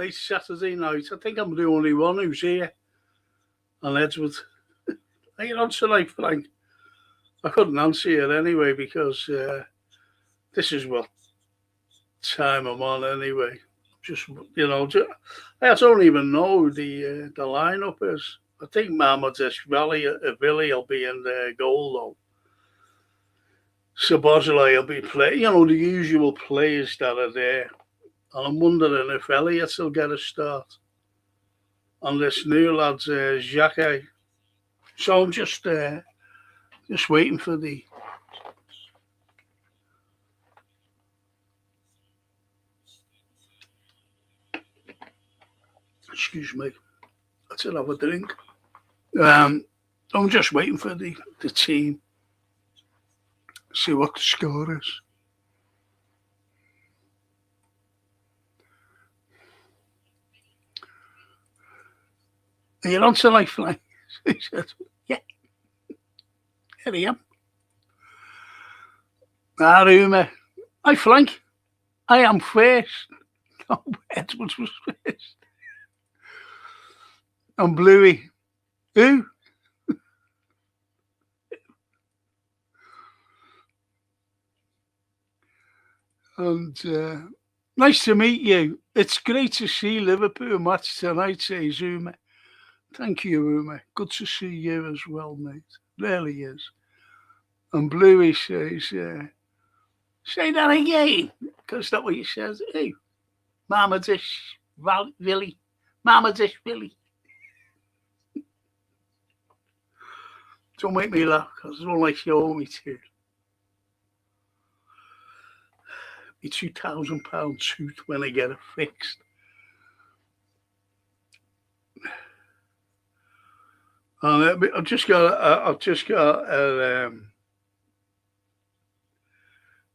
late Saturday night. I think I'm the only one who's here. And Edward, are you on tonight, Frank? I couldn't answer you anyway because this is what time I'm on anyway. Just, you know, I don't even know who the lineup is. I think Mahmoudashvili will be in the goal though. Szoboszlai will be playing, you know, the usual players that are there. And I'm wondering if Elliott will get a start. And this new lad's Xhaka. So I'm just waiting for the... Excuse me. I should have a drink. I'm just waiting for the team. See what the score is. Are you on tonight, Frank? He said, yeah. Here I am. Ruma. Hi, Frank. I am first. Oh, Edwards was first. And Bluey. Who? And nice to meet you. It's great to see Liverpool match tonight, says Ruma. Thank you, Ruma. Good to see you as well, mate. Really is. And Bluey says, say that again. Because that's what he says. Hey, Mahmoudashvili. Mahmoudashvili. Don't make me laugh because I don't like you owe me to. Be £2,000 suit when I get it fixed. And I've just got a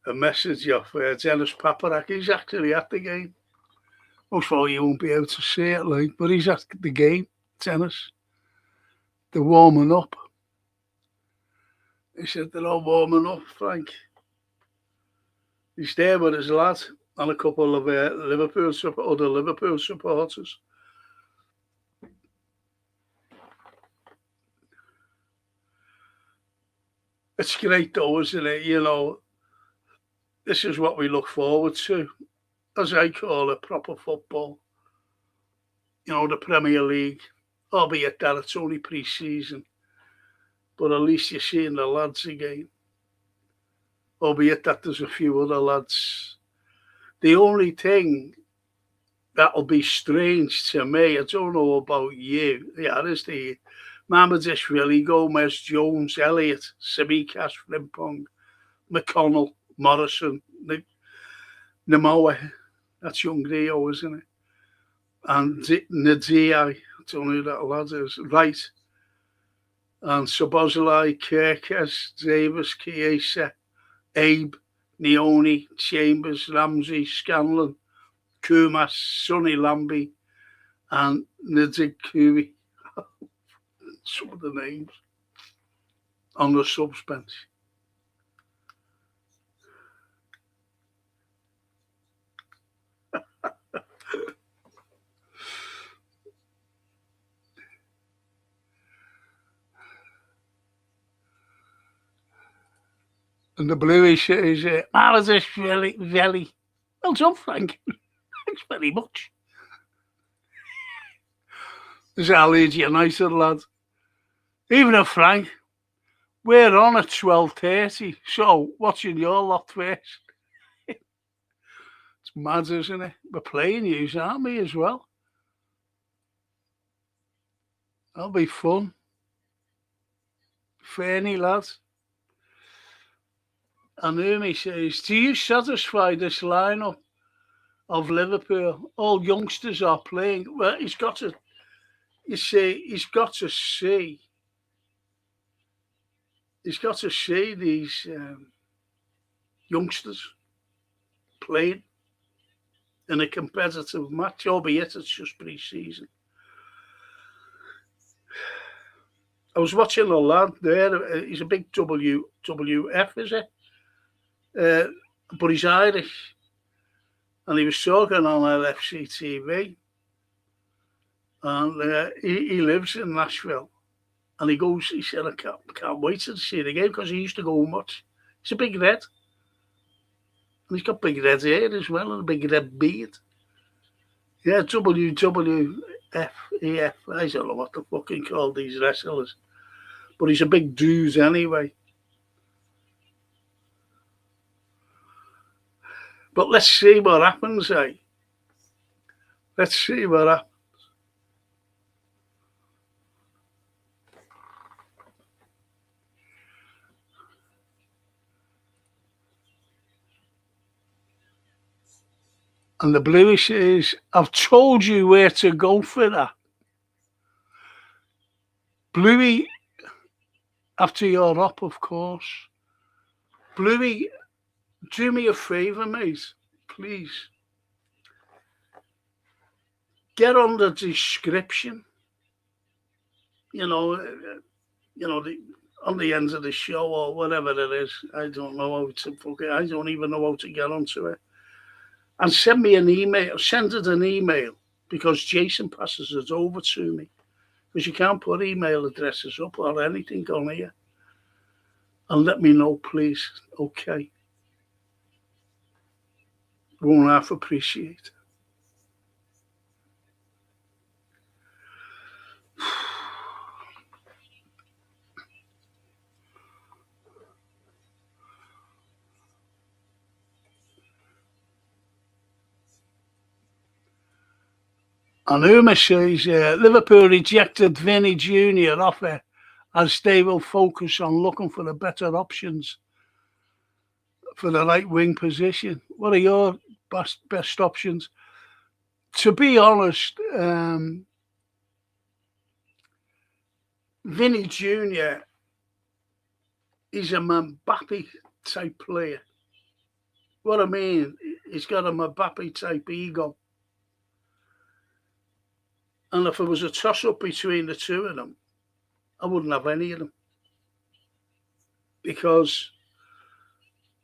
message off Dennis Paparak. He's actually at the game. Most of all, you won't be able to see it, like, but he's at the game, Dennis. They're warming up. He said they're all warming up, Frank. He's there with his lad and a couple of other Liverpool supporters. It's great though, isn't it? You know, this is what we look forward to, as I call it, proper football. You know, the Premier League, albeit that it's only pre-season, but at least you're seeing the lads again. Albeit that there's a few other lads. The only thing that'll be strange to me, I don't know about you, is the Mahmoudashvili, Gomez, Jones, Elliott, Tsimikas, Frimpong, McConnell, Morrison, Namoa. That's young Rio, isn't it? And Nadia, I don't know who that lad is, right. And Szoboszlai, Kirkes, Davis, Chiesa, Abe, Neone, Chambers, Ramsey, Scanlon, Kumas, Sonny Lambie, and Nadig Koubi. Some of the names on the subs bench. And the Bluey says, Mahmoudashvili. Well done, Frank. Thanks very much. This is our Leeds United, lad. Even if Frank, we're on at 12:30, so watching your lot first. It's mad, isn't it? We're playing you, aren't we, as well? That'll be fun. Fernie, lads. And Umi says, do you satisfy this lineup of Liverpool? All youngsters are playing. Well, he's got to see these youngsters playing in a competitive match, albeit it's just pre-season. I was watching a lad there. He's a big WWF, is it? But he's Irish. And he was talking on LFC TV. and he lives in Nashville. And he said, I can't wait to see it again because he used to go much. He's a big red. And he's got big red hair as well and a big red beard. Yeah, WWF, I don't know what the fucking call these wrestlers. But he's a big dude anyway. But let's see what happens, eh? Let's see what happens. And the Bluey says, I've told you where to go for that. Bluey, after you're up, of course. Bluey, do me a favour, mate, please. Get on the description. On the end of the show or whatever it is. I don't know how to I don't even know how to get onto it. And send me an email. Send it an email because Jason passes it over to me. Because you can't put email addresses up or anything on here. And let me know, please. Okay. Won't half appreciate it. And Uma says, Liverpool rejected Vinny Jr. offer as they will focus on looking for the better options for the right wing position. What are your best options? To be honest, Vinny Jr. is a Mbappe type player. What I mean, he's got a Mbappe type ego. And if it was a toss-up between the two of them, I wouldn't have any of them. Because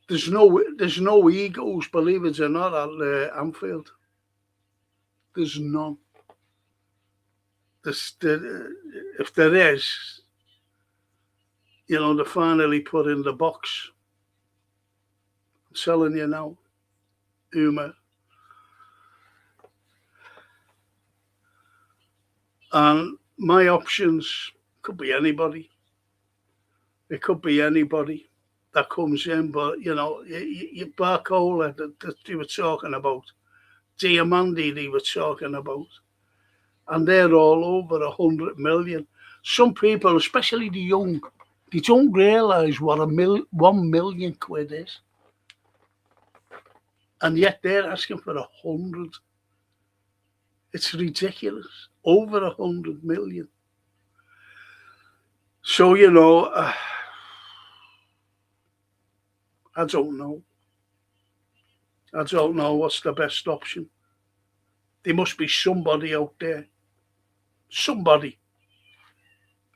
there's no egos, believe it or not, at Anfield. There's none. If there is, they're finally put in the box. I'm telling you now, Uma. And my options could be anybody. It could be anybody that comes in, but, your Barcola that they were talking about, Diamandi they were talking about, and they're all over 100 million. Some people, especially the young, they don't realise what 1 million quid is. And yet they're asking for 100. It's ridiculous. Over 100 million. So, I don't know. I don't know what's the best option. There must be somebody out there. Somebody.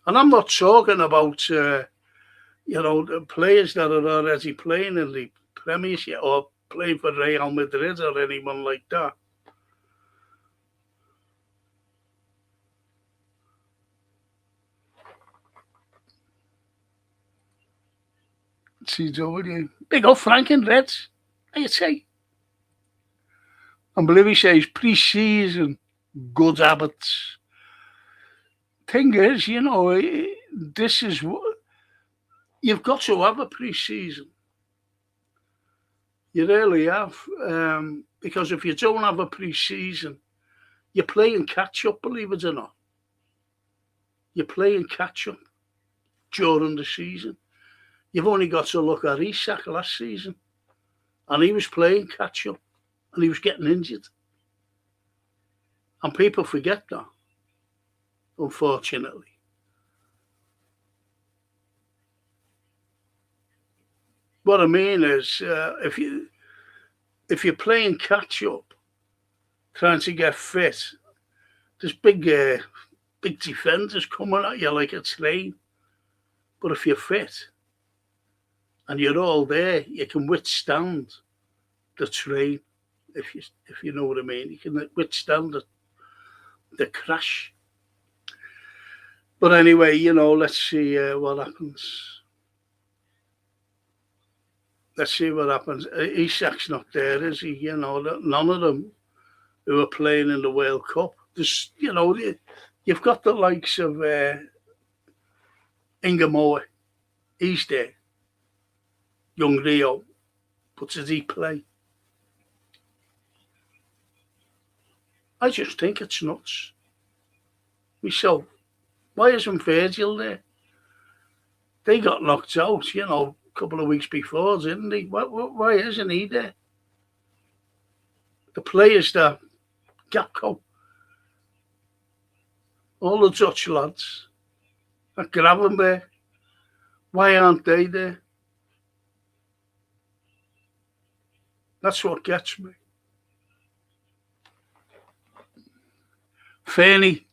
And I'm not talking about, the players that are already playing in the Premiership or playing for Real Madrid or anyone like that. CW. Big old Frank and Reds. How you say? And Bluey says pre-season good habits. Thing is, this is what you've got to have a pre-season. You really have, because if you don't have a pre-season, you're playing catch-up. Believe it or not, you're playing catch-up during the season. You've only got to look at Isak last season, and he was playing catch-up, and he was getting injured. And people forget that, unfortunately. What I mean is, if you're playing catch-up, trying to get fit, there's big defenders coming at you like a train. But if you're fit, and you're all there, you can withstand the train, if you know what I mean. You can withstand it. the crash. But anyway, you know, let's see what happens. Let's see what happens. Isak's not there, is he? You know, none of them who are playing in the World Cup. There's, you know, you've got the likes of Ingemoore. He's there. Young Rio. But does he play? I just think it's nuts. So, why isn't Virgil there? They got knocked out, you know, a couple of weeks before, didn't they? Why isn't he there? The players there, Gakpo, all the Dutch lads, at Gravenberg, why aren't they there? That's what gets me. Fernie,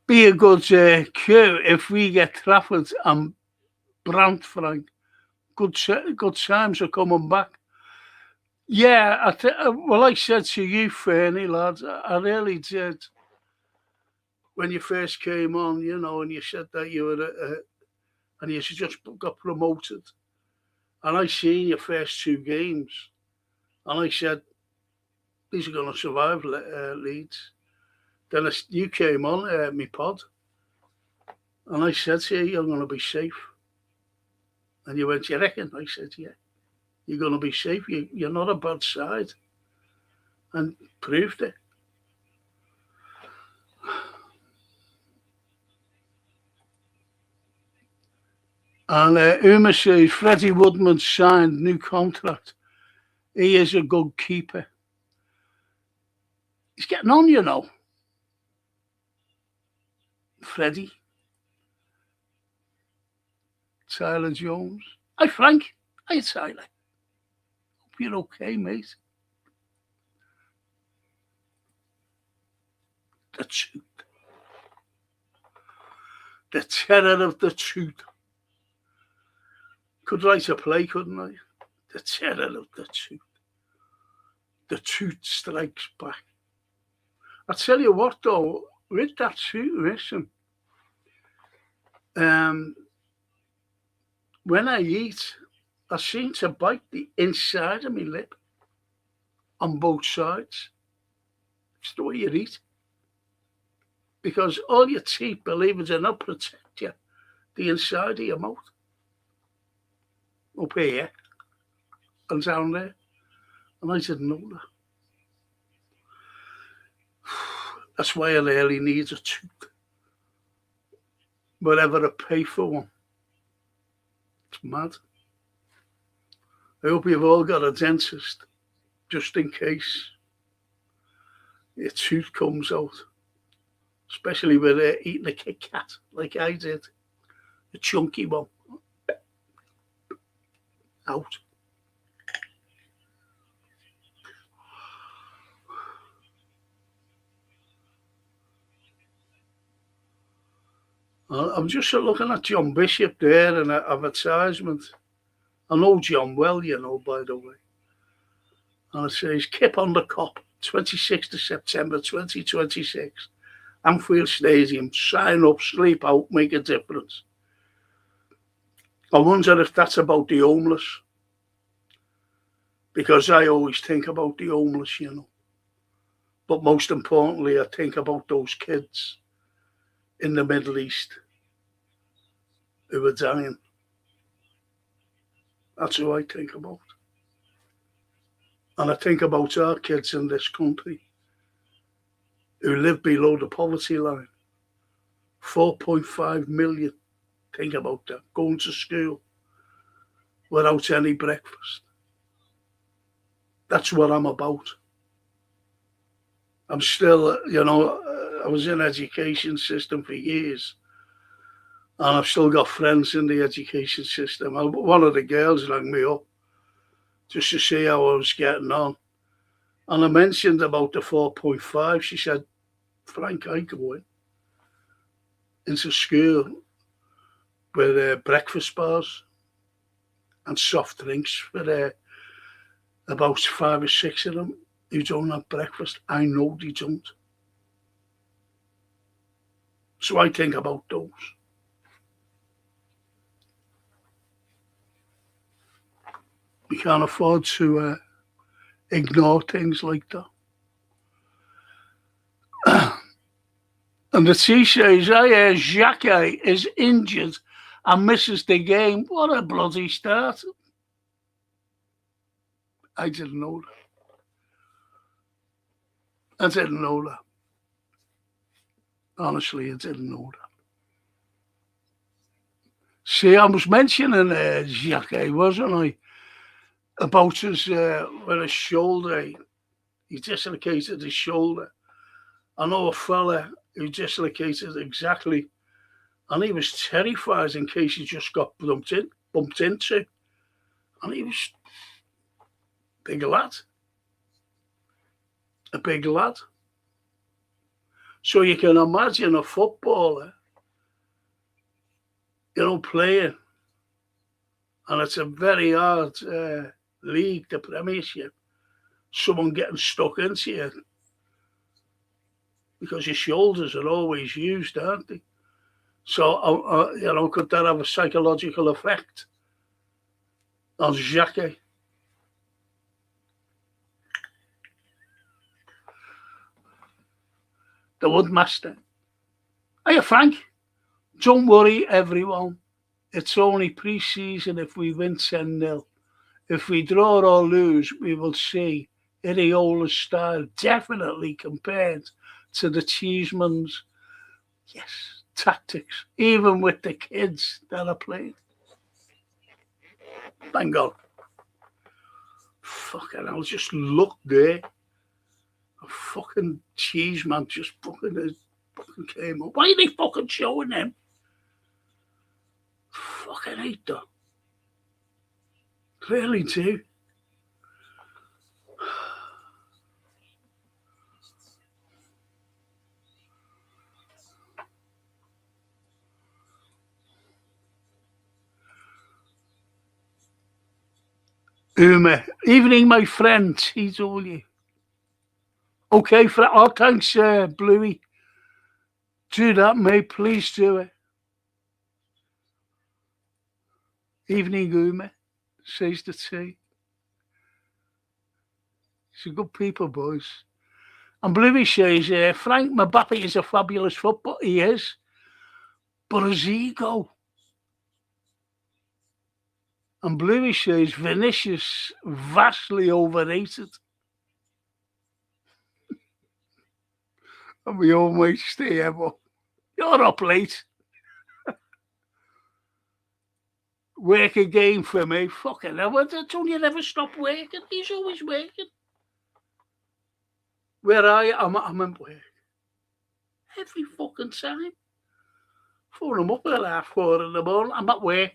be a good cue if we get Trafford and Brandt, Frank. Good times are coming back. Yeah, well, I said to you, Fernie, lads, I really did. When you first came on, you know, and you said that you were, and you just got promoted. And I seen your first 2 games. And I said, these are going to survive Leeds. Then you came on my pod. And I said to you, you're going to be safe. And you went, you reckon? I said, yeah. You're going to be safe. You're not a bad side. And proved it. And Uma says, Freddie Woodman signed new contract. He is a good keeper. He's getting on, you know. Freddie. Tyler Jones. Hi, Frank. Hi, Tyler. Hope you're okay, mate. The truth. The terror of the truth. Could write a play, couldn't I? The terror of the truth. The truth strikes back. I tell you what, though, with that truth, listen, when I eat, I seem to bite the inside of my lip on both sides. It's the way you eat. Because all your teeth, believe it or not, protect you, the inside of your mouth. Up here and down there. And I didn't know that. That's why I really need a tooth. Whatever I pay for one. It's mad. I hope you've all got a dentist, just in case your tooth comes out. Especially with eating a Kit Kat, like I did. A chunky one. Out. I'm just looking at John Bishop there and an advertisement. I know John well, you know, by the way. And it says, Kip on the Cop, 26th of September 2026. Anfield Stadium, sign up, sleep out, make a difference. I wonder if that's about the homeless. Because I always think about the homeless, you know. But most importantly, I think about those kids in the Middle East who are dying. That's who I think about. And I think about our kids in this country who live below the poverty line. 4.5 million. Think about that. Going to school without any breakfast. That's what I'm about. I'm still, you know, I was in the education system for years. And I've still got friends in the education system. One of the girls rang me up just to see how I was getting on. And I mentioned about the 4.5. She said, Frank, I go into school with breakfast bars and soft drinks for about 5 or 6 of them who don't have breakfast. I know they don't. So I think about those. We can't afford to ignore things like that. And the T-says, I hear Xhaka is injured and misses the game. What a bloody start. I didn't know that. I didn't know that. Honestly, I didn't know that. See, I was mentioning Xhaka, wasn't I? About his, with his shoulder. He dislocated his shoulder. I know a fella who dislocated exactly, and he was terrified in case he just got bumped into. And he was a big lad. A big lad. So you can imagine a footballer, playing. And it's a very hard league, the Premiership. Someone getting stuck into you. Because your shoulders are always used, aren't they? So, could that have a psychological effect on Xhaka? The Woodmaster. Hiya, Frank. Don't worry, everyone. It's only pre-season if we win 10-0. If we draw or lose, we will see Iraola's style definitely compared to the Cheeseman's, tactics, even with the kids that are playing. Bang on. Fucking hell, just look there. A fucking Cheeseman just fucking came up. Why are they fucking showing him? Fucking hate that. Really do. Evening, my friend. He's all you. Okay, thanks, Bluey. Do that, mate. Please do it. Evening, Uma, says the T. It's a good people, boys. And Bluey says, Frank Mbappe is a fabulous footballer. He is. But his ego. And Bluey says, Vinicius vastly overrated. And we always stay ever. You're up late. Work again for me. Fucking hell. Don't you never stop working? He's always working. Where are you? I'm at work. Every fucking time. Phone him up at 4:30 in the morning. I'm at work.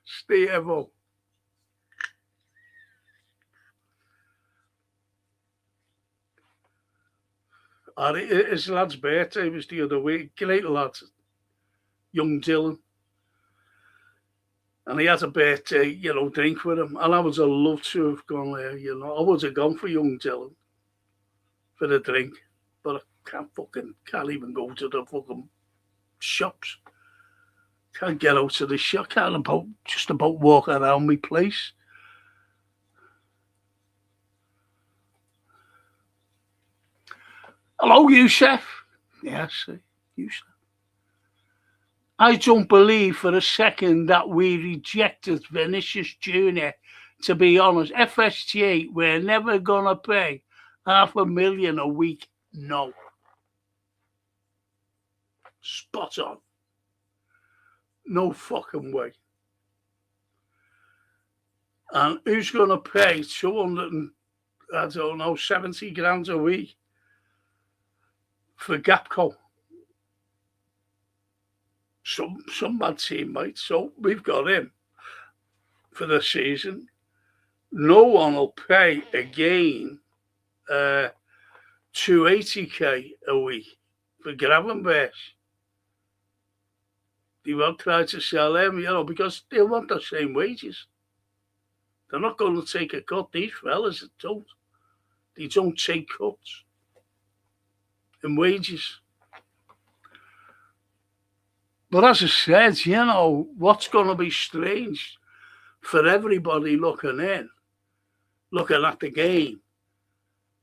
Stay ever. His lad's birthday was the other week. Great lad. Young Dylan. And he had a birthday, drink with him. And I would have loved to have gone there, I would have gone for young Dylan for the drink. But I can't even go to the fucking shops. Can't get out of the shop. Can't just about walk around my place. Hello, Yusuf. Yes, Yusuf. I don't believe for a second that we rejected Vinicius Jr. To be honest, FSG, we're never going to pay $500,000 a week. No. Spot on. No fucking way. And who's going to pay 70 grand a week for Gapco? Some bad team, mate. So we've got him for the season. No one will pay again $280K a week for Gravenberch. They won't try to sell him, because they want the same wages. They're not going to take a cut. These fellas don't. They don't take cuts. in wages. But as I said, you know, what's going to be strange for everybody looking at the game,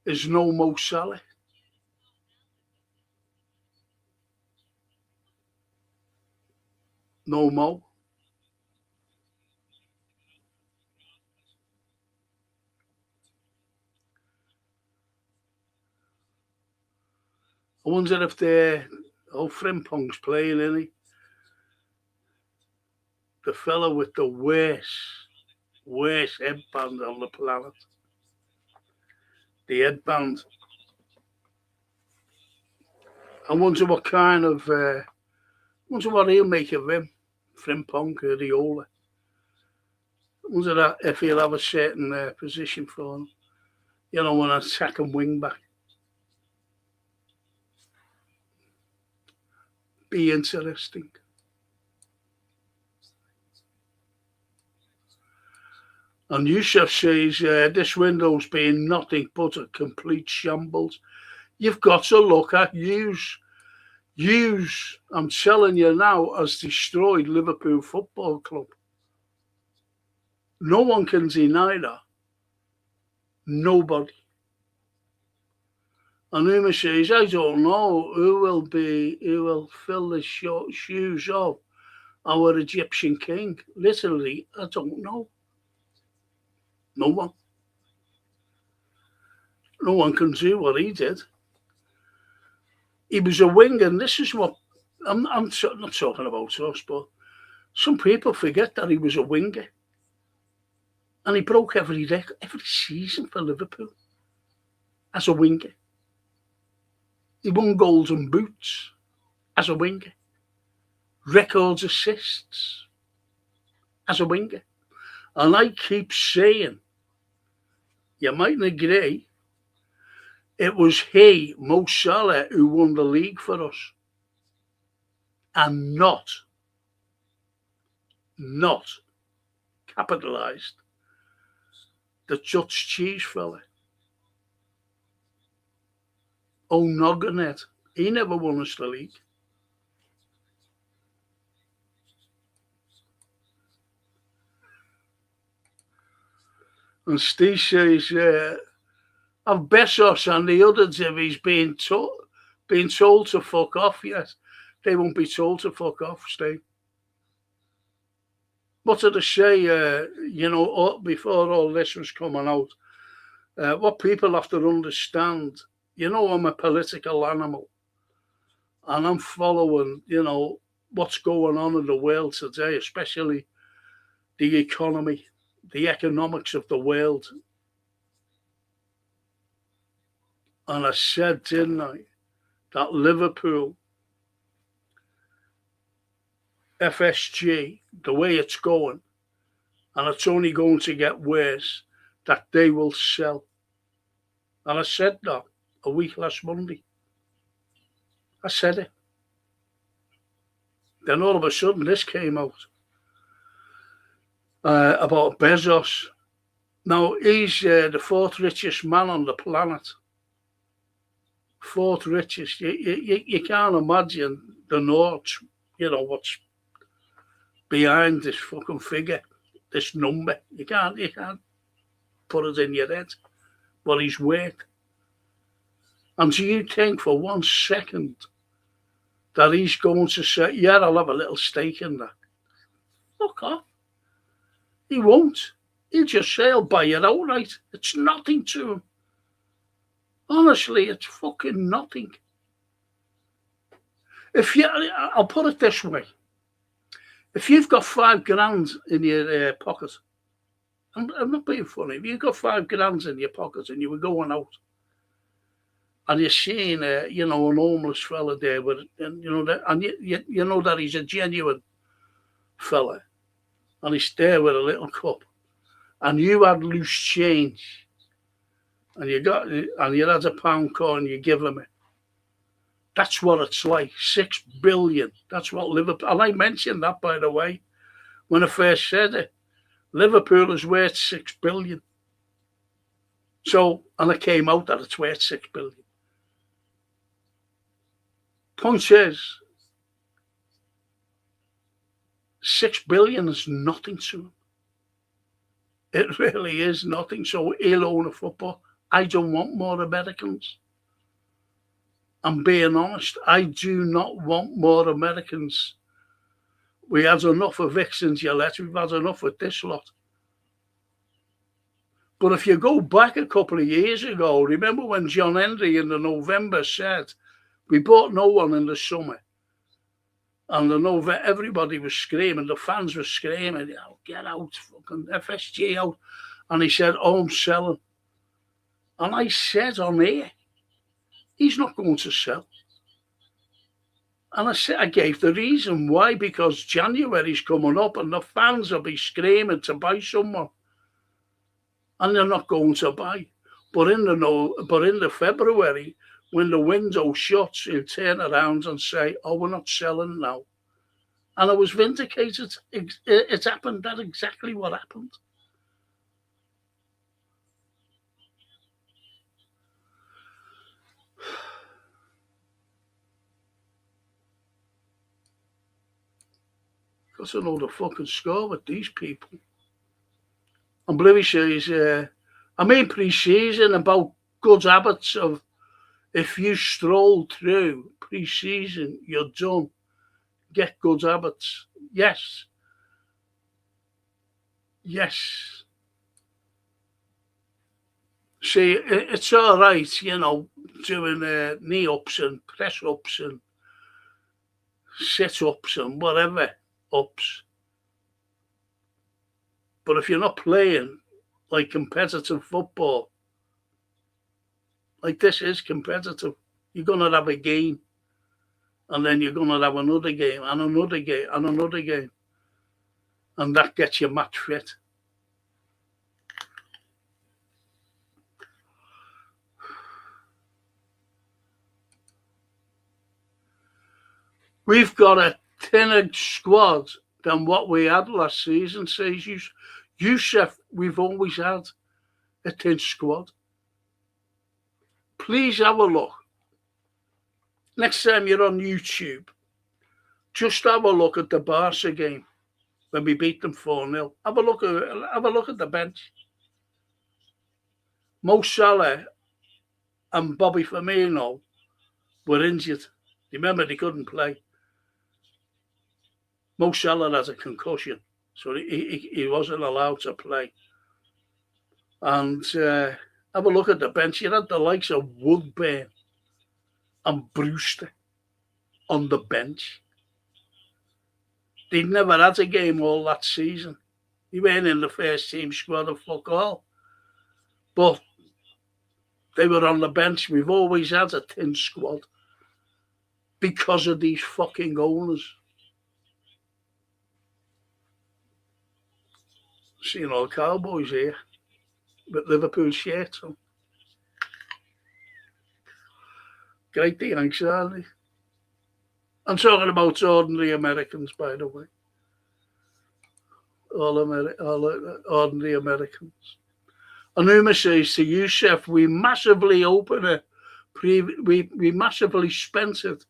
is no Mo Salah. No Mo. I wonder if Frimpong's playing, isn't he? The fella with the worst headband on the planet. The headband. I wonder what kind of, wonder what he'll make of him, Frimpong or Diola. I wonder if he'll have a certain position for him. You know, an attacking wing back. Be interesting. And Yusuf says this window's been nothing but a complete shambles. You've got to look at Hughes. Hughes, I'm telling you now, has destroyed Liverpool Football Club. No one can deny that. Nobody. And Uma says, I don't know who will fill the shoes of our Egyptian king. Literally, I don't know. No one. No one can do what he did. He was a winger, and this is what I'm not talking about us, but some people forget that he was a winger, and he broke every record every season for Liverpool as a winger. He won golden boots as a winger, records assists as a winger, and I keep saying, you mightn't agree, it was he, Mo Salah, who won the league for us, and not capitalised the Dutch cheese fella. Oh, Noggenet, he never won us the league. And Steve says, of Bezos and the other divvies being told to fuck off yet. They won't be told to fuck off, Steve. What did I say, before all this was coming out? What people have to understand, I'm a political animal. And I'm following, what's going on in the world today, especially the economy, the economics of the world. And I said, didn't I, that Liverpool, FSG, the way it's going, and it's only going to get worse, that they will sell. And I said that a week last Monday. I said it. Then all of a sudden this came out about Bezos. Now, he's the fourth richest man on the planet. Fourth richest. You can't imagine the notes, what's behind this fucking figure, this number. You can't put it in your head what he's worth. And do you think for 1 second that he's going to say, yeah, I'll have a little stake in that? Fuck off. He won't. He'll just say, I'll buy it outright. It's nothing to him. Honestly, it's fucking nothing. I'll put it this way. If you've got $5,000 in your pocket, I'm not being funny. If you've got $5,000 in your pocket and you were going out, and you're seeing, an homeless fella there, and you know that he's a genuine fella, and he's there with a little cup, and you had loose change, and you had a pound coin, you give him it. That's what it's like. 6 billion. That's what Liverpool. And I mentioned that, by the way, when I first said it. Liverpool is worth 6 billion. So, and it came out that it's worth 6 billion. Point is, 6 billion is nothing to him. It really is nothing. So he'll own a football. I don't want more Americans. I'm being honest. I do not want more Americans. We had enough of Vixens, Gillette. We've had enough of this lot. But if you go back a couple of years ago, remember when John Henry in the November said, we bought no one in the summer. And everybody was screaming, the fans were screaming, get out, fucking FSG out. And he said, I'm selling. And I said on here, he's not going to sell. And I gave the reason why, because January's coming up and the fans will be screaming to buy someone. And they're not going to buy. But in the February, when the window shuts, he'll turn around and say, we're not selling now. And I was vindicated. It happened. That's exactly what happened. Because I know the fucking score with these people. And Bluey says, pre-season about good habits of if you stroll through pre-season, you're done. Get good habits. Yes. Yes. See, it's all right, doing knee-ups and press-ups and sit-ups and whatever ups. But if you're not playing like competitive football, like this is competitive, you're going to have a game. And then you're going to have another game and another game and another game. And that gets you match fit. We've got a thinner squad than what we had last season, says Yusuf. We've always had a thin squad. Please have a look. Next time you're on YouTube, just have a look at the Barca game when we beat them 4-0. Have a look at the bench. Mo Salah and Bobby Firmino were injured. Remember, they couldn't play. Mo Salah has a concussion, so he wasn't allowed to play. And have a look at the bench. You had the likes of Woodburn and Brewster on the bench. They'd never had a game all that season. They weren't in the first team squad of fuck all. But they were on the bench. We've always had a thin squad because of these fucking owners. Seeing all Cowboys here with Liverpool shirts on. Great the Yanks, aren't they? I'm talking about ordinary Americans, by the way. All ordinary Americans. Anuma says to Yusuf, we massively spent it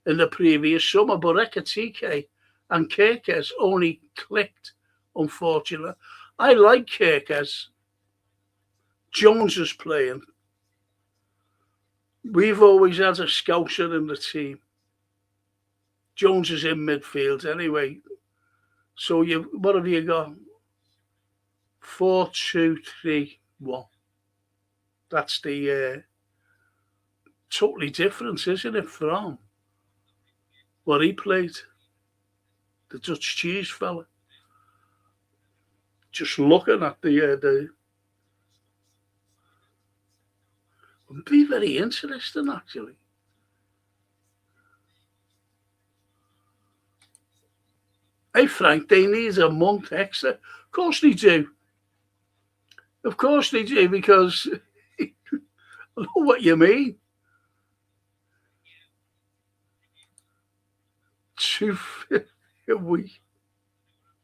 in the previous summer, but Ekatike and Kirkes only clicked, unfortunately. I like Kirkes. Jones is playing. We've always had a scouser in the team. Jones is in midfield anyway. So what have you got? 4-2-3-1. That's the totally different, isn't it, from what he played? The Dutch cheese fella. Just looking at the would be very interesting, actually. Hey, Frank, they need a month extra. Of course they do. Of course they do, because I know what you mean. 250 a week.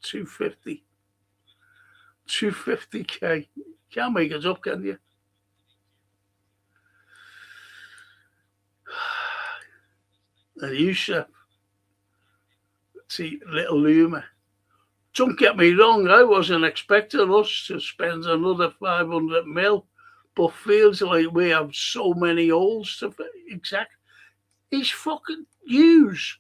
250. 250k. Can't make it up, can you? and Yusuf, see, little Luma. Don't get me wrong, I wasn't expecting us to spend another 500 mil, but feels like we have so many holes to exact. He's fucking use.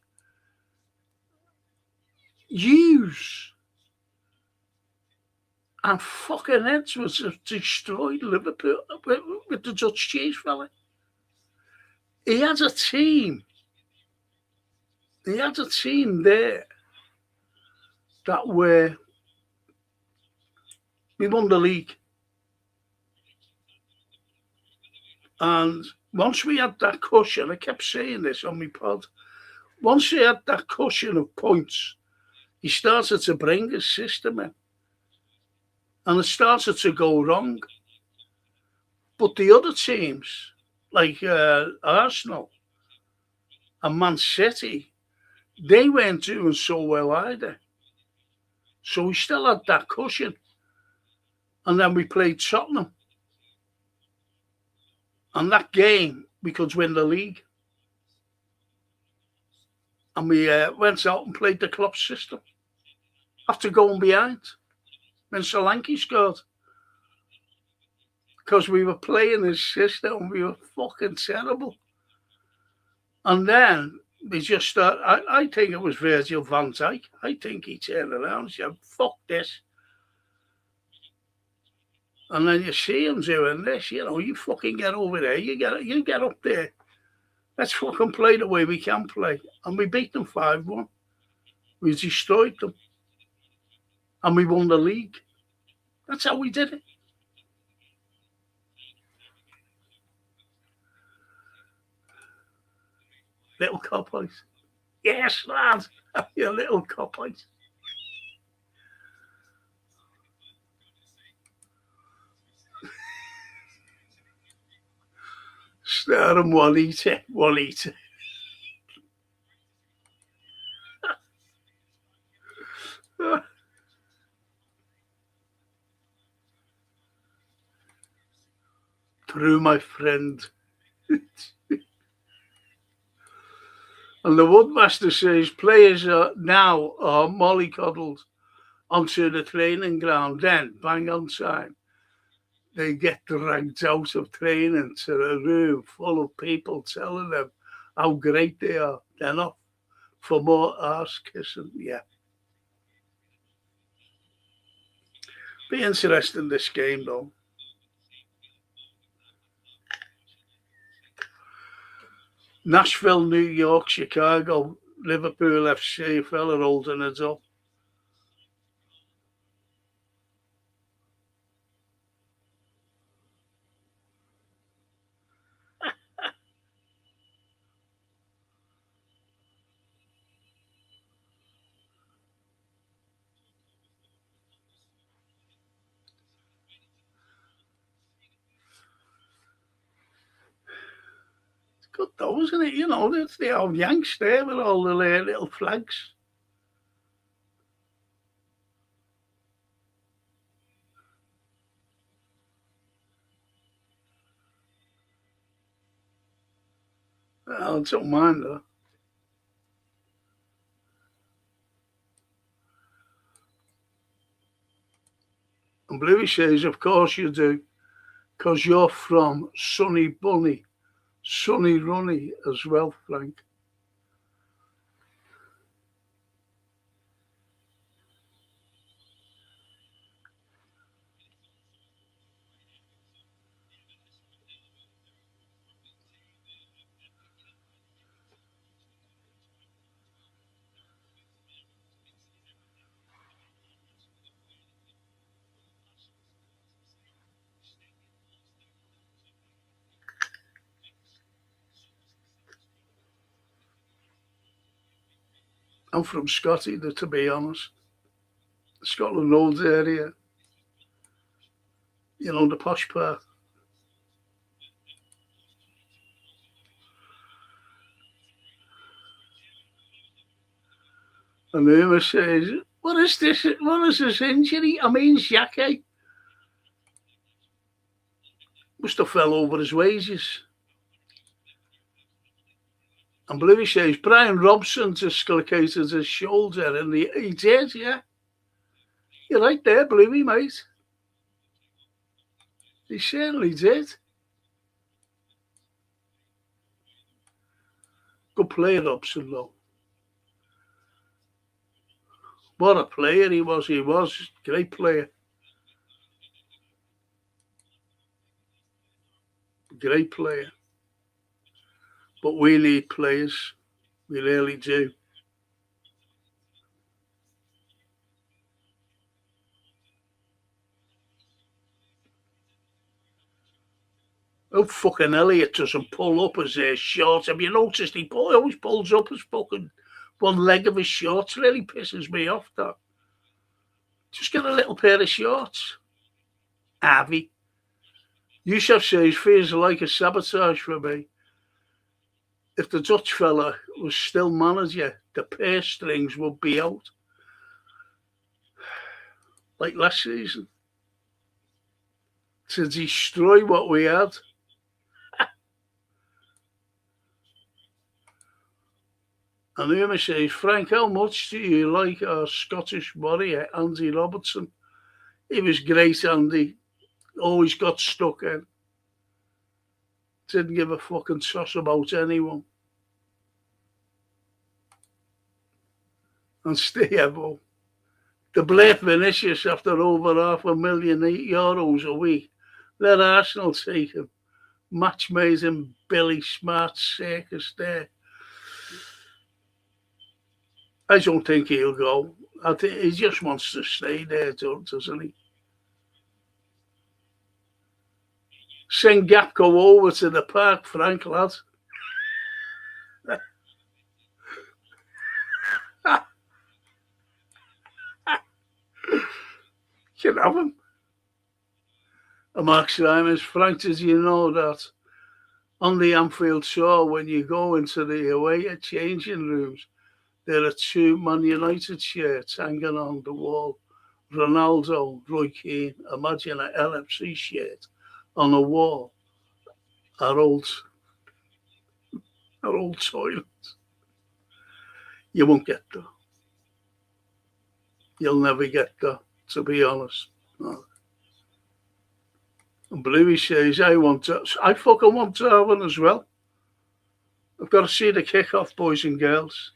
And fucking heads was destroyed Liverpool with the Dutch cheese fella. He had a team. He had a team there that were, we won the league. And once we had that cushion, I kept saying this on my pod, once he had that cushion of points, he started to bring his system in. And it started to go wrong. But the other teams, like Arsenal and Man City, they weren't doing so well either. So we still had that cushion. And then we played Tottenham. And that game, we could win the league. And we went out and played the Klopp system after going behind when Solanke scored. Because we were playing his system and we were fucking terrible. And then we just started, I think it was Virgil van Dijk. I think he turned around and said, fuck this. And then you see him doing this, you fucking get over there, you get up there. Let's fucking play the way we can play. And we beat them 5-1. We destroyed them. And we won the league. That's how we did it. Little cop-eyes. Yes, lad. You little cop-eyes. Start him one eater. Through my friend. And the Woodmaster says players are now mollycoddled onto the training ground. Then, bang on time, they get dragged out of training to a room full of people telling them how great they are. They're not for more arse kissing. Yeah. Be interesting this game though. Nashville, New York, Chicago, Liverpool FC, fella holding it up. Good though, isn't it? It's the old Yanks there with all the little flags. I don't mind that. And Bluey says, of course you do, because you're from Sunny Bunny. Sonny Runny as well, Frank. I'm from Scotty, to be honest. Scotland Road area. The posh part. And Irma says, what is this? What is this injury? I mean, Xhaka must have fell over his wages. And Bluey says Brian Robson dislocated his shoulder and he did, yeah. You're right there, Bluey, mate. He certainly did. Good player, Robson, though. What a player he was. He was. Great player. Great player. But we need players. We really do. Oh, fucking Elliot doesn't pull up his shorts. Have you noticed he always pulls up his fucking one leg of his shorts? Really pisses me off, that. Just get a little pair of shorts. Avi. Yusuf says, feels like a sabotage for me. If the Dutch fella was still manager, the purse strings would be out. Like last season. To destroy what we had. And Uma says, Frank, how much do you like our Scottish warrior, Andy Robertson? He was great, Andy. Always got stuck in. Didn't give a fucking toss about anyone. And Steve, the blame Vinicius after over €500,000 a week. Let Arsenal take him. Match made in Billy Smart circus there. I don't think he'll go. I think he just wants to stay there, doesn't he? Send Gapco over to the park, Frank, lad. You can have him. And Mark Simons, Frank, did you know that on the Anfield Shore, when you go into the away changing rooms, there are 2 Man United shirts hanging on the wall. Ronaldo, Roy Keane, imagine an LFC shirt on a wall. Our old toilets. You won't get that. You'll never get that, to be honest. No. And Bluey says, I fucking want to have one as well. I've got to see the kick-off, boys and girls.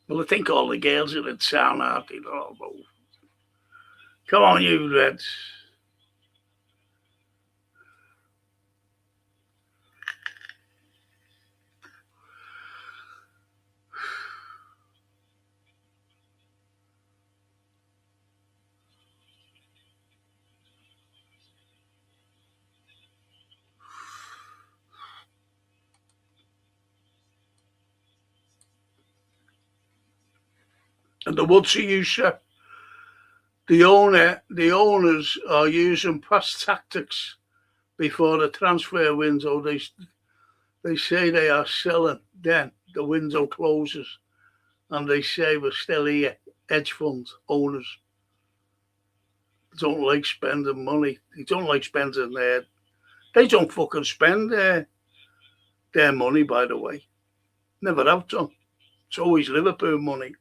Well, I think all the girls are in town, aren't they? Come on, you Reds. And the Woodsy user, the owners are using past tactics before the transfer window. They say they are selling, then the window closes, and they say we're still here. Hedge fund owners don't like spending money. They don't like spending they don't fucking spend their money, by the way. Never have done. It's always Liverpool money.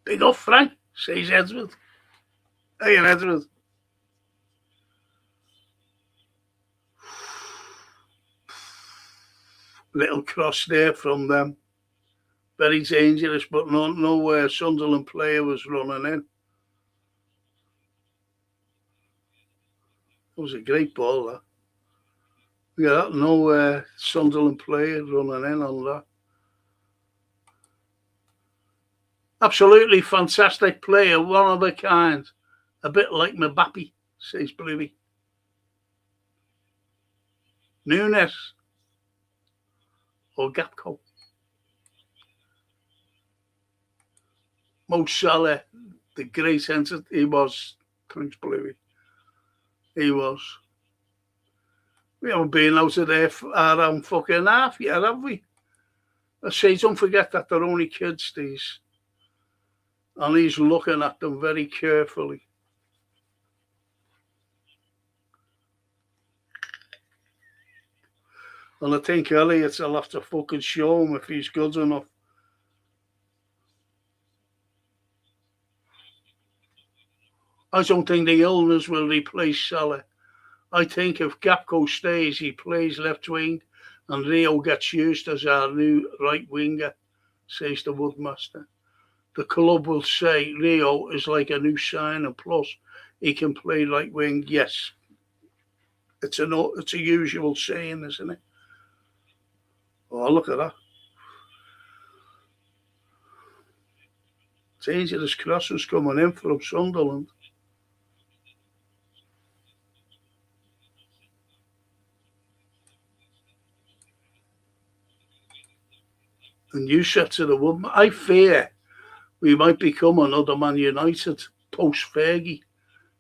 Big up, Frank, says Edward. Hey, Edward. Little cross there from them. Very dangerous, but nowhere Sunderland player was running in. It was a great ball, that. Yeah, no Sunderland player running in on that. Absolutely fantastic player, one of a kind. A bit like Mbappe, says Bluey. Nunes or Gapco. Mo Salah, the great entity he was, thanks Bluey. He was. We haven't been out of there around fucking half yet, have we? I say, don't forget that they're only kids, these. And he's looking at them very carefully. And I think Elliot will have to fucking show him if he's good enough. I don't think the illness will replace Salah. I think if Gapco stays, he plays left wing and Rio gets used as our new right winger, says the Woodmaster. The club will say Rio is like a new signing, plus he can play right wing. Yes, it's a usual saying, isn't it? Oh, look at that. Dangerous crosses coming in from Sunderland. And you said to the woman, I fear we might become another Man United post-Fergie.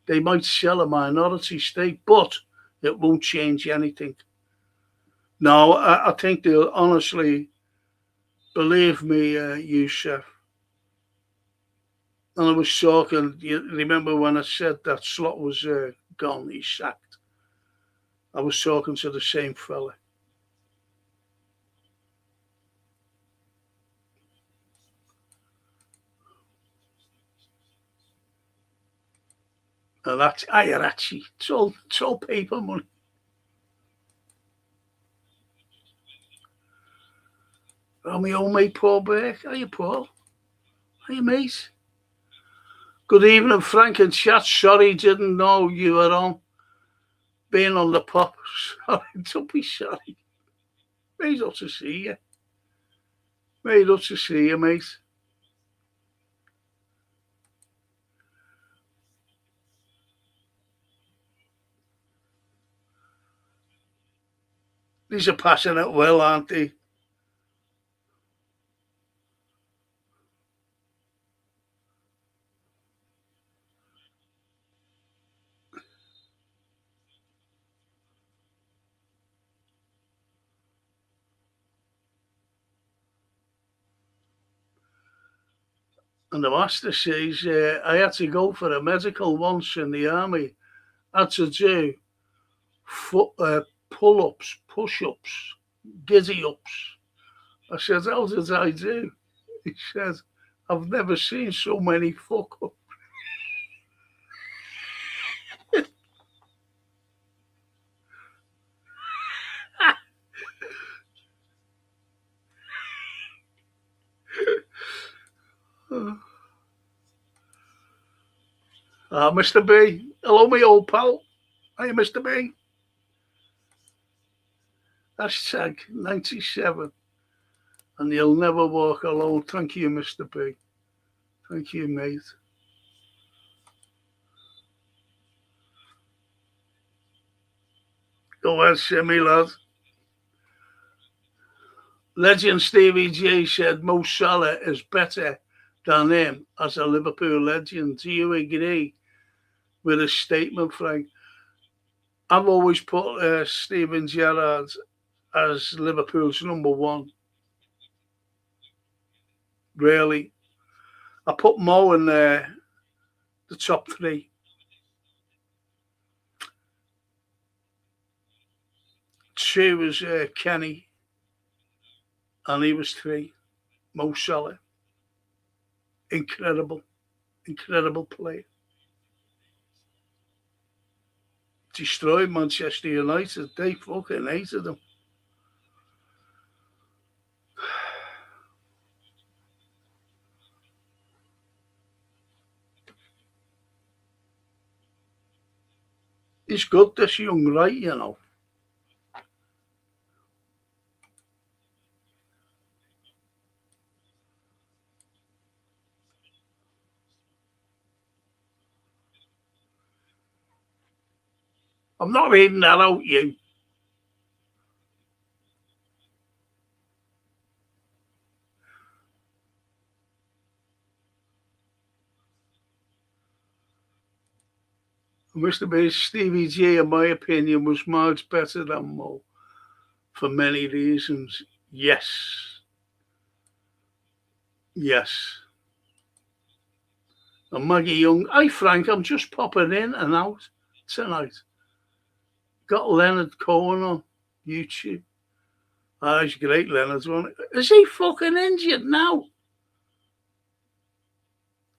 They might sell a minority stake, but it won't change anything. No, I think they'll honestly, believe me, Youssef. And I was talking, you remember when I said that Slot was gone, he's sacked. I was talking to the same fella. And that's Ayarachi. It's all paper money. Oh, my old mate Paul Burke. Hiya, Paul. Hiya, mate. Good evening, Frank and chat. Sorry, didn't know you were on. Being on the pop. Sorry, don't be sorry. Mate, up to see you. Mate, up to see you, mate. These are passing it well, aren't they? And the master says, I had to go for a medical once in the army. I had to do pull-ups, push-ups, giddy-ups. I said, how did I do? He said, I've never seen so many fuck-ups. Mr. B. Hello, my old pal. Hiya, Mr. B. Hashtag 97. And you'll never walk alone. Thank you, Mr. B. Thank you, mate. Go ahead, Shimmy, lad. Legend Stevie J said Mo Salah is better than him as a Liverpool legend. Do you agree with his statement, Frank? I've always put Steven Gerrard as Liverpool's number one. Really. I put Mo in the top three. Two was Kenny, and he was three. Mo Salah. Incredible player. Destroyed Manchester United. They fucking hated him. He's good, this young right, you know. I'm not reading that out, you. Mr. B, Stevie G, in my opinion, was much better than Mo for many reasons. Yes. Yes. And Maggie Young, hi Frank, I'm just popping in and out tonight. Got Leonard Cohen on YouTube. Oh, he's great, Leonard's one. Is he fucking injured now?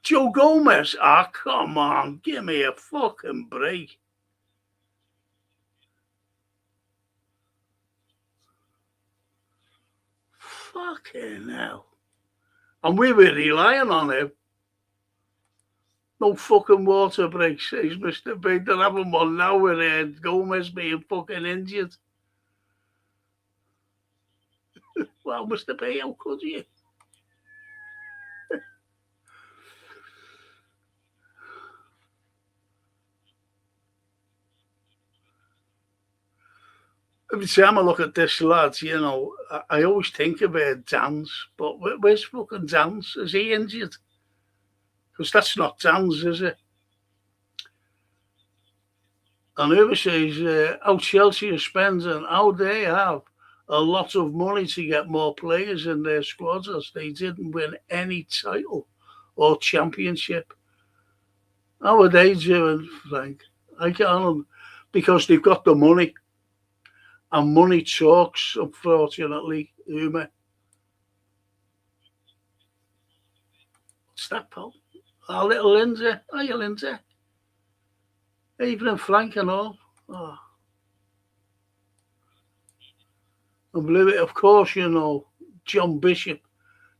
Joe Gomez? Ah, oh, come on, give me a fucking break. Fucking hell. And we were relying on him. No fucking water breaks, says Mr. Big. They're having one now with Gomez being fucking injured. Well, Mr. B, how could you? Every time I look at this lad, you know, I always think about Dan's, but where's fucking Dan's? Is he injured? Because that's not Dan's, is it? And whoever says how Chelsea are spending, how they have a lot of money to get more players in their squads as they didn't win any title or championship. How are they doing, Frank? I can't, because they've got the money. And money talks, unfortunately, Uma. What's that, pal? Our little Lindsay. Hiya, Lindsay. Evening, Frank and all. Oh. And believe it, of course, you know, John Bishop,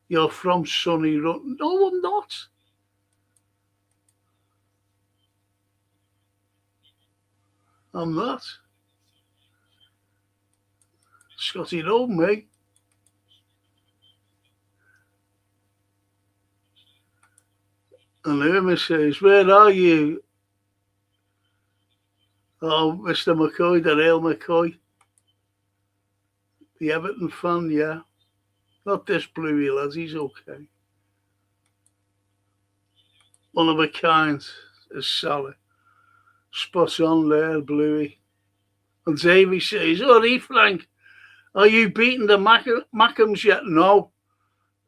you're from Sunny Run. No, I'm not. I'm not. Scotty know me. And Irma says, where are you? Oh, Mr. McCoy, the real McCoy. The Everton fan, yeah. Not this Bluey, lads, he's okay. One of a kind is Sally. Spot on there, Bluey. And Davey says, oh, Frank, are you beating the Mackhams yet? No.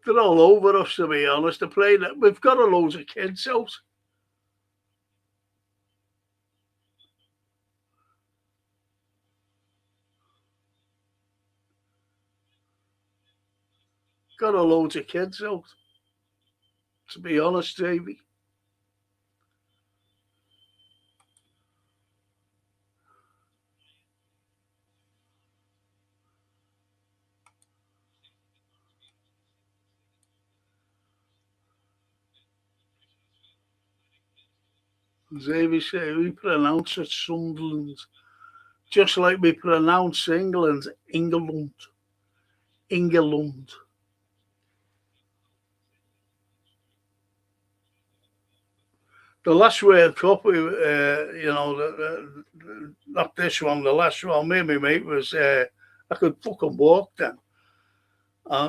They're all over us, to be honest. They're playing it. We've got a loads of kids out. Got a load of kids out. To be honest, Davey. Davey says, we pronounce it Sunderland. Just like we pronounce England, England. England. The last World Cup, we, you know, not this one, the last one, me and my mate was, I could fucking walk then.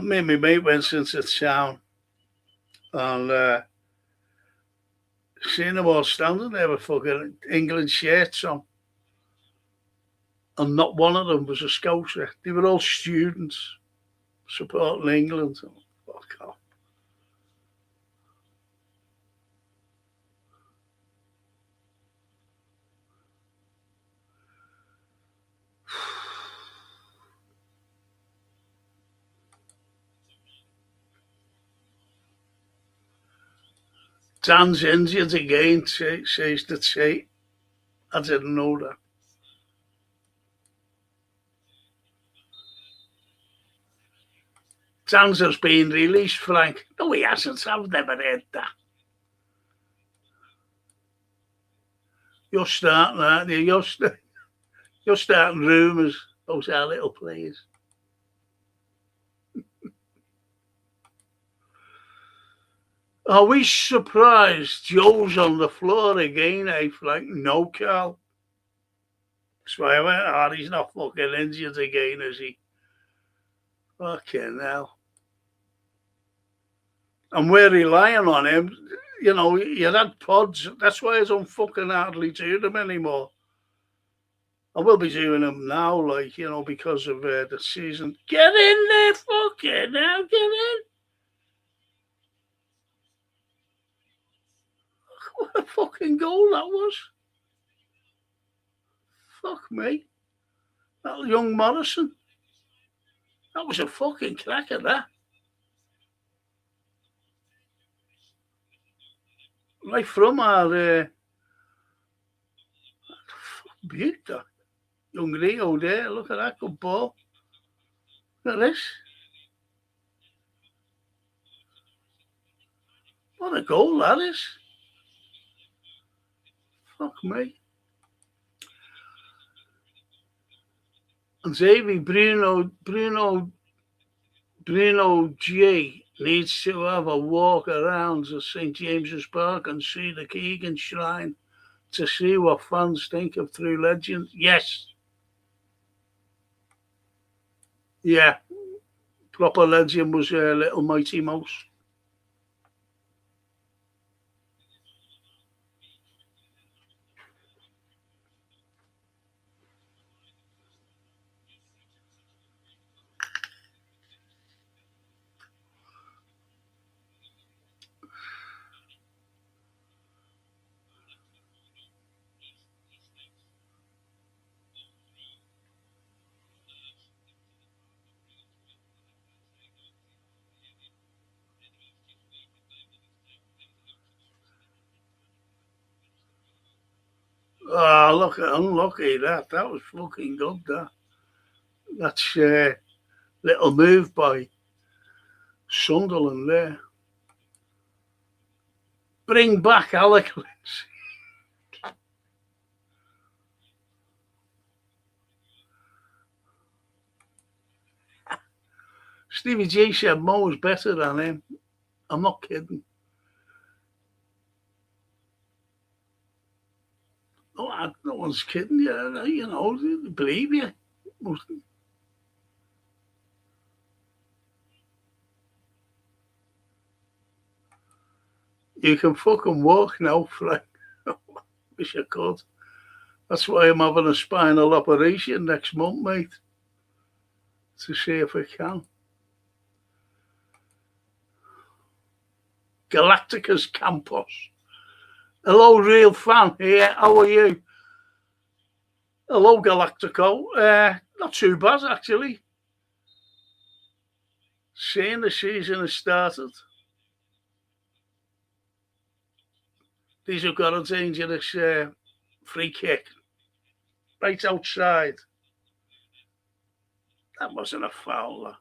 Me and my mate went into town and seen them all standing there with fucking England shirts on. And not one of them was a Scouser. They were all students supporting England. Fuck off. Dan's injured again, says the T. I didn't know that. Dan's has been released, Frank. No, he hasn't. I've never heard that. You're starting, aren't you? You're starting rumours about our little players. Are we surprised Joe's on the floor again, eh, Frank? No, Carl. So I went, oh, he's not fucking injured again, is he? Fucking hell. And we're relying on him. you know, you had pods. That's why I don't fucking hardly do them anymore. I will be doing them now, like, you know, because of the season. Get in there, fucking now, get in. What a fucking goal that was. Fuck me. That young Morrison. That was a fucking cracker, that. Right from our beaut, that. Young Rio there. Look at that, good ball. Look at this. What a goal that is. Fuck me. And Xavi Bruno G needs to have a walk around the St. James's Park and see the Keegan Shrine to see what fans think of True Legend. Yes. Yeah. Proper legend was a little Mighty Mouse. Oh, look, unlucky that. That was fucking good, that. That's a little move by Sunderland there. Bring back Alec. Stevie G said Mo was better than him. I'm not kidding. No one's kidding. You know, believe you. You can fucking walk now, Frank. Wish I could. That's why I'm having a spinal operation next month, mate. To see if I can. Galacticus Campos. Hello, real fan here. How are you? Hello, Galactico. Not too bad, actually. Seeing the season has started. These have got a dangerous free kick. Right outside. That wasn't a foul, that.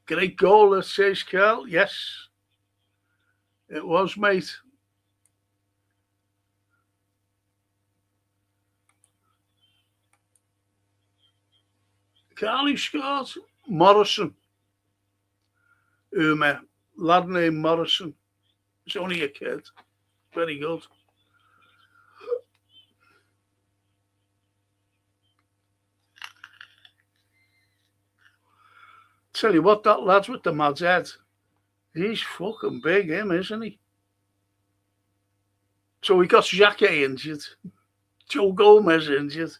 Great goal, that says Carl. Yes, it was, mate. Carly scored. Morrison. Lad named Morrison. He's only a kid. Very good. Tell you what, that lad's with the mad head. He's fucking big, him, isn't he? So we got Xhaka injured. Joe Gomez injured.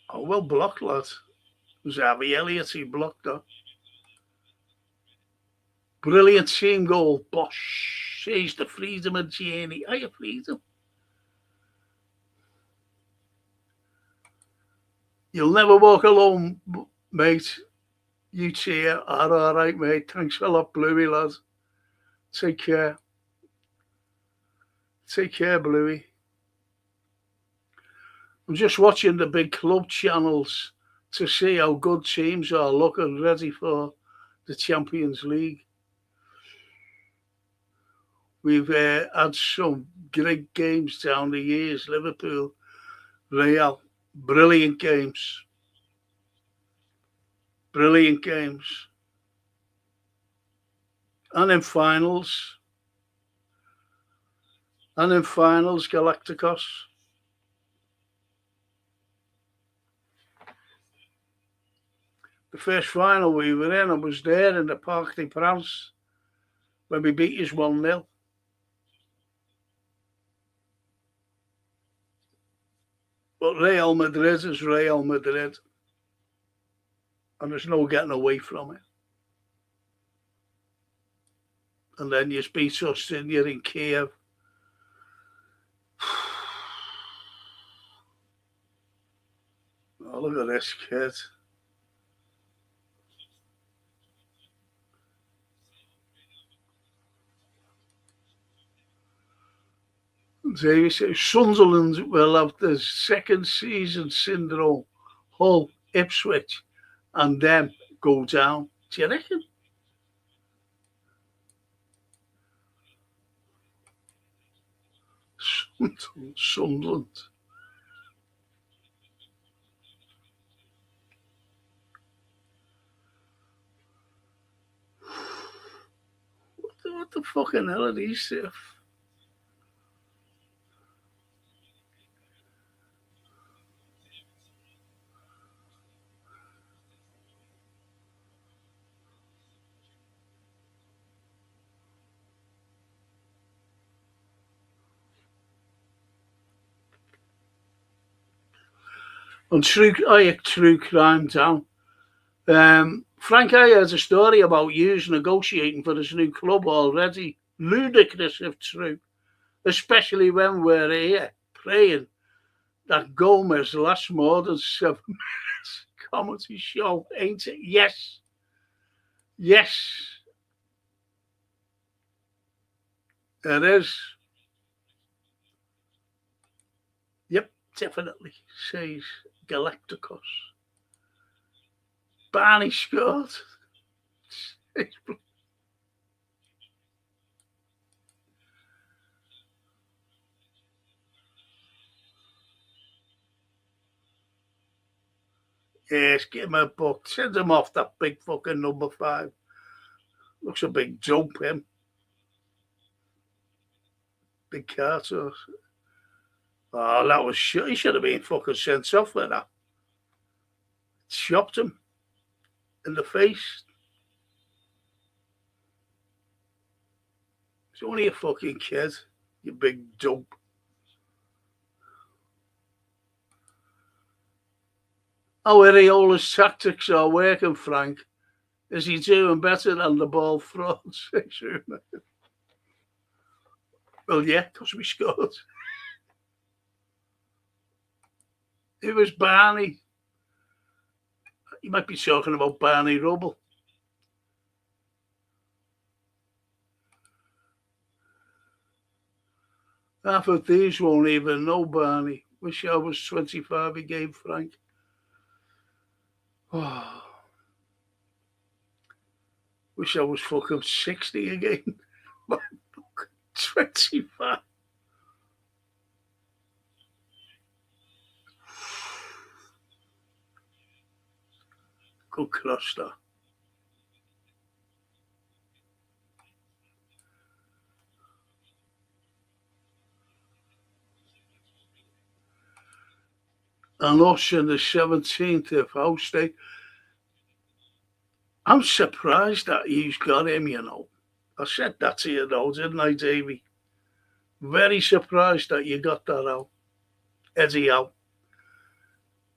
Oh, well blocked, lad. It was Harvey Elliott, he blocked that. Brilliant team goal. Bosh. Says the freedom of journey. Are you freedom? You'll never walk alone, mate. You cheer. All right, mate. Thanks a lot, Bluey, lad. Take care. Take care, Bluey. I'm just watching the big club channels to see how good teams are looking ready for the Champions League. We've had some great games down the years. Liverpool, Real, brilliant games. Brilliant games. And in finals. Galacticos. The first final we were in, I was there in the Parc des Princes when we beat us 1-0. But Real Madrid is Real Madrid. And there's no getting away from it. And then you beat us in, you're in Kiev. Oh, look at this kid. They say Sunderland will have the second season syndrome. Hull, Ipswich, and then go down. Do you reckon? Sunderland. What the fucking hell are these stuff? On true crime down. Frank I has a story about Hughes negotiating for his new club already. Ludicrous if true, especially when we're here praying that Gomez lasts more than 7 minutes. Comedy show, ain't it? Yes. Yes. It is. Yep, definitely, says Galacticos. Barney scored. Yes, give him a book. Send him off that big fucking number 5. Looks a big dope, him. Big Carter. Oh, that was shit. He should have been fucking sent off for that. Chopped him in the face. He's only a fucking kid, you big dope. How Areola's tactics are working, Frank. Is he doing better than the ball frauds? Well, yeah, because we scored. It was Barney. You might be talking about Barney Rubble. Half of these won't even know Barney. Wish I was 25 again, Frank. Oh. Wish I was fucking 60 again. 25. Good cross that. And us in the 17th of house day. I'm surprised that he's got him, you know. I said that to you, though, didn't I, Davey? Very surprised that you got that out. Eddie out.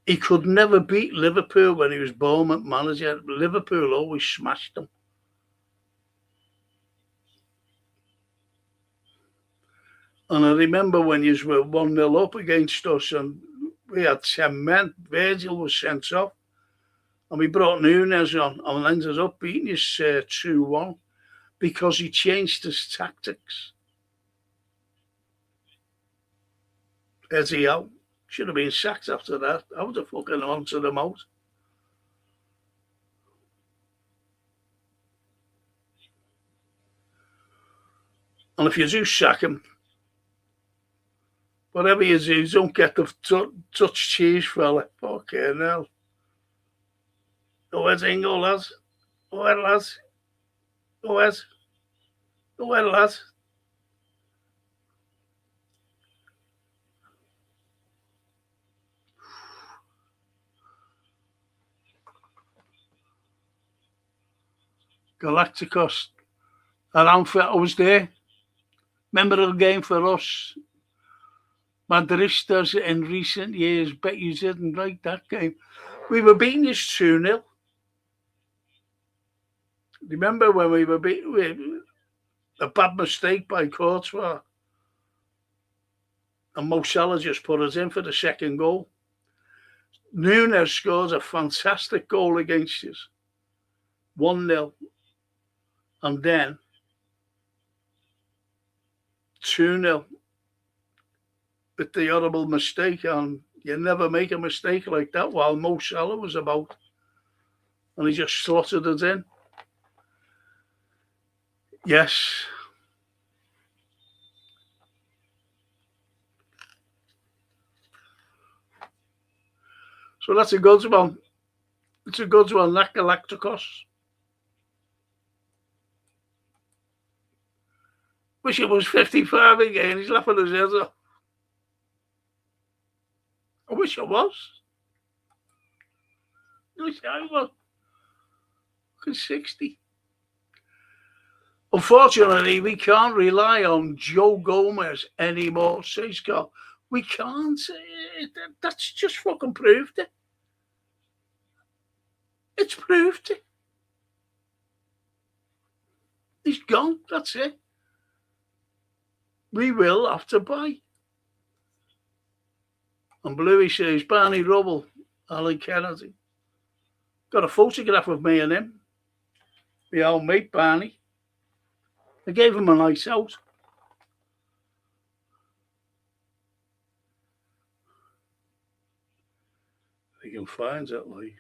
He could never beat Liverpool when he was Bournemouth manager. Liverpool always smashed them. And I remember when you were 1-0 up against us and we had 10 men. Virgil was sent off. And we brought Nunes on and ended up beating us 2-1 because he changed his tactics. Eddie out. Should have been sacked after that. I would have fucking haunted him out. And if you do sack him, whatever you do, don't get the Dutch cheese fella. Fucking hell. Go ahead, Ingo, lads. Go ahead, lads. Go ahead. Go ahead, lads. Galacticos. At Anfield, I was there. Memorable game for us. Madristas in recent years. Bet you didn't like that game. We were beating us 2-0. Remember when we were beaten? A bad mistake by Courtois. And Mo Salah just put us in for the second goal. Nunes scores a fantastic goal against us. 1-0. And then 2-0. With the horrible mistake, and you never make a mistake like that while Mo Salah was about. And he just slotted it in. Yes. So that's a good one. It's a good one, that Galacticos. Wish it was 55 again. He's laughing his head off. I wish it was. I wish I was. Fucking 60. Unfortunately, we can't rely on Joe Gomez anymore, says Scott. We can't. That's just fucking proved it. It's proved it. He's gone. That's it. We will have to buy. And Bluey says, Barney Rubble, Alan Kennedy. Got a photograph of me and him. My old mate, Barney. I gave him a nice house. He can find it, like.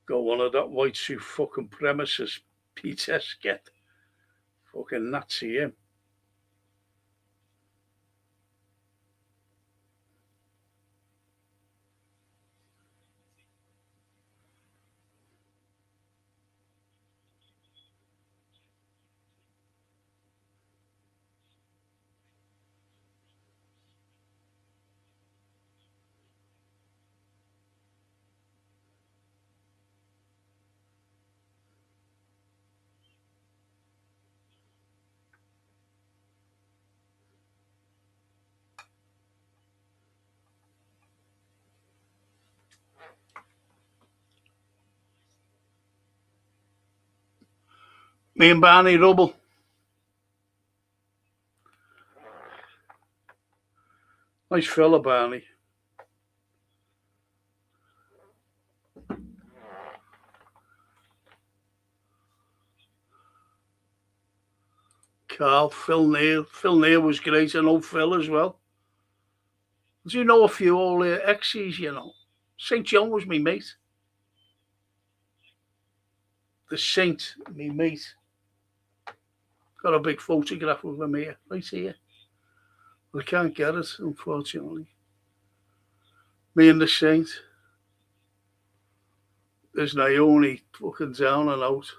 Got one of that white suit fucking premises. Peter Skett. Fucking Nazi him. Me and Barney Rubble. Nice fella, Barney. Carl, Phil Neal. Phil Neal was great. I know Phil as well. Do you know a few old exes, you know? St. John was me mate. The Saint, me mate. Got a big photograph of him here, right here. I can't get it, unfortunately. Me and the Saint. There's Naomi fucking down and out.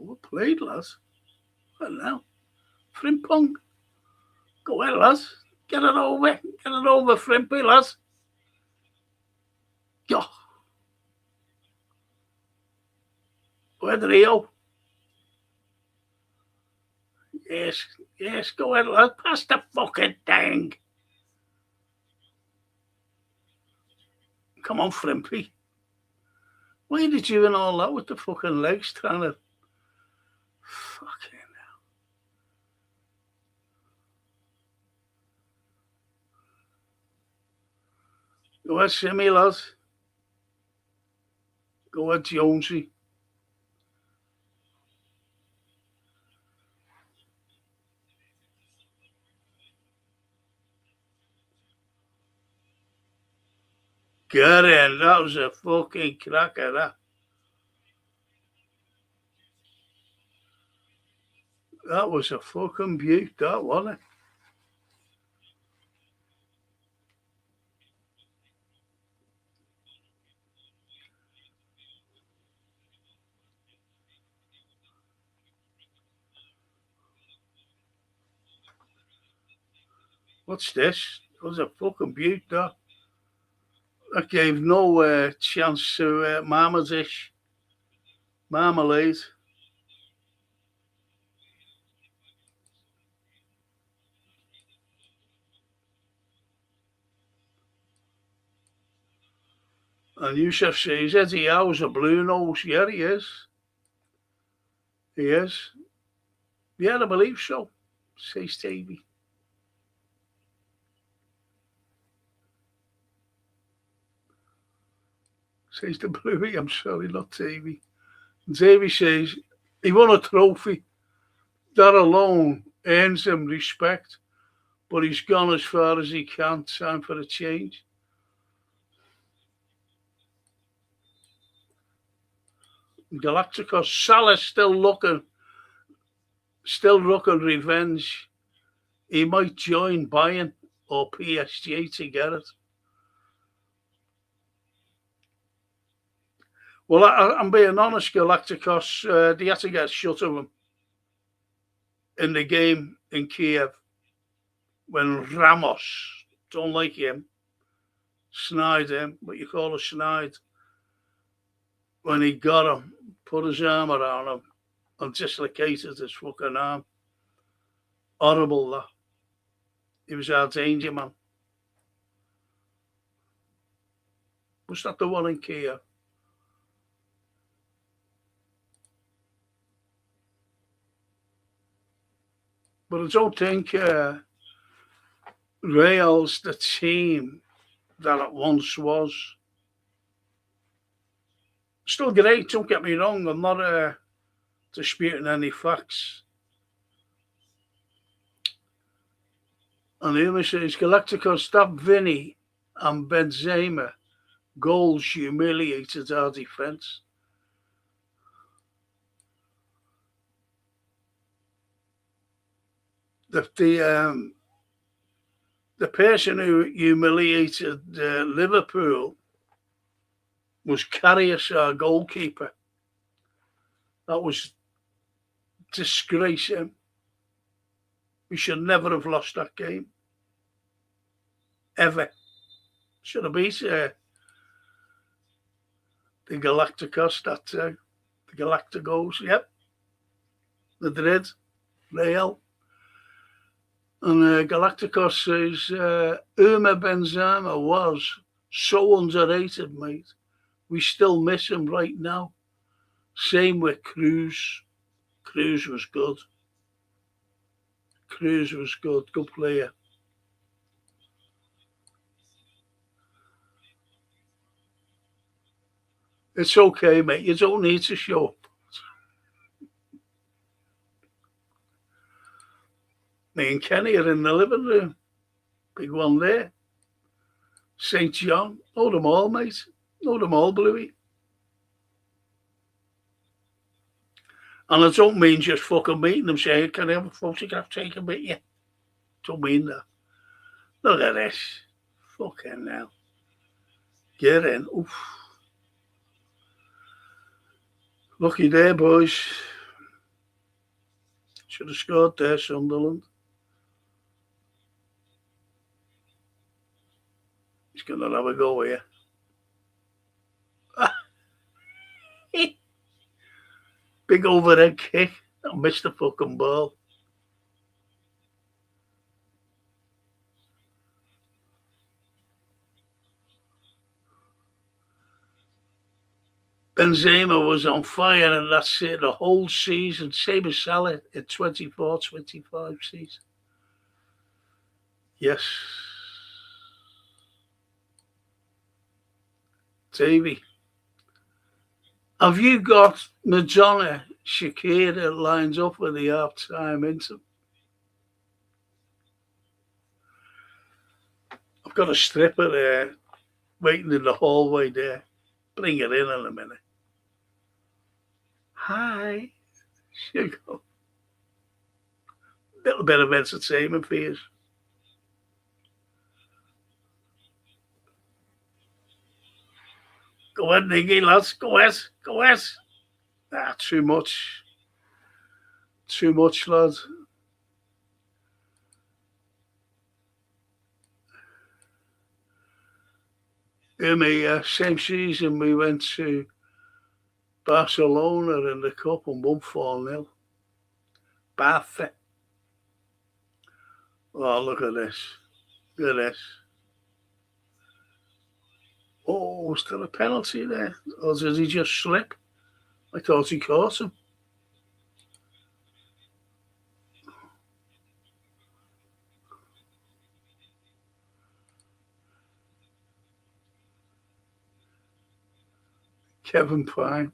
Well played, lads. Well now. Frimpong. Go ahead, lads. Get it over. Get it over, Frimpy, lads. Go. Go ahead, Rio. Yes, yes, go ahead, lads. Pass the fucking thing. Come on, Frimpy. Why did you and all that with the fucking legs trying to... Fucking hell. Go ahead, Simmy, lad. Go ahead, Jonesy. Get in. That was a fucking cracker, that. That was a fucking beaut, that, wasn't it? What's this? That was a fucking beaut, that. That gave no chance to Marmalade. And Yusuf says, Eddie Howe's a blue nose. Yeah, he is. He is. Yeah, I believe so, says Davey. Says the Bluey. I'm sorry, not Davey. Davey says he won a trophy. That alone earns him respect, but he's gone as far as he can. Time for a change. Galacticos. Salah's still looking revenge. He might join Bayern or PSG to get it. Well, I'm being honest, Galacticos, they had to get shut of him in the game in Kiev when Ramos, don't like him, snide him, what you call a snide, when he got him, put his arm around him and dislocated his fucking arm. Horrible, that. He was our danger man. Was that the one in Kiev? But I don't think Real's the team that it once was. Still great, don't get me wrong. I'm not disputing any facts. And the other says, Galacticos, that Vinny and Benzema goals humiliated our defence. The person who humiliated Liverpool was Karius, our goalkeeper. That was disgracing. We should never have lost that game. Ever. Should have beat the Galacticos, the Galacticos, yep. Madrid, Real. And Galacticos says, Uma Benzema was so underrated, mate. We still miss him right now. Same with Cruz. Cruz was good. Cruz was good player. It's okay, mate. You don't need to show up. Me and Kenny are in the living room. Big one there. St. John. Know them all, mate. Know them all, Bluey. And I don't mean just fucking meeting them saying, can I have a photograph taken with you? Don't mean that. Look at this. Fucking hell. Get in. Oof. Lucky there, boys. Should have scored there, Sunderland. He's going to have a go here. Big overhead kick. I missed the fucking ball. Benzema was on fire, and that's it the whole season. Same as Salah in 24-25 season. Yes. Davey, have you got Madonna, Shakira lines up with the half-time into? I've got a stripper there waiting in the hallway there. Bring it in a minute. Hi. She'll go. Little bit of entertainment for you. Go ahead, Nicky, lads. Go ahead. Go ahead. Ah, too much. Too much, lads. In the same season, we went to Barcelona in the cup and won 4-0. Barca. Oh, look at this. Look at this. Oh, was there a penalty there? Or did he just slip? I thought he caught him. Kevin Pine.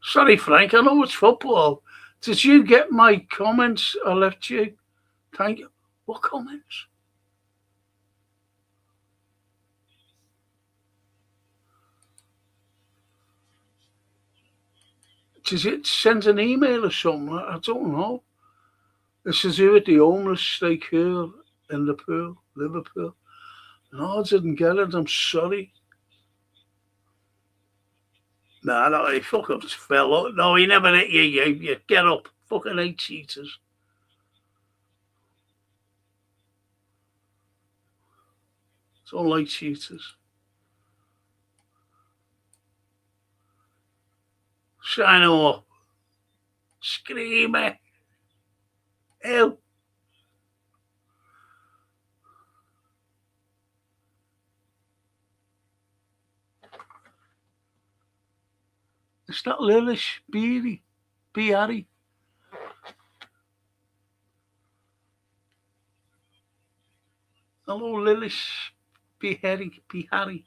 Sorry, Frank, I know it's football. Did you get my comments I left you? Thank you. What comments? Does it send an email or something? I don't know. It's to do with the homeless stay here in the pool, Liverpool. No, I didn't get it. I'm sorry. Nah, no, he fucking fell up. No, he never hit you. You get up. Fucking 8 cheaters. Don't like cheaters. Sign him up. Screamer. Help. It's not Lilish. Beery. Harry. Hello, Lilish. Harry. Harry.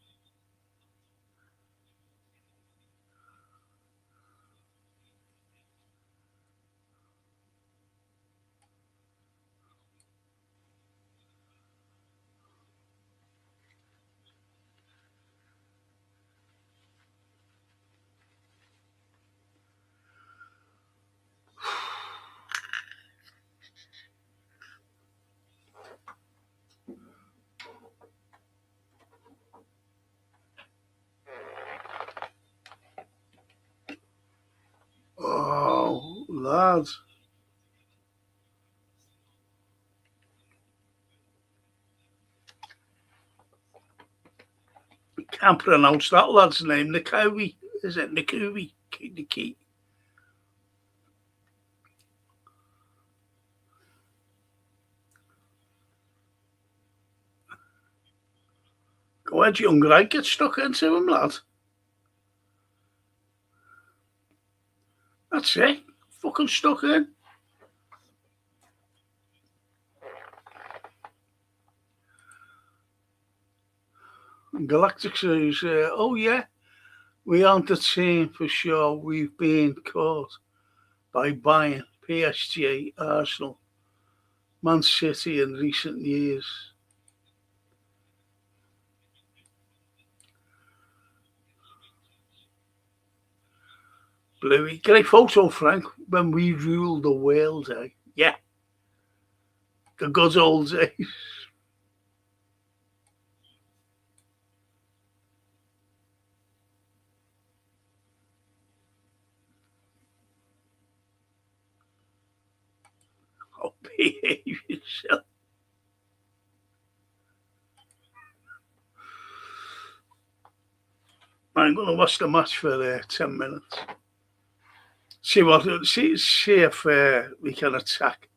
Oh, lads. Can't pronounce that lad's name. Nikowi. Is it Nikowi? Niki. Go ahead, young guy. Get stuck into him, lad. That's it. Fucking stuck in. Galactic says, oh yeah, we aren't the team for sure. We've been caught by Bayern, PSG, Arsenal, Man City in recent years. Bluey, get a photo, Frank, when we ruled the world, eh? Yeah. The good old days. Oh, behave yourself. I'm going to watch the match for 10 minutes. See if we can attack.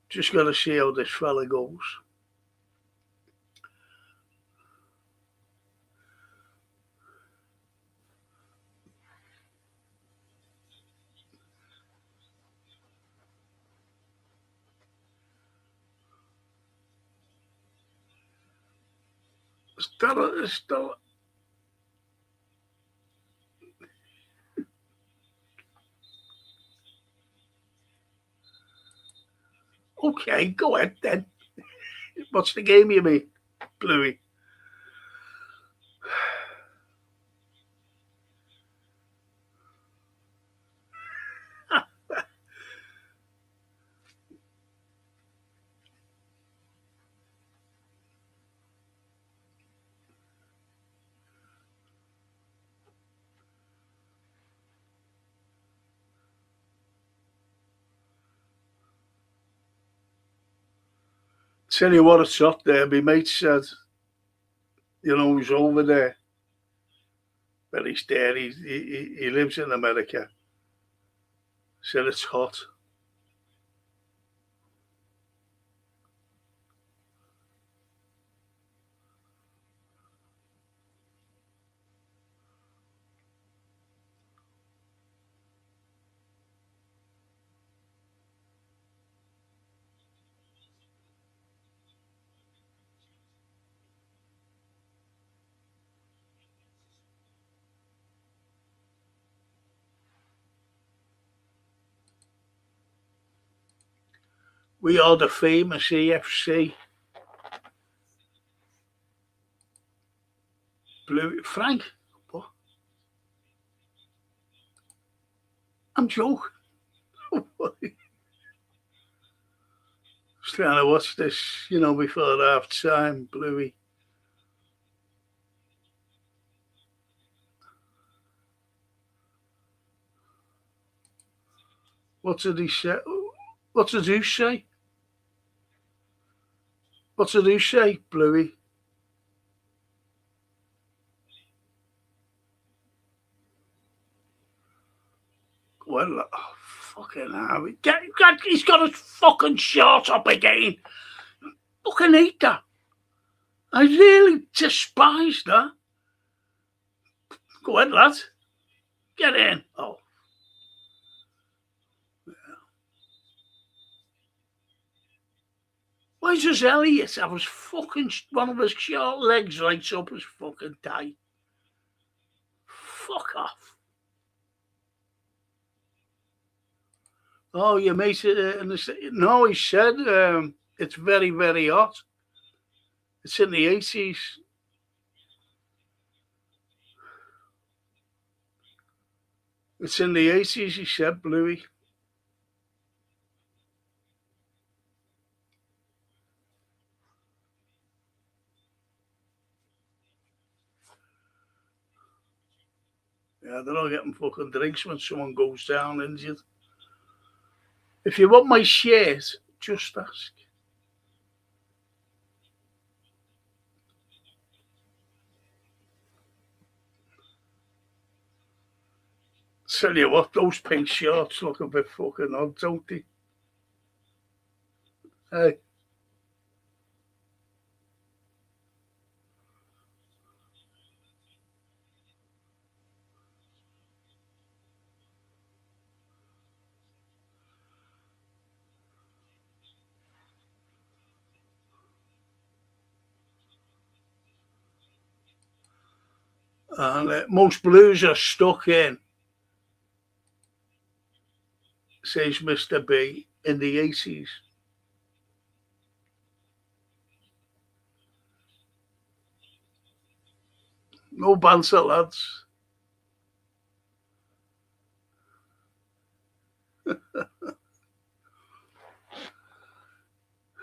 Just got to see how this fella goes. Is that Okay, go ahead then. What's the game you mean, Bluey? Tell you what, it's hot there. My mate said, you know, he's over there. But he's there. He lives in America. Said it's hot. We are the famous AFC. Blue Frank, what? I'm joking. Just trying to watch this, you know, before half time, Bluey. What did he say? What did you say? What did you say, Bluey? Well, oh, fucking hell. He's got his fucking shorts up again. Fucking hate that. I really despise that. Go ahead, lads. Get in. Oh. Yeah. Why does Elliot have his fucking, one of his short legs right up his fucking thigh? Fuck off. Oh, you made it. No, he said it's very, very hot. It's in the 80s. It's in the 80s, he said, Bluey. Yeah, they're all getting fucking drinks when someone goes down injured. If you want my shirt, just ask. Tell you what, those pink shorts look a bit fucking odd, don't they? Hey. And most blues are stuck in, says Mr. B, in the 80s. No banter, lads.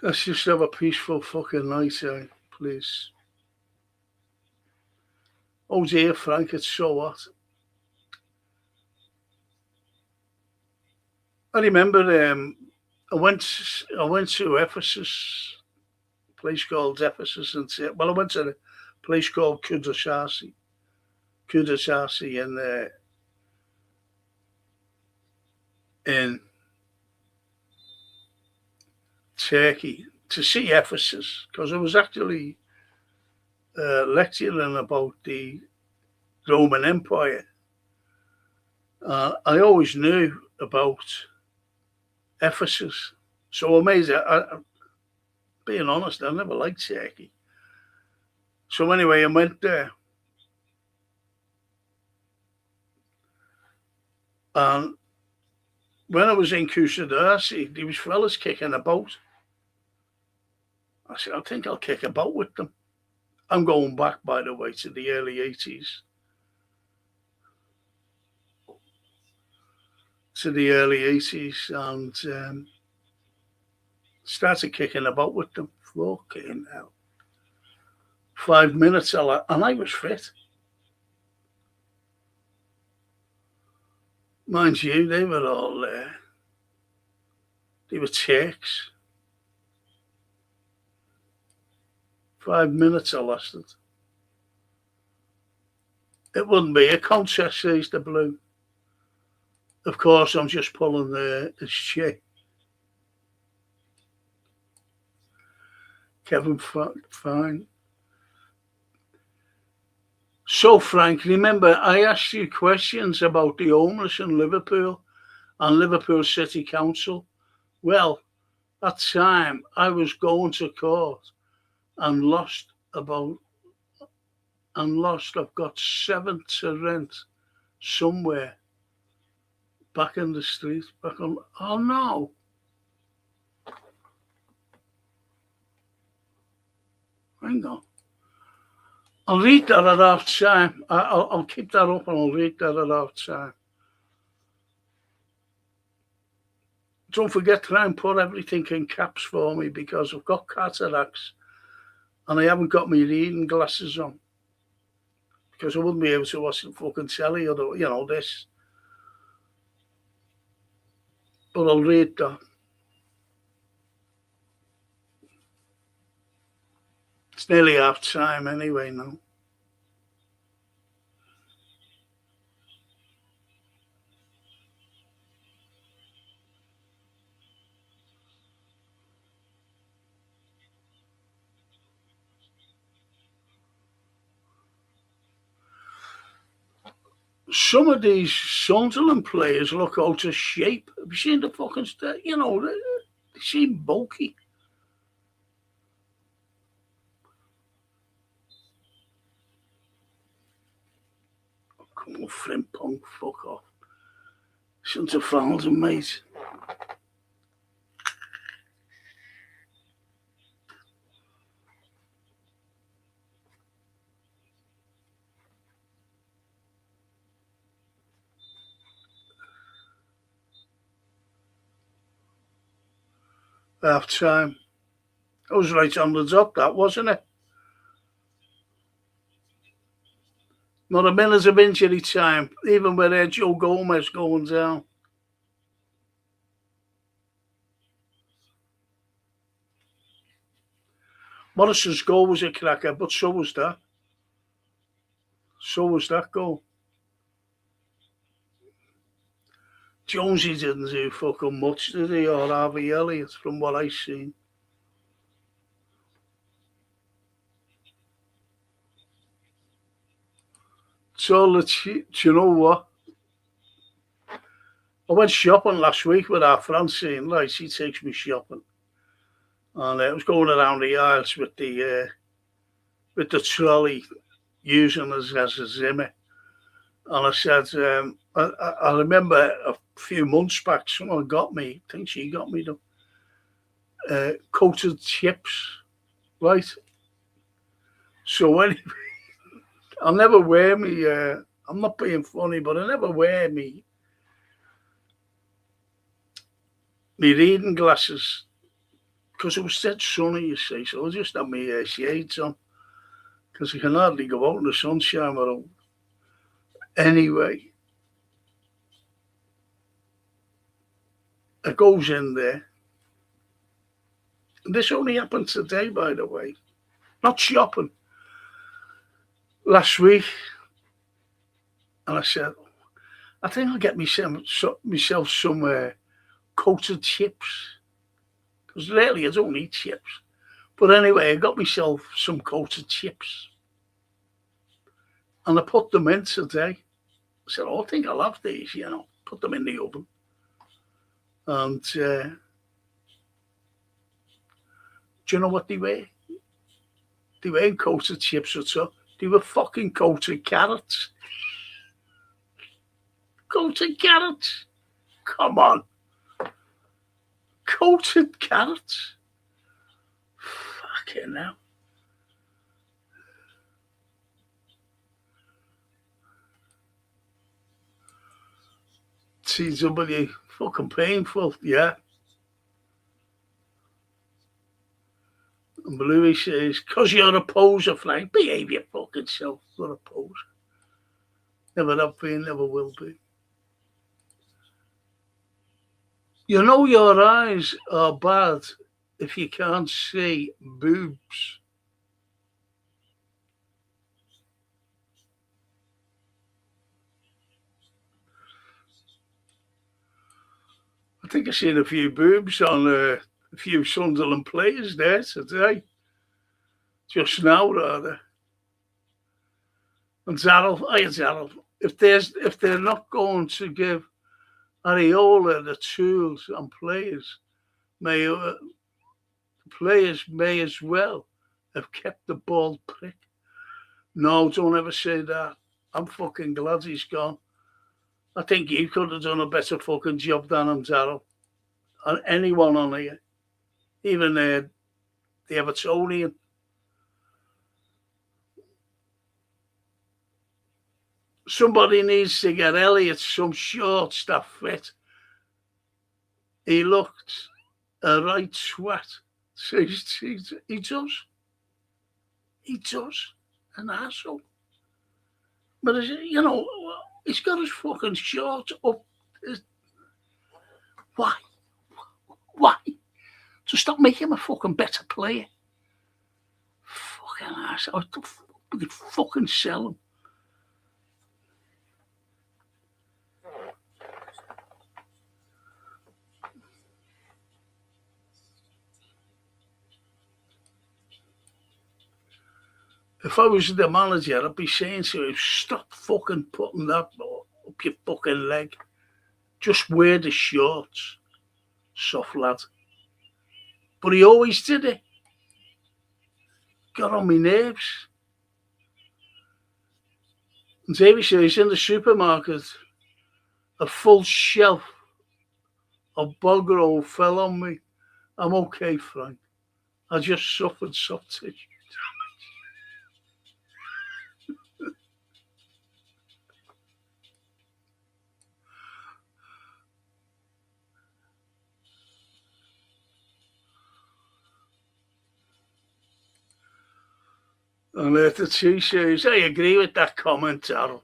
Let's just have a peaceful fucking night, please. Oh dear, Frank, it's so hot. I remember I went to Ephesus, a place called Ephesus, and I went to a place called Kudasasi in Turkey to see Ephesus because I was actually lecturing about the Roman Empire. I always knew about Ephesus, so amazing. Being honest, I never liked Turkey. So anyway, I went there, and when I was in Kusadasi, there was fellas kicking about. I said, I think I'll kick about with them. I'm going back, by the way, to the early 80s. And started kicking about with them. Fucking hell. 5 minutes, and I was fit. Mind you, they were all there. They were Turks. 5 minutes I lasted. It wouldn't be a contest, says the Blue. Of course, I'm just pulling his shit. Kevin, fine. So, Frank, remember, I asked you questions about the homeless in Liverpool and Liverpool City Council. Well, at that time, I was going to court and lost. I've got 7 to rent somewhere back in the street. Oh no. Hang on. I'll read that at half time. I'll keep that up and I'll read that at half time. Don't forget to try and put everything in caps for me because I've got cataracts and I haven't got my reading glasses on because I wouldn't be able to watch the fucking telly or, this. But I'll read that. It's nearly half time anyway now. Some of these Sunderland players look out of shape. Have you seen the fucking stuff? They seem bulky. Come on, Frimpong, fuck off. Shouldn't have fouled him, mate. Half time. I was right on the dot, that wasn't it? Not a minute of injury time, even with Joe Gomez going down. Morrison's goal was a cracker, but so was that. So was that goal. Jonesy didn't do fucking much, did he? Or Harvey Elliott, from what I've seen. So, do you know what? I went shopping last week with our Francine. Like, she takes me shopping. And I was going around the aisles with the trolley, using us as a Zimmer. And I said, I remember a few months back, someone got me, I think she got me them, coated chips, right? So anyway, I'll never wear me, I'm not being funny, but I never wear me reading glasses because it was dead sunny, you see, so I just had my shades on because I can hardly go out in the sunshine without. Anyway, it goes in there. And this only happened today, by the way. Not shopping. Last week. And I said, I think I'll get myself some coated chips. Because lately I don't eat chips. But anyway, I got myself some coated chips. And I put them in today. I said, I think I'll have these, put them in the oven. And do you know what they were? They weren't coated chips at all. They were fucking coated carrots. Coated carrots. Come on. Coated carrots. Fucking hell. TW, fucking painful, yeah. And Bluey says, because you're a poser, Frank, behave your fucking self. You're a poser. Never have been, never will be. You know your eyes are bad if you can't see boobs. I think I've seen a few boobs on a few Sunderland players there today. Just now, rather. And Zaral, if they're not going to give Areola the tools and players may as well have kept the ball prick. No, don't ever say that. I'm fucking glad he's gone. I think you could have done a better fucking job than him, Zaral. And anyone on here. Even the Evertonian. Somebody needs to get Elliot some shorts that fit. He looked a right sweat. He does. He does. An asshole. But, you know, he's got his fucking shorts up. Why? Why? To stop making him a fucking better player. Fucking asshole. We could fucking sell him. If I was the manager, I'd be saying to him, stop fucking putting that up your fucking leg. Just wear the shorts, soft lad. But he always did it. Got on my nerves. And Davey says, in the supermarket, a full shelf of bog roll fell on me. I'm okay, Frank. I just suffered soft tissue. And the two says, I agree with that comment, Darryl.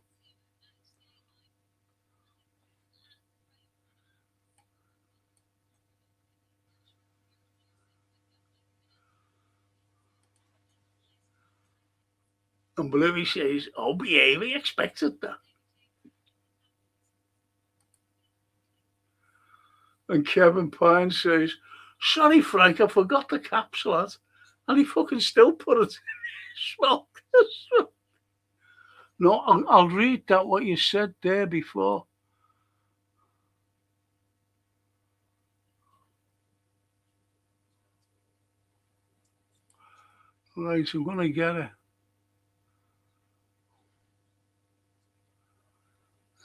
And Bluey says, oh, behave, I expected that. And Kevin Pine says, sorry, Frank, I forgot the caps, lad. And he fucking still put it in smoke. No, I'll read that what you said there before. Right, I'm going to get it.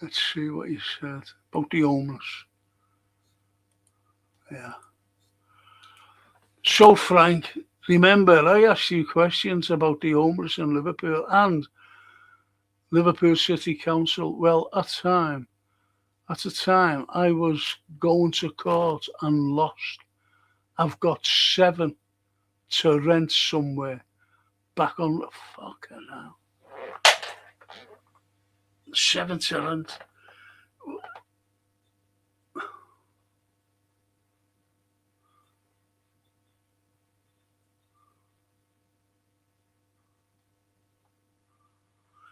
Let's see what you said about the homeless. Yeah. So, Frank, remember, I asked you questions about the homeless in Liverpool and Liverpool City Council. Well, at the time, I was going to court and lost. I've got 7 to rent somewhere. Back on the fucking hell. 7 to rent.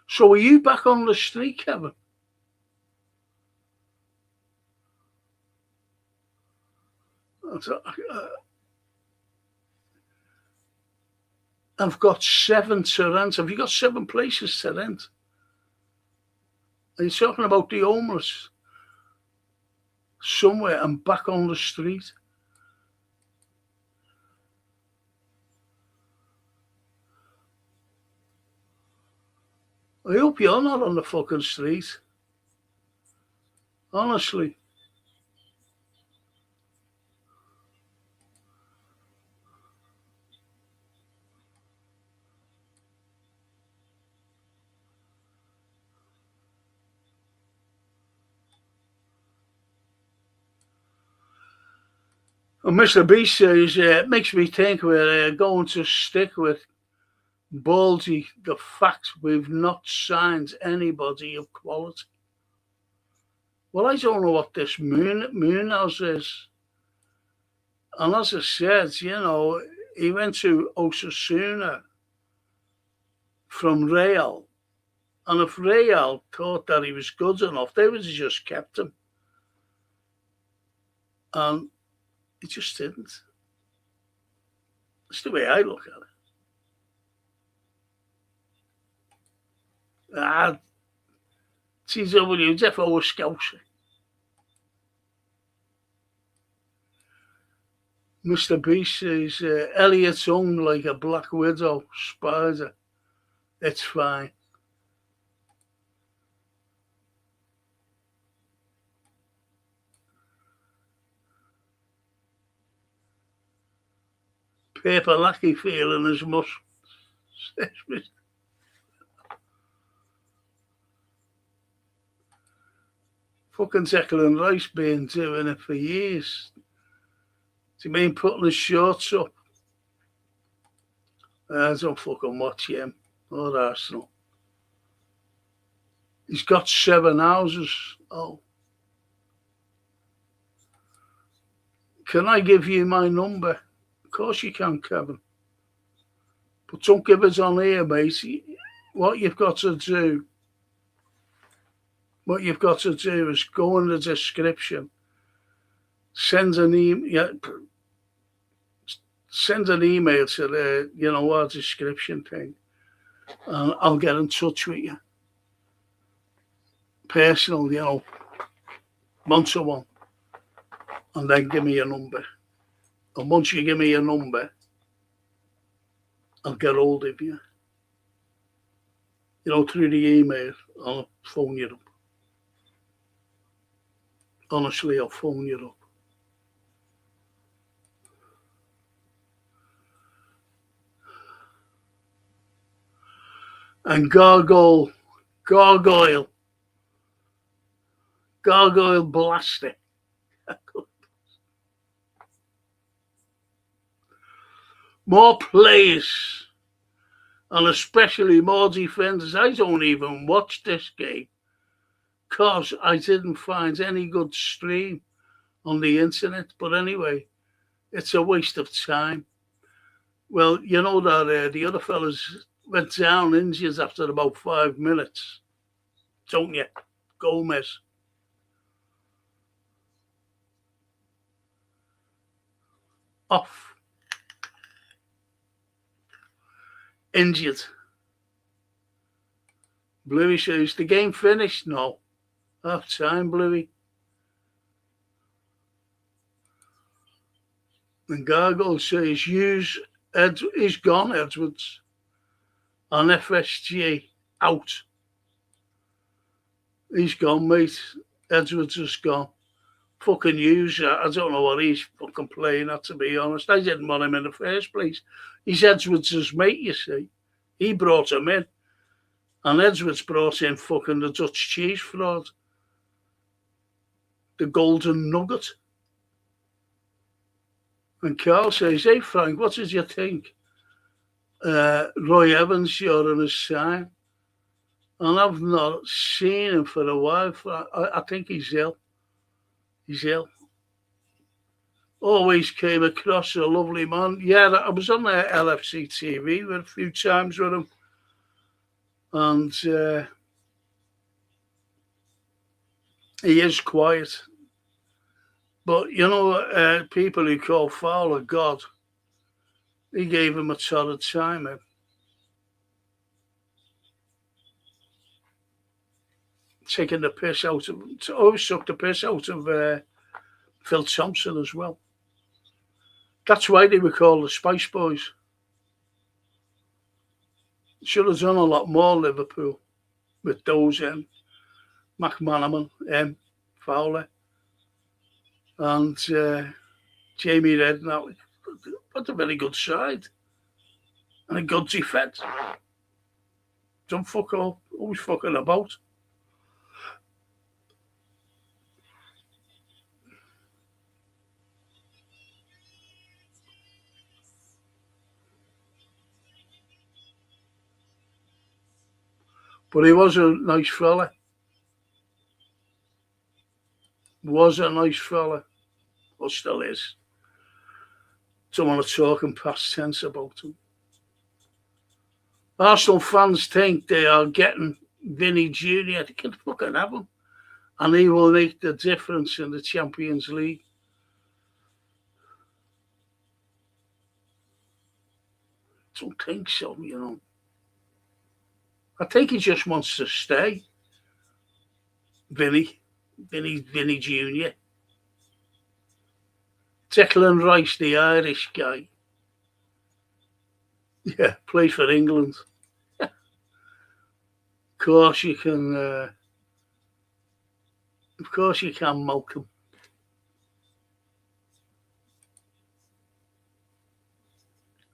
So are you back on the street, Kevin? I've got 7 to rent. Have you got 7 places to rent? Are you talking about the homeless? Somewhere and back on the street. I hope you're not on the fucking street. Honestly. And Mr. B says, it makes me think we're going to stick with Baldy, the fact we've not signed anybody of quality. Well, I don't know what this Munoz is. And as I said, he went to Osasuna from Real. And if Real thought that he was good enough, they would have just kept him. And he just didn't. That's the way I look at it. TW, defo a Scouser. Mr. B says, Elliot's hung like a black widow spider. It's fine. Paper lackey feeling as much. Fucking Declan Rice been doing it for years. Do you mean putting his shorts up? I don't fucking watch him or Arsenal. He's got 7 houses. Oh. Can I give you my number? Of course you can, Kevin. But don't give us on here, mate. What you've got to do is go in the description, send an email to the, our description thing, and I'll get in touch with you. Personal, one-to-one, and then give me your number. And once you give me your number, I'll get hold of you. Through the email, I'll phone you up. Honestly, I'll phone you up. And Gargoyle Blaster. More players, and especially more defenders. I don't even watch this game because I didn't find any good stream on the internet. But anyway, it's a waste of time. Well, you know that the other fellas went down injured after about 5 minutes, don't you? Gomez. Off. Injured. Bluey says, the game finished? No. Half time, Bluey. And Gargoyle says, he's gone, Edwards. And FSG out. He's gone, mate. Edwards is gone. Fucking Hughes, I don't know what he's fucking playing at, to be honest. I didn't want him in the first place. He's Edwards' mate, you see. He brought him in. And Edwards brought in fucking the Dutch cheese fraud. The golden nugget. And Carl says, hey, Frank, what did you think? Roy Evans, you're on his sign. And I've not seen him for a while. I think he's ill. He's ill. Always came across a lovely man. Yeah, I was on the LFC TV a few times with him. And he is quiet. But, people who call Fowler God, he gave him a torrid time. Taking the piss out of, always took the piss out of Phil Thompson as well. That's why they were called the Spice Boys. Should have done a lot more, Liverpool, with those McManaman, Fowler, and Jamie Redknapp. What a very good side. And a good defence. Don't fuck all, always fucking about. But he was a nice fella. Was a nice fella. Or still is. Don't want to talk in past tense about him. Arsenal fans think they are getting Vinny Jr. They can fucking have him. And he will make the difference in the Champions League. I don't think so, you know. I think he just wants to stay. Vinny Jr. Declan Rice, the Irish guy. Yeah, plays for England. Of course you can milk him.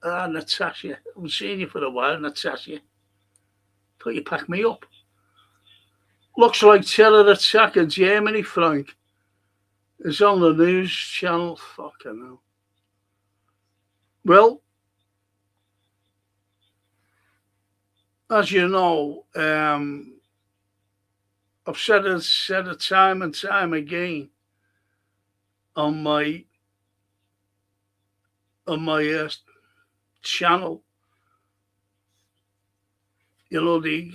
Natasha. I haven't seen you for a while, Natasha. Thought you packed me up. Looks like terror attack in Germany, Frank. It's on the news channel. Fucking hell. Well, as you know, I've said it time and time again on my channel. You know, the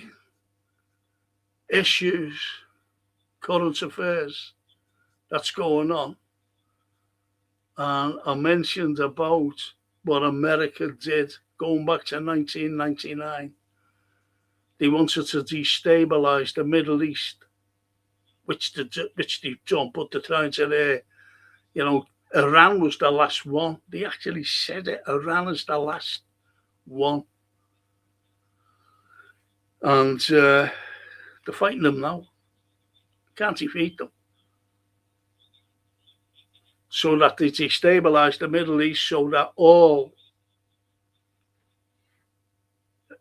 issues, current affairs that's going on. And I mentioned about what America did going back to 1999. They wanted to destabilize the Middle East, which they've done, but they're trying to, Iran was the last one. They actually said it. Iran is the last one. And they're fighting them now. Can't defeat them. So that they destabilize the Middle East so that all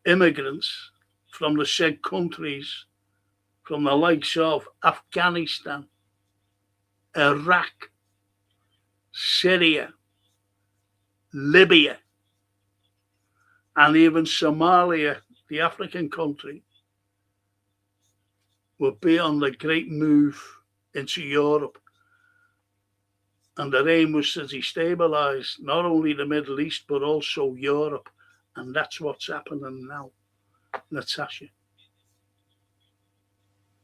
immigrants from the said countries, from the likes of Afghanistan, Iraq, Syria, Libya, and even Somalia, the African country, will be on the great move into Europe. And their aim was to destabilize not only the Middle East, but also Europe. And that's what's happening now, Natasha.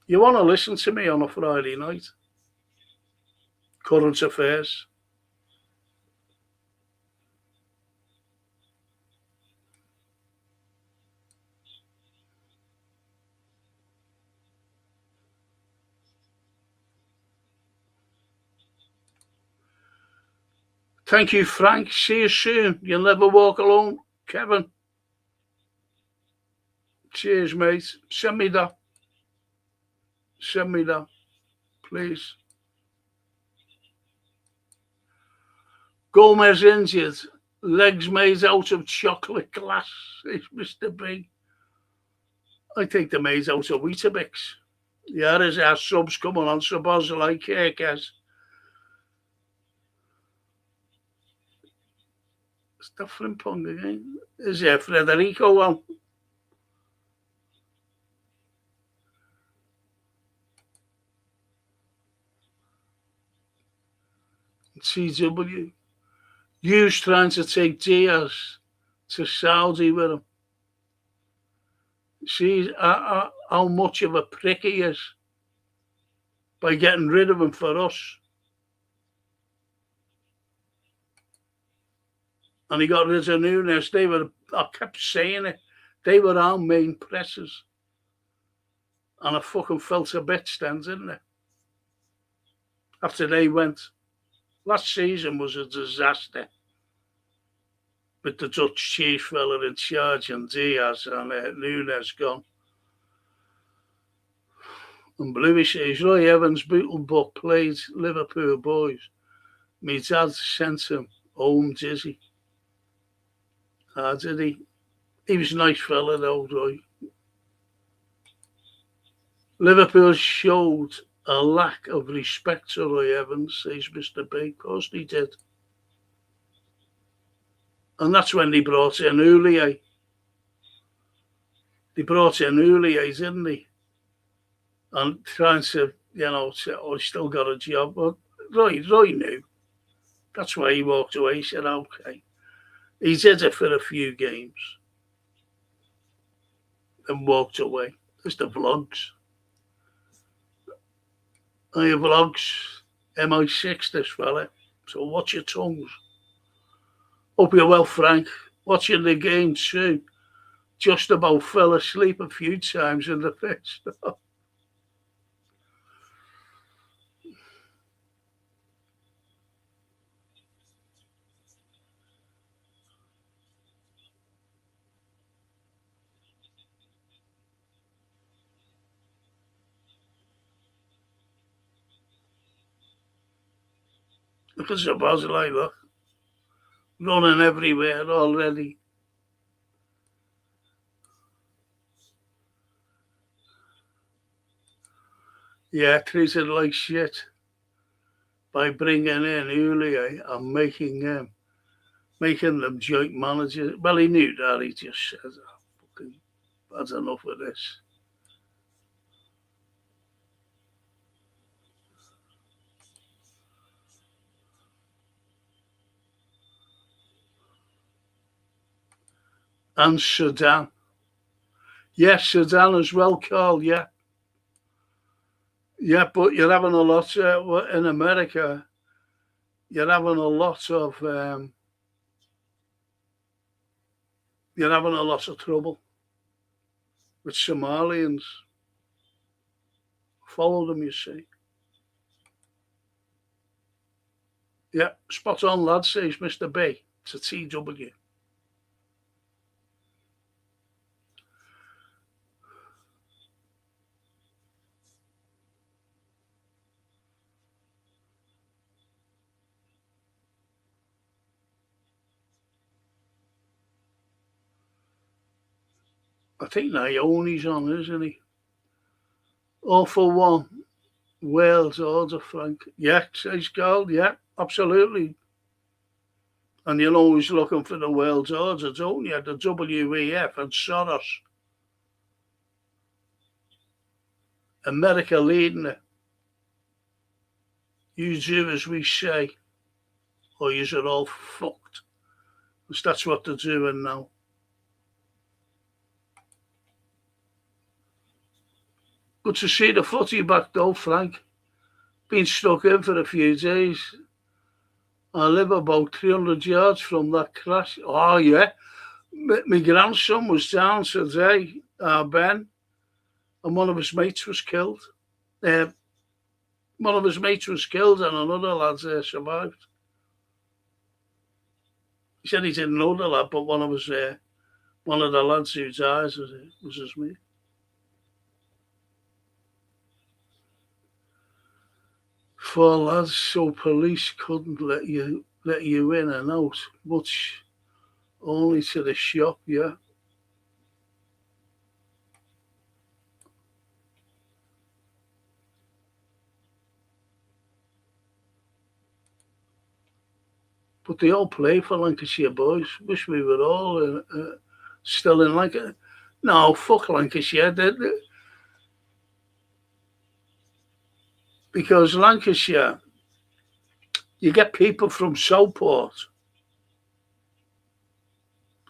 You want to listen to me on a Friday night? Current affairs. Thank you, Frank. See you soon. You'll never walk alone, Kevin. Cheers, mate. Send me that. Please. Gomez injured. Legs made out of chocolate glass. It's Mr. B. I think they're made out of Weetabix. Yeah, there's our subs coming on. Subs like cakes. It's the Frimpong again. Is there Federico on? CW. Hughes trying to take Diaz to Saudi with him. See how much of a prick he is by getting rid of him for us. And he got rid of Nunes. I kept saying it, they were our main pressers. And I fucking felt a bit then, didn't it? After they went. Last season was a disaster. With the Dutch chief fella in charge and Diaz and Nunes gone. And Bluey says, Roy Evans, Beetlebrook played Liverpool boys. My dad sent him home, dizzy. Did he? He was a nice fella though, Roy. Liverpool showed a lack of respect to Roy Evans, says Mr. B. Of course they did. And that's when they brought in Houllier. They brought in Ulier, didn't they? And trying to, say, oh, he's still got a job. But Roy knew. That's why he walked away. He said, okay. He did it for a few games and walked away. There's the vlogs. Your vlogs, MI6, this fella. So watch your tongues. Hope you're well, Frank. Watching the game too. Just about fell asleep a few times in the pitch. Look at Szoboszlai, look. Running everywhere already. Yeah, treated like shit by bringing in Ulier and making them joint managers. Well, he knew that. He just said, oh, fucking, that's enough of this. And Sudan. Yes, Sudan as well, Carl, yeah. Yeah, but you're having a lot in America. You're having a lot of trouble with Somalians. Follow them, you see. Yeah, spot on, lad, says Mr. B. It's a TW. I think Naomi's on, isn't he? All for one. Wales order, Frank. Yeah, says Carl. Yeah, absolutely. And you're always looking for the world's order, don't you? The WEF and Soros. America leading it. You do as we say, or you're all fucked. Because that's what they're doing now. Good to see the footy back though, Frank. Been stuck in for a few days. I live about 300 yards from that crash. Oh, yeah. My grandson was down today, Ben, and one of his mates was killed. One of his mates was killed and another lad survived. He said he didn't know the lad, but one of the lads who died was his mate. Four lads, so police couldn't let you in and out, much only to the shop, yeah. But they all play for Lancashire boys. Wish we were all still in Lancashire. No, fuck Lancashire. Because Lancashire, you get people from Southport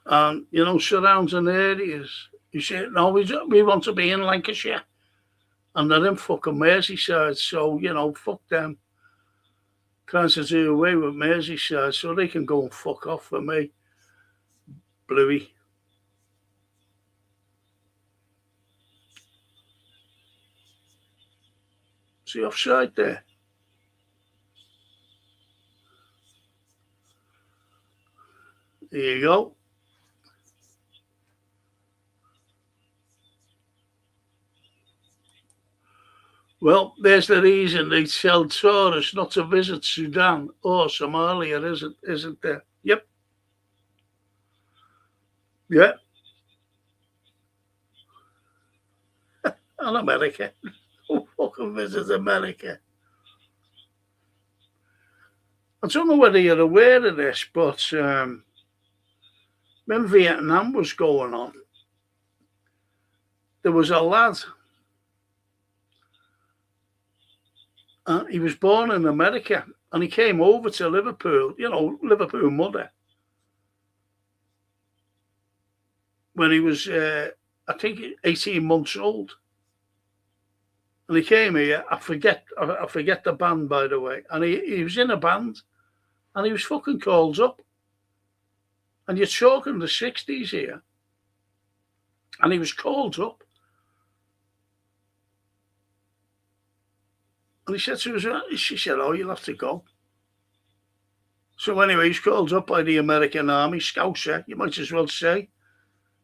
and, surrounding areas. You say, no, we want to be in Lancashire. And they're in fucking Merseyside, so, fuck them. Trying to do away with Merseyside so they can go and fuck off for me. Bluey. See offside there? There you go. Well, there's the reason they tell tourists not to visit Sudan or Somalia, isn't there? Yep. Yeah. And America. Who fucking visits America? I don't know whether you're aware of this, but when Vietnam was going on, there was a lad, he was born in America, and he came over to Liverpool, Liverpool mother, when he was, I think, 18 months old. And he came here. I forget the band, by the way. And he was in a band, and he was fucking called up. And you're talking the 60s here. And he was called up. And he said to us, she said, oh, you'll have to go. So anyway, he's called up by the American Army, Scouser, you might as well say.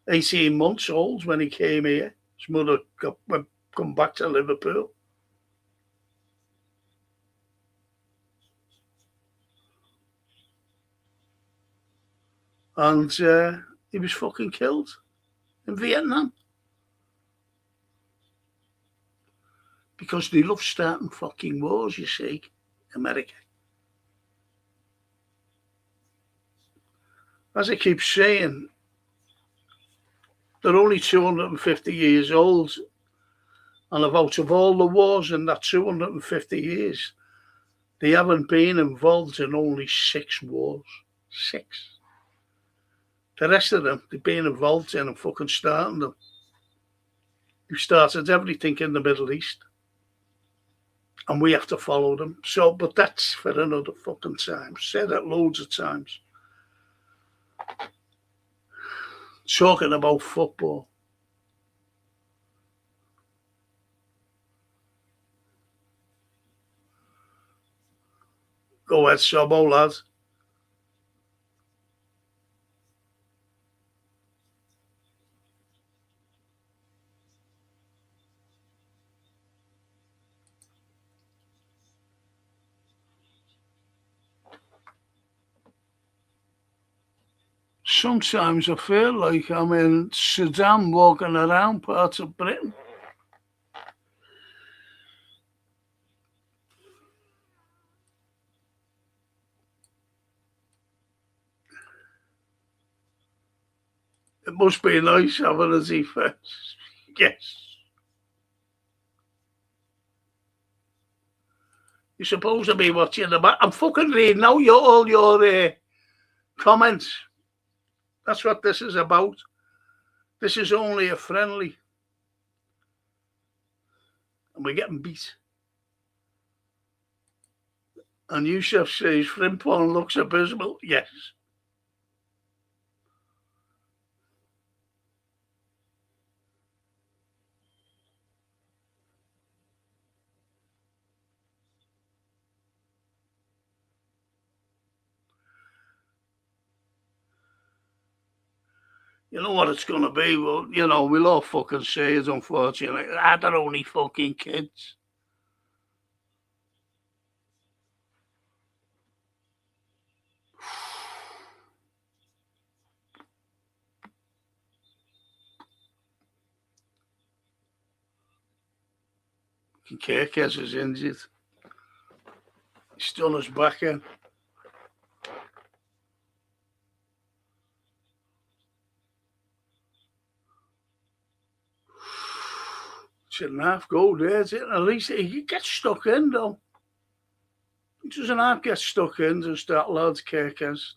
18 months old when he came here. His mother come back to Liverpool. And he was fucking killed in Vietnam. Because they love starting fucking wars, you see, America. As I keep saying, they're only 250 years old. And out of all the wars in that 250 years, they haven't been involved in only 6 wars. 6. The rest of them, they've been involved in and fucking starting them. They've started everything in the Middle East. And we have to follow them. So, but that's for another fucking time. Said it loads of times. Talking about football. Go ahead, Sobbo, lads. Sometimes I feel like I'm in Sudan walking around parts of Britain. It must be nice having a defense. Yes. You're supposed to be watching the back. I'm fucking reading out all your comments. That's what this is about. This is only a friendly. And we're getting beat. And Yusuf says, Frimpong looks abysmal. Yes. You know what it's going to be? Well, we'll all fucking say it, unfortunately. They're only fucking kids. Kirkes is injured. He's done his back in. Shouldn't half go there, is it? At least he gets stuck in, though. He doesn't half get stuck in, just that lad's Kirkes.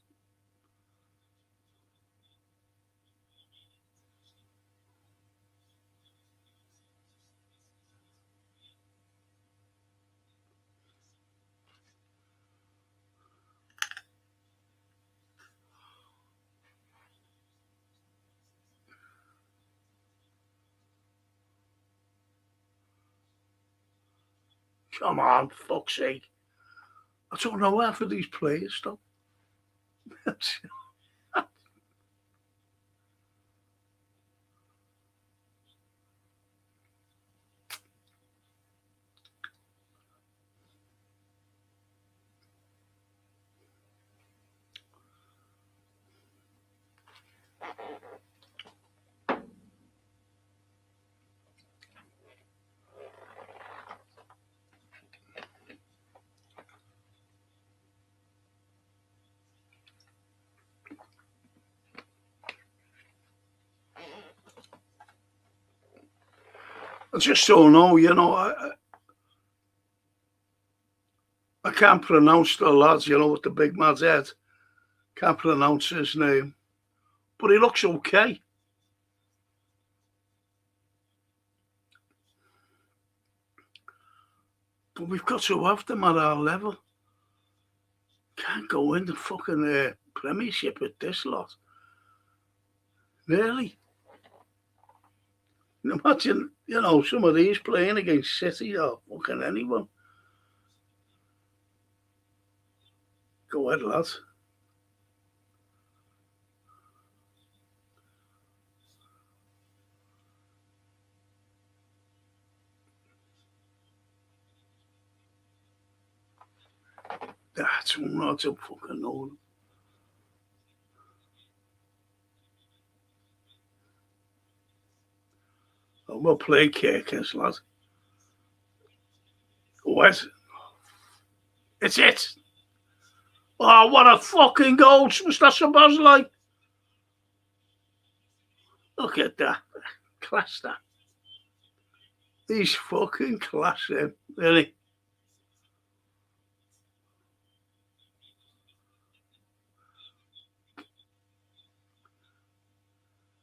Come on, fuck's sake. I don't know half of these players, though. I just don't know, you know. I can't pronounce the lad, you know, with the big man's head. Can't pronounce his name. But he looks okay. But we've got to have them at our level. Can't go in the fucking Premiership with this lot. Really? Imagine, you know, some of these playing against City or fucking anyone. Go ahead, lads. That's not a fucking know. We'll play kickers, lad. What? It's it. Oh, what a fucking goal, Mr. Sabazlai. Look at that. Class that. He's fucking class him, really.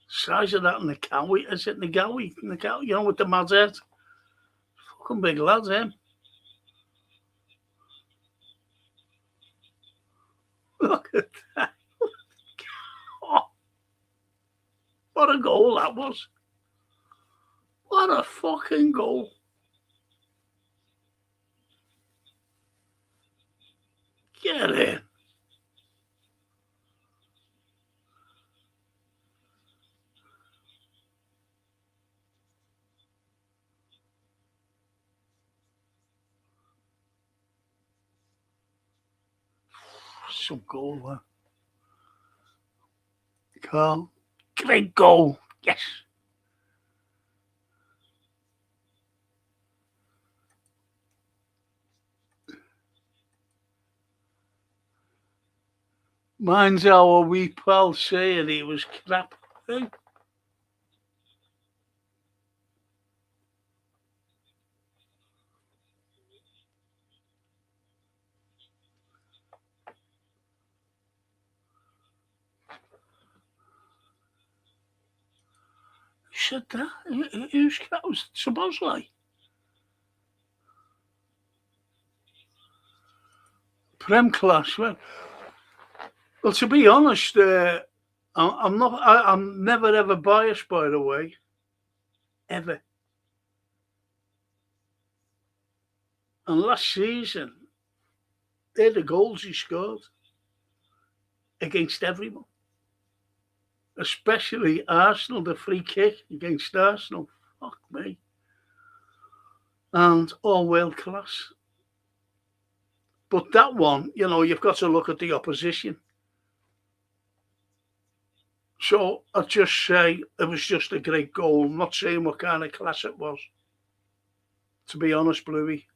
Size of that in the Cowie. Is it Nagawi? You know, with the mad head. Fucking big lads, him. Look at that. Oh, what a goal that was. What a fucking goal. Get in. Some goal there. Carl. Great goal. Yes. Mine's our wee pal saying he was crap. Eh? Who said that? Who's that? Was Sabozlai? Prem class. Well, to be honest, I'm not. I'm never ever biased, by the way. Ever. And last season, they're the goals he scored against everyone, especially Arsenal. The free kick against Arsenal. Fuck me. And all world class. But that one, you know, you've got to look at the opposition. So I'd just say it was just a great goal. I'm not saying what kind of class it was. To be honest, Bluey.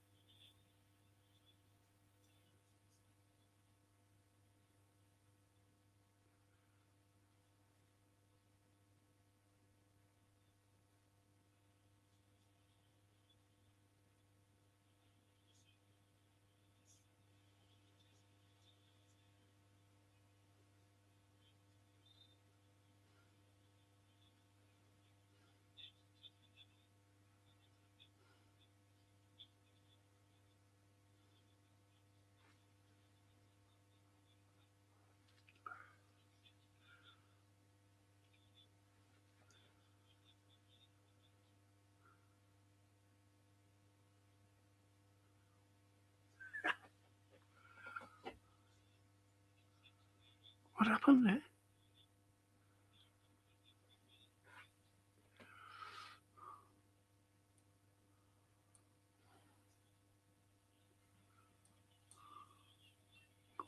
What happened there?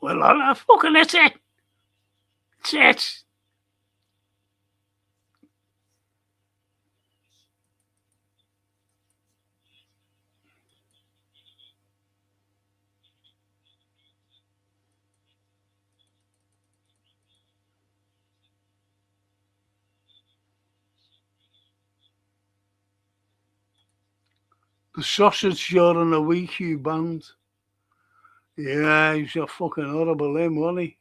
Well, I fucking that's it. That's it. The sausage during the week you banned. Yeah, he's a fucking horrible him, wasn't he?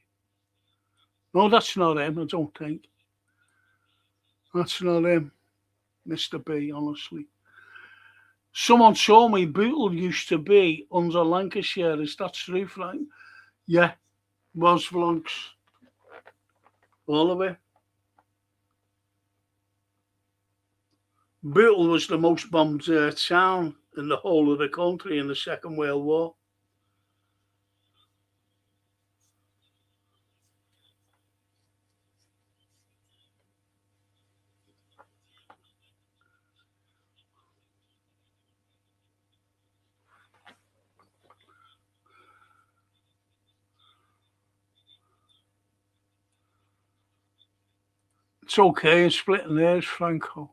No, that's not him, I don't think. That's not him, Mr. B, honestly. Someone told me Bootle used to be under Lancashire. Is that true, Frank? Yeah, was Vlonks. All of it. Bootle was the most bombed town in the whole of the country in the Second World War. It's okay, it's splitting hairs, Franco.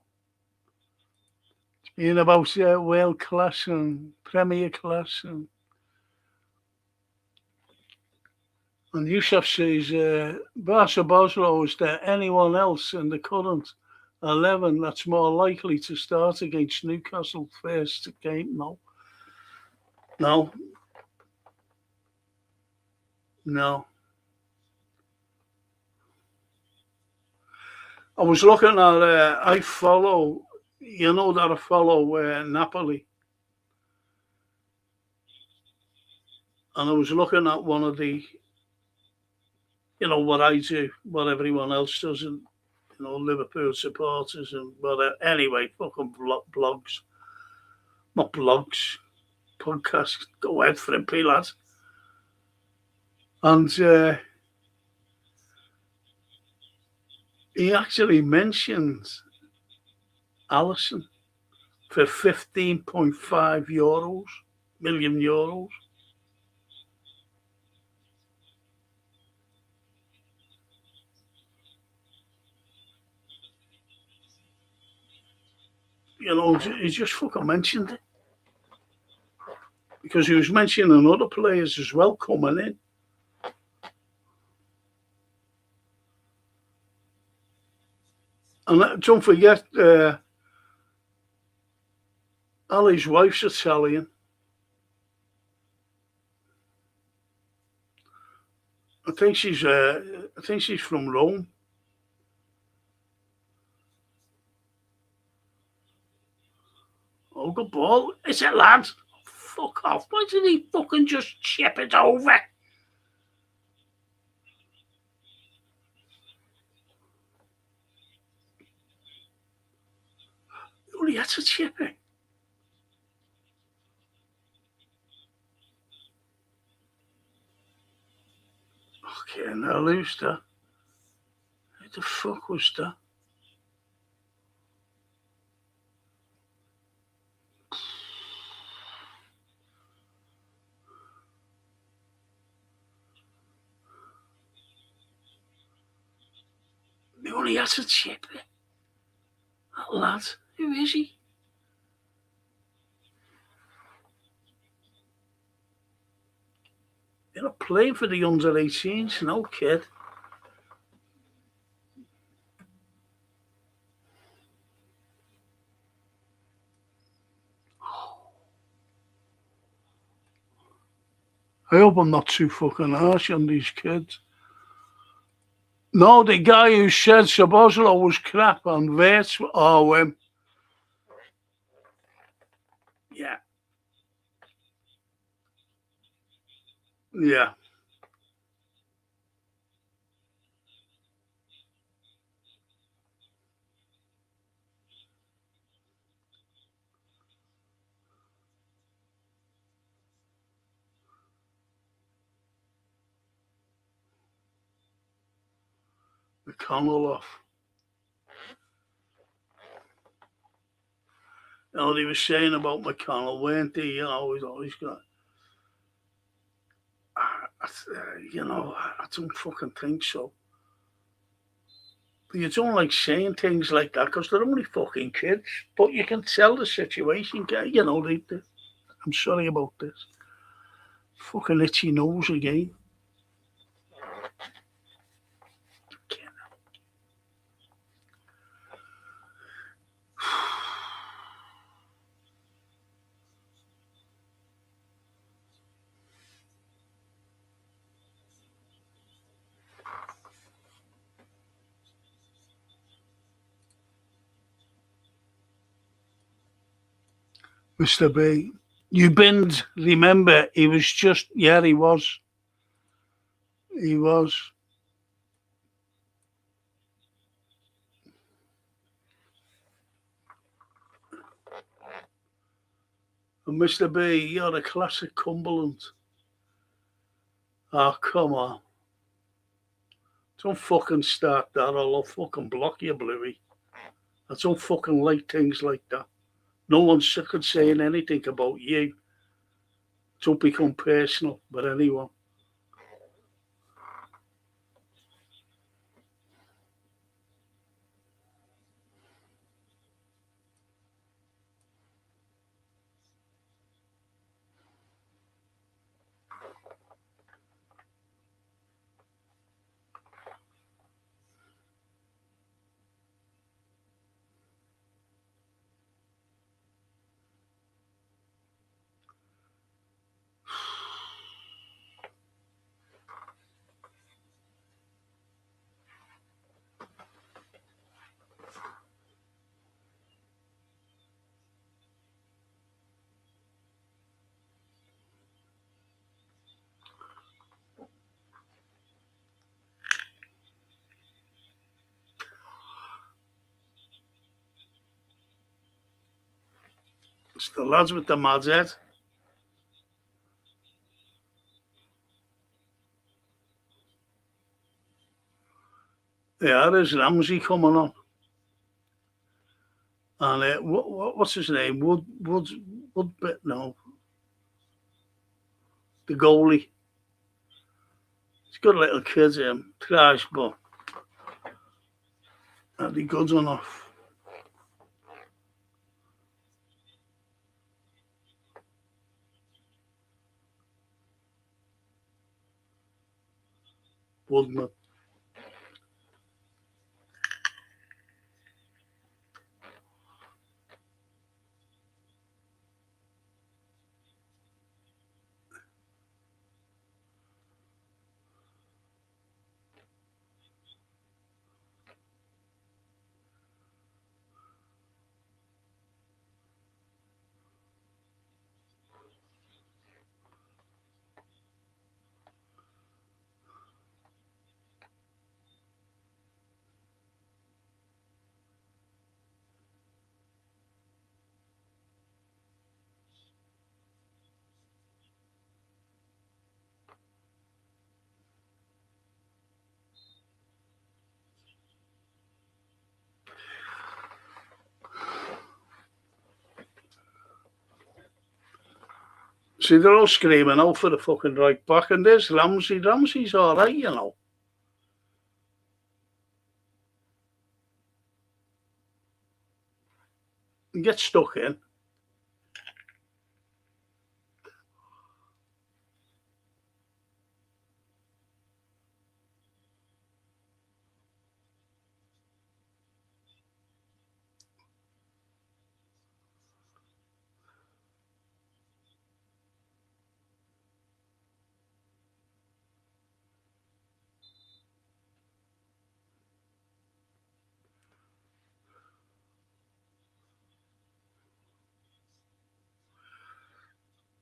It's being about world class and Premier class and Yusuf says, Barca Boslo, is there anyone else in the current 11 that's more likely to start against Newcastle first game? No. No. No. I was looking at, I follow, you know that I follow Napoli. And I was looking at one of the, you know, what I do, what everyone else does, and, you know, Liverpool supporters and whatever. Anyway, fucking blogs. Not blogs, podcasts. Go ahead for it, lads. And he actually mentioned Alisson for 15.5 million euros. You know, he just fucking mentioned it. Because he was mentioning other players as well coming in. And don't forget, Ali's wife's Italian. I think she's from Rome. Oh, good ball. Is it, lad? Fuck off. Why did he fucking just chip it over? He only had to chip it. Okay, now lose that. Who the fuck was that? He only had to chip it. That lad, who is he? You're not playing for the under 18s, no kid. I hope I'm not too fucking harsh on these kids. No, the guy who said Sabozolo was crap on Verts. Oh, yeah. Yeah. McConnell off. You know, they were saying about McConnell, weren't they? You know, he's always got. You know, I don't fucking think so. But you don't like saying things like that because they're only fucking kids. But you can tell the situation, you know, I'm sorry about this. Fucking itchy nose again. Mr. B. You binned, remember, he was just, yeah, he was. He was. And Mr. B, you're a classic Cumberland. Oh, come on. Don't fucking start that or I'll fucking block you, Bluey. I don't fucking like things like that. No one's sick of saying anything about you. Don't become personal with anyone. It's the lads with the mad head. Yeah, there's Ramsey coming on. And what's his name? Woodbit, no. The goalie. He's got a little kid, trash, but that'd be good enough. Woodman. See, they're all screaming out for the fucking right back, and there's Ramsey. Ramsey's all right, you know. He gets stuck in.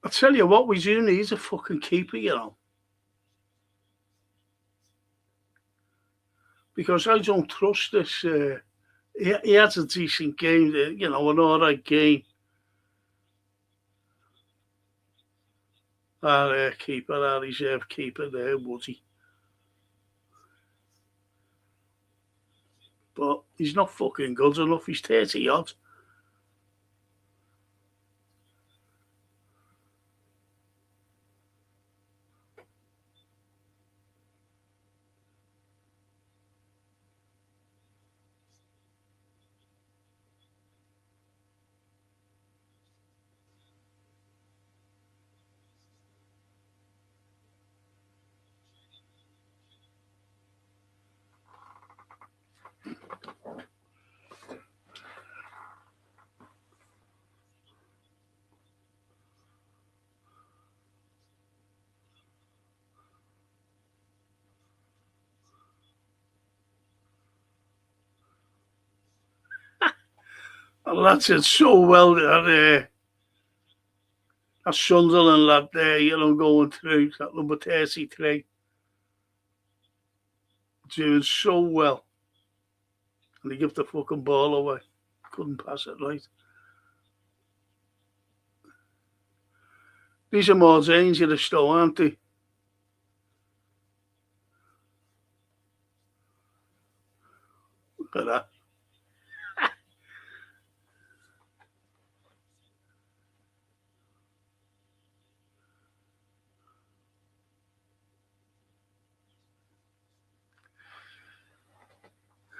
I tell you what, we do need a fucking keeper, you know. Because I don't trust this. He had a decent game, you know, an all right game. Our keeper, our reserve keeper there, Woody. But he's not fucking good enough. He's 30 odd. And that's it so well. That Sunderland lad there, you know, going through, that number 33. Doing so well. And he gave the fucking ball away. Couldn't pass it right. These are more dangerous though, aren't they? Look at that.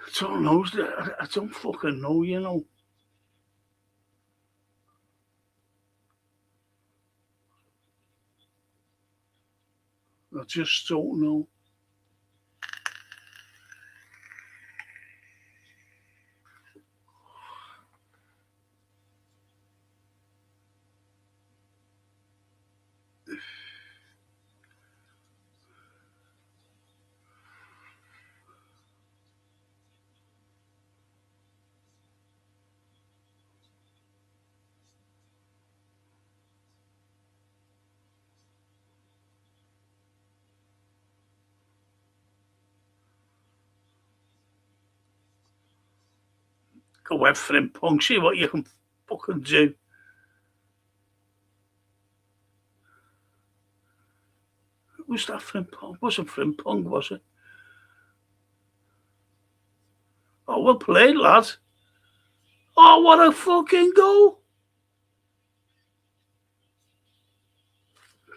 I don't know. I don't fucking know, you know. I just don't know. Go out for him, punk. See what you can fucking do. Was that Frimpong? Wasn't Frimpong, was it? Oh, well played, lads. Oh, what a fucking goal.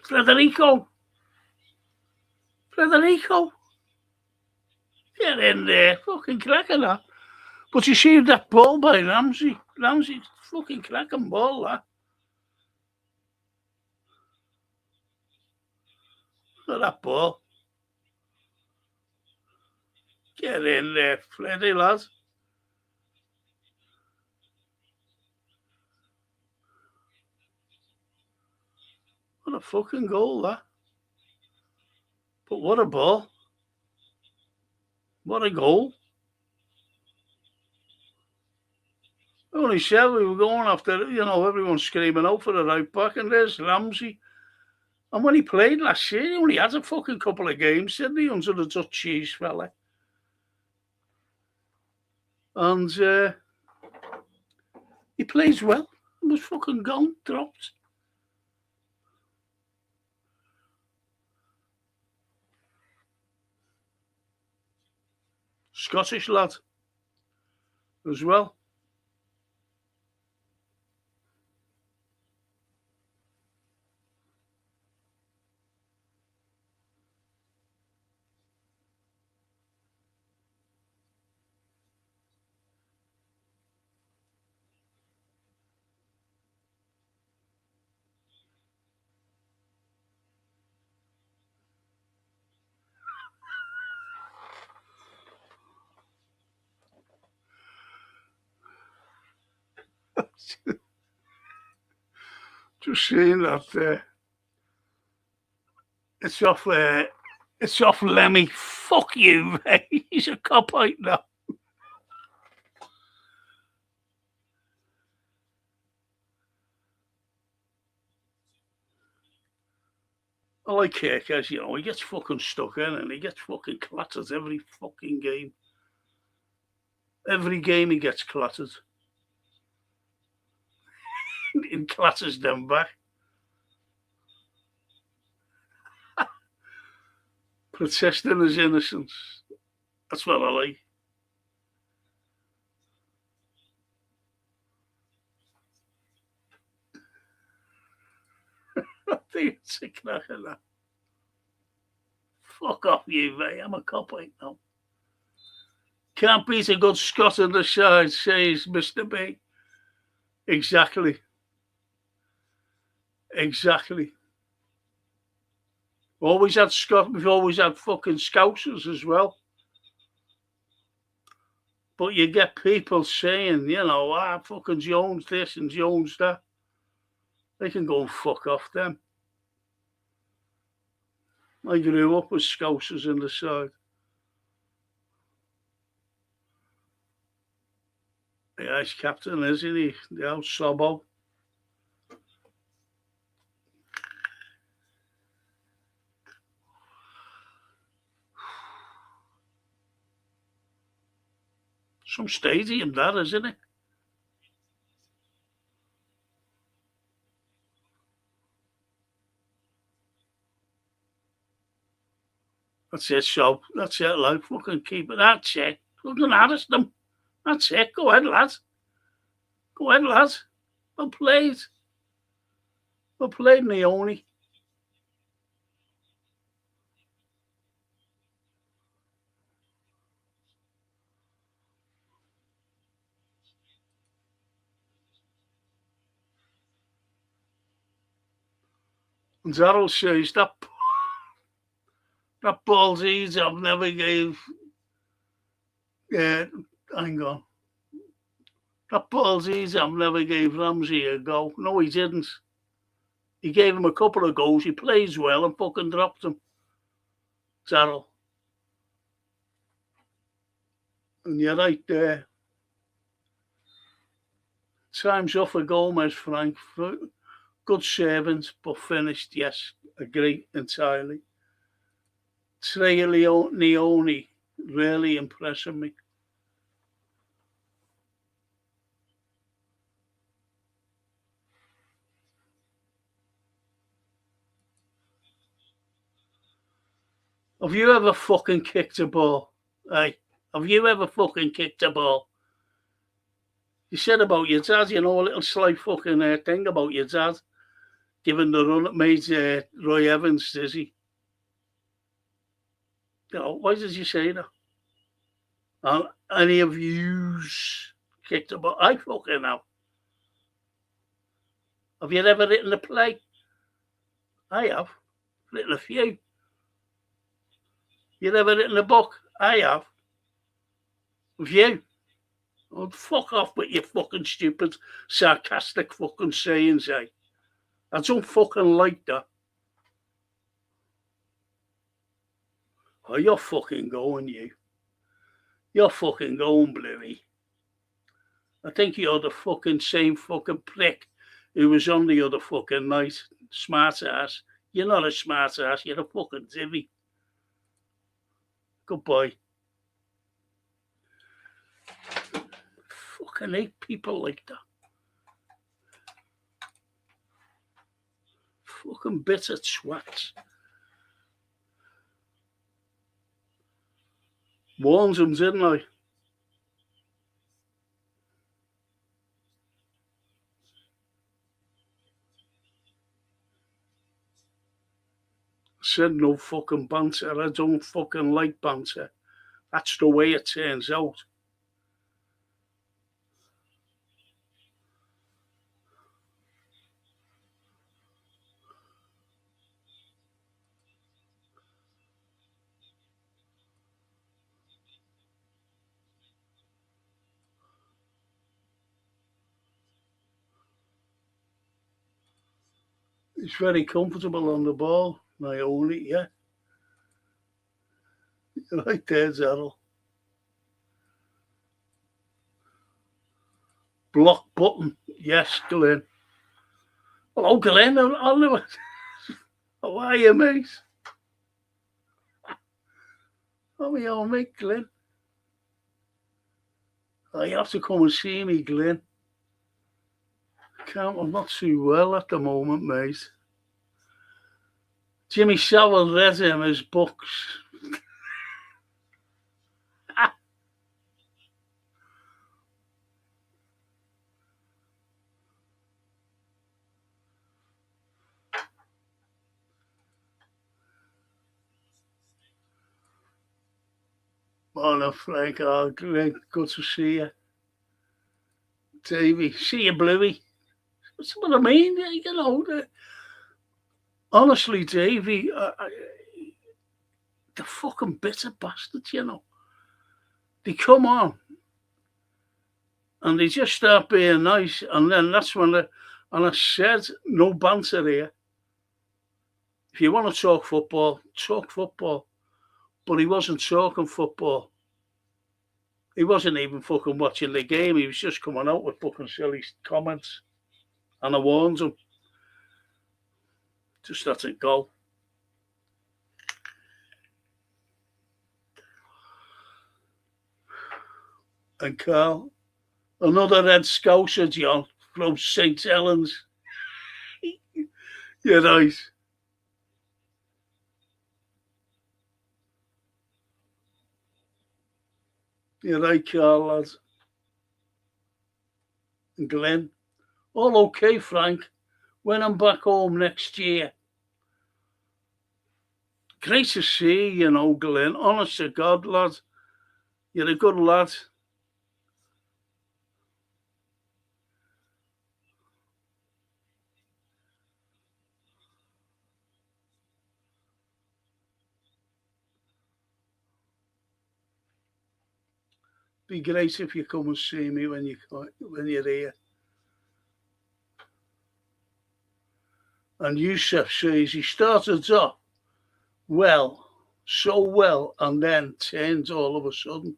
Federico. Get in there. Fucking cracking that. But you see that ball by Ramsey. Ramsey, fucking cracking ball, that. Look at that ball. Get in there, Freddy, lads. What a fucking goal, that. But what a ball. What a goal. I only said we were going after, you know, everyone screaming out for the right back, and there's Ramsey. And when he played last year, he only had a fucking couple of games, didn't he, under the Dutch cheese fella. And he plays well. He was fucking gone, dropped. Scottish lad as well. Just seeing that it's off Lemmy. Fuck you, mate. He's a cop out now. I like Kirkers, you know, he gets fucking stuck in and he gets fucking clattered every fucking game. Every game he gets clattered. He clatters them back. Protesting his innocence. That's what I like. I think it's a cracker that. Fuck off you, mate. I'm a cop right now. Can't beat a good Scot on the side, says Mr. B. Exactly. Always had Scott, we've always had fucking Scousers as well. But you get people saying, you know, fucking Jones this and Jones that. They can go and fuck off them. I grew up with Scousers in the side. Yeah, he's captain, isn't he? The old Slobbo. Some stadium, that, isn't it? That's it, so. That's it, like, fucking keep it. That's it. Fucking harass them. That's it. Go ahead, lads. Go ahead, lads. Well played. Well played, Leone. And Darrell says that ball's easy. I've never gave. Hang on. That ball's easy. I've never gave Ramsey a go. No, he didn't. He gave him a couple of goals. He plays well and fucking dropped him. Darrell. And you're right there. Time's up for Gomez, Frank. Good servant, but finished, yes. Agree entirely. Trey Leone really impressing me. Have you ever fucking kicked a ball? Hey, have you ever fucking kicked a ball? You said about your dad, you know, a little slight fucking thing about your dad giving the run that made Roy Evans dizzy. You know, why did you say that? Any of yous kicked a ball? I fucking have. Have you ever written a play? I have. Written a few. You ever written a book? I have. Have you? Oh, fuck off with your fucking stupid, sarcastic fucking sayings, eh? I don't fucking like that. Oh, you're fucking going, you. You're fucking going, Bluey. I think you're the fucking same fucking prick who was on the other fucking night. Smart ass. You're not a smart ass, you're a fucking divvy. Goodbye. Fucking hate people like that. Fucking bitter twats. Warned them, didn't I? Said no fucking banter. I don't fucking like banter. That's the way it turns out. He's very comfortable on the ball. Leone, yeah. Right there, Darrell. Block button. Yes, Glenn. Hello, Glenn. I'll never. How are you, mate? How are you, mate, Glenn? Oh, you have to come and see me, Glenn. I'm not too well at the moment, mate. Jimmy Savile read him his books. Morning, Frank. Oh, great. Good to see you. Davey. See you, Bluey. That's what I mean. You know, honestly, Davey, the fucking bitter bastards, you know. They come on and they just start being nice. And then that's when and I said, no banter here. If you want to talk football, talk football. But he wasn't talking football. He wasn't even fucking watching the game. He was just coming out with fucking silly comments. And I warned him. Just let it go. and Carl. Another Red Scouser, John, from St. Helens. You're right. You're right, Carl, lad. And Glenn. All okay, Frank. When I'm back home next year. Great to see you, Glenn. Honest to God, lad. You're a good lad. Be great if you come and see me when you're here. And Yusuf says he started off well, so well, and then turns all of a sudden.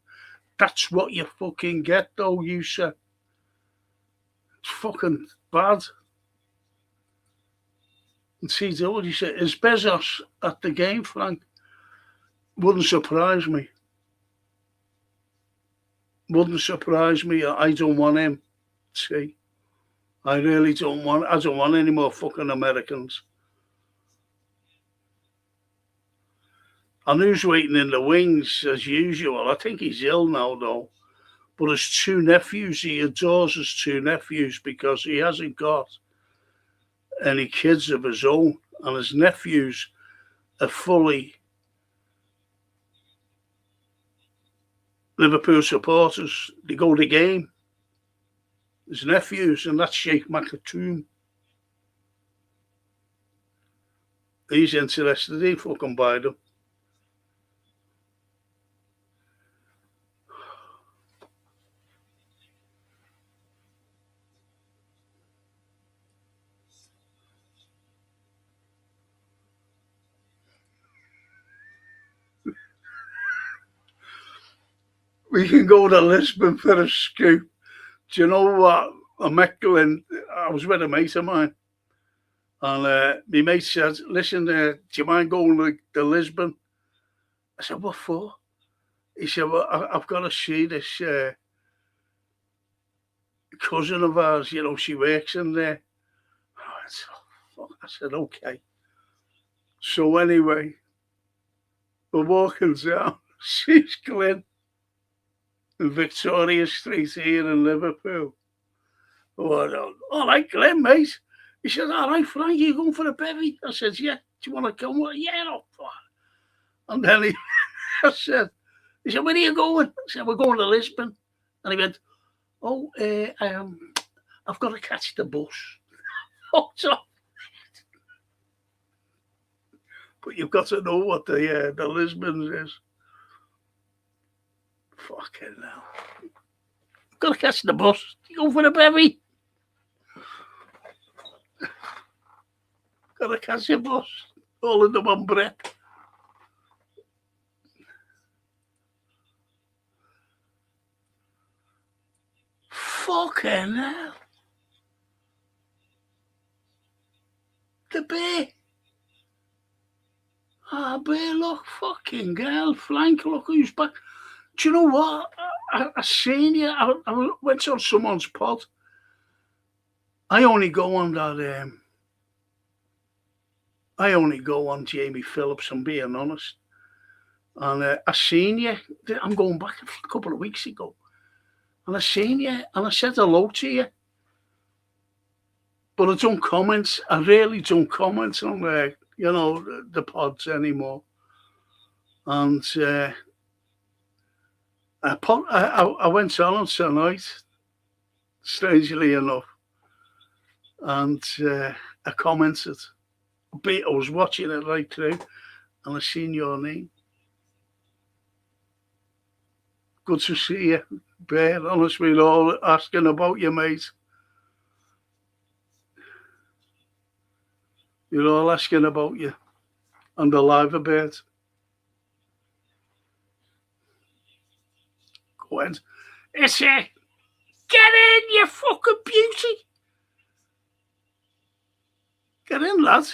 That's what you fucking get, though, Yusuf. It's fucking bad. And see, what you said, is Bezos at the game, Frank? Wouldn't surprise me. Wouldn't surprise me. I don't want him. See, I really don't want. I don't want any more fucking Americans. And who's waiting in the wings as usual? I think he's ill now, though. But his two nephews, he adores his two nephews because he hasn't got any kids of his own, and his nephews are fully Liverpool supporters. They go to the game. His nephews, and that's Sheikh Makatoum. He's interested. He fucking buy them. We can go to Lisbon for a scoop. Do you know what? I was with a mate of mine, and my mate said, listen, do you mind going to Lisbon? I said, what for? He said, well, I've got to see this cousin of ours, she works in there. I said, okay. So anyway, we're walking down, she's Glen, in Victoria Street here in Liverpool. Oh, all right, Glenn, mate. He said, all right, Frank, you going for a bevy? I said, yeah. Do you want to come? Well, yeah, no. And then he said, where are you going? I said, we're going to Lisbon. And he went, oh, I've got to catch the bus. Oh, so. But you've got to know what the Lisbon is. Fucking hell. I've got to catch the bus. You go for a bevy? Got to catch a bus. All in the one breath. Fucking hell. The bear. Bear, look, fucking girl. Frank, look who's back. Do you know what? I seen you. I went on someone's pod. I only go on that. I only go on Jamie Phillips, I'm being honest. And I seen you. I'm going back a couple of weeks ago. And I seen you, and I said hello to you. But I don't comment. I really don't comment on the pods anymore. And I went on tonight, strangely enough, and I commented. I was watching it right through, and I seen your name. Good to see you, Bear. Honestly, we're all asking about you, mate. You're all asking about you and the live bird. Go ahead. It's get in, you fucking beauty. Get in, lad.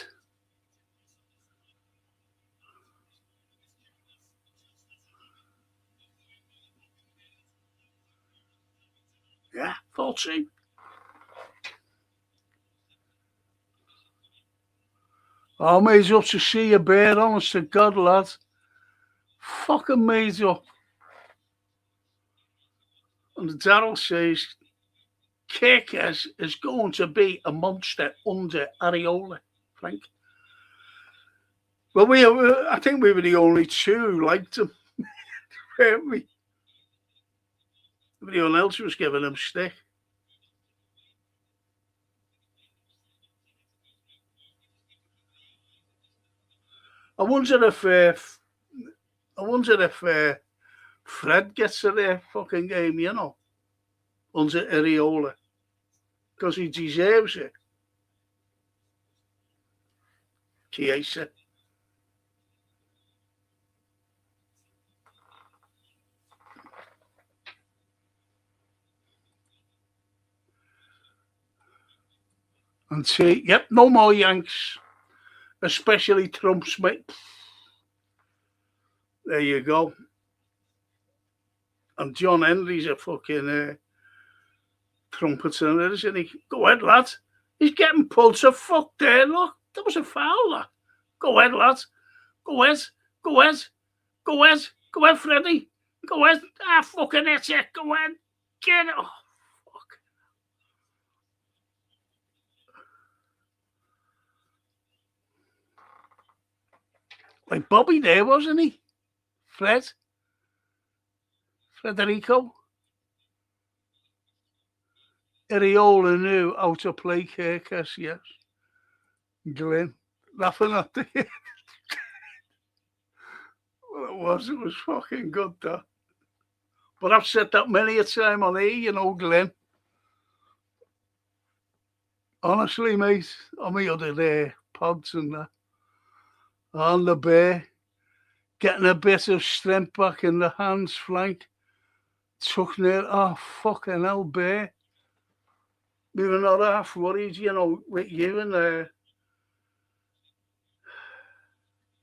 40. Oh, made up to see a bear, honest to God, lad. Fucking made up. And Darryl says, Kirkes is going to be a monster under Areola, Frank. Well, I think we were the only two who liked him, weren't we? Everyone else was giving him stick. I wonder if Fred gets to their fucking game, you know, under Areola, because he deserves it. Chiesa. And say, yep, no more Yanks, especially Trump Smith. There you go. And John Henry's a fucking trumpeter, isn't he? Go ahead, lad. He's getting pulled to fuck there, look. That was a foul, lad. Go ahead, lad. Go ahead. Go ahead. Go ahead. Go ahead, Freddie. Go ahead. Ah, fucking that's it. Go ahead. Get it. Oh, fuck. Like Bobby there, wasn't he? Federico. Areola knew how to play Kirkes, yes. Glenn, laughing at the well, it was fucking good, that. But I've said that many a time on here, you know, Glenn. Honestly, mate, on my other pods and that. On the bear, getting a bit of strength back in the hands, flank. Took near, oh, fucking hell, bear. We were not half worried, you know, with you and the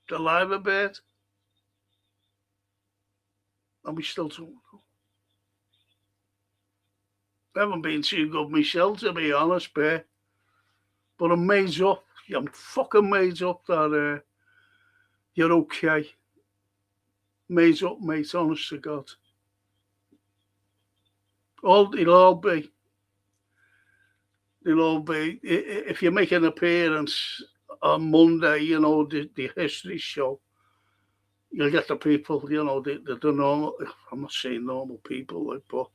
liver bird. And we still don't know. I haven't been too good myself, to be honest, bear. But I'm made up. I'm fucking made up that you're okay. Made up, mate, honest to God. It'll all be. If you make an appearance on Monday, you know, the history show, you'll get the people, you know, the normal, I'm not saying normal people, like, but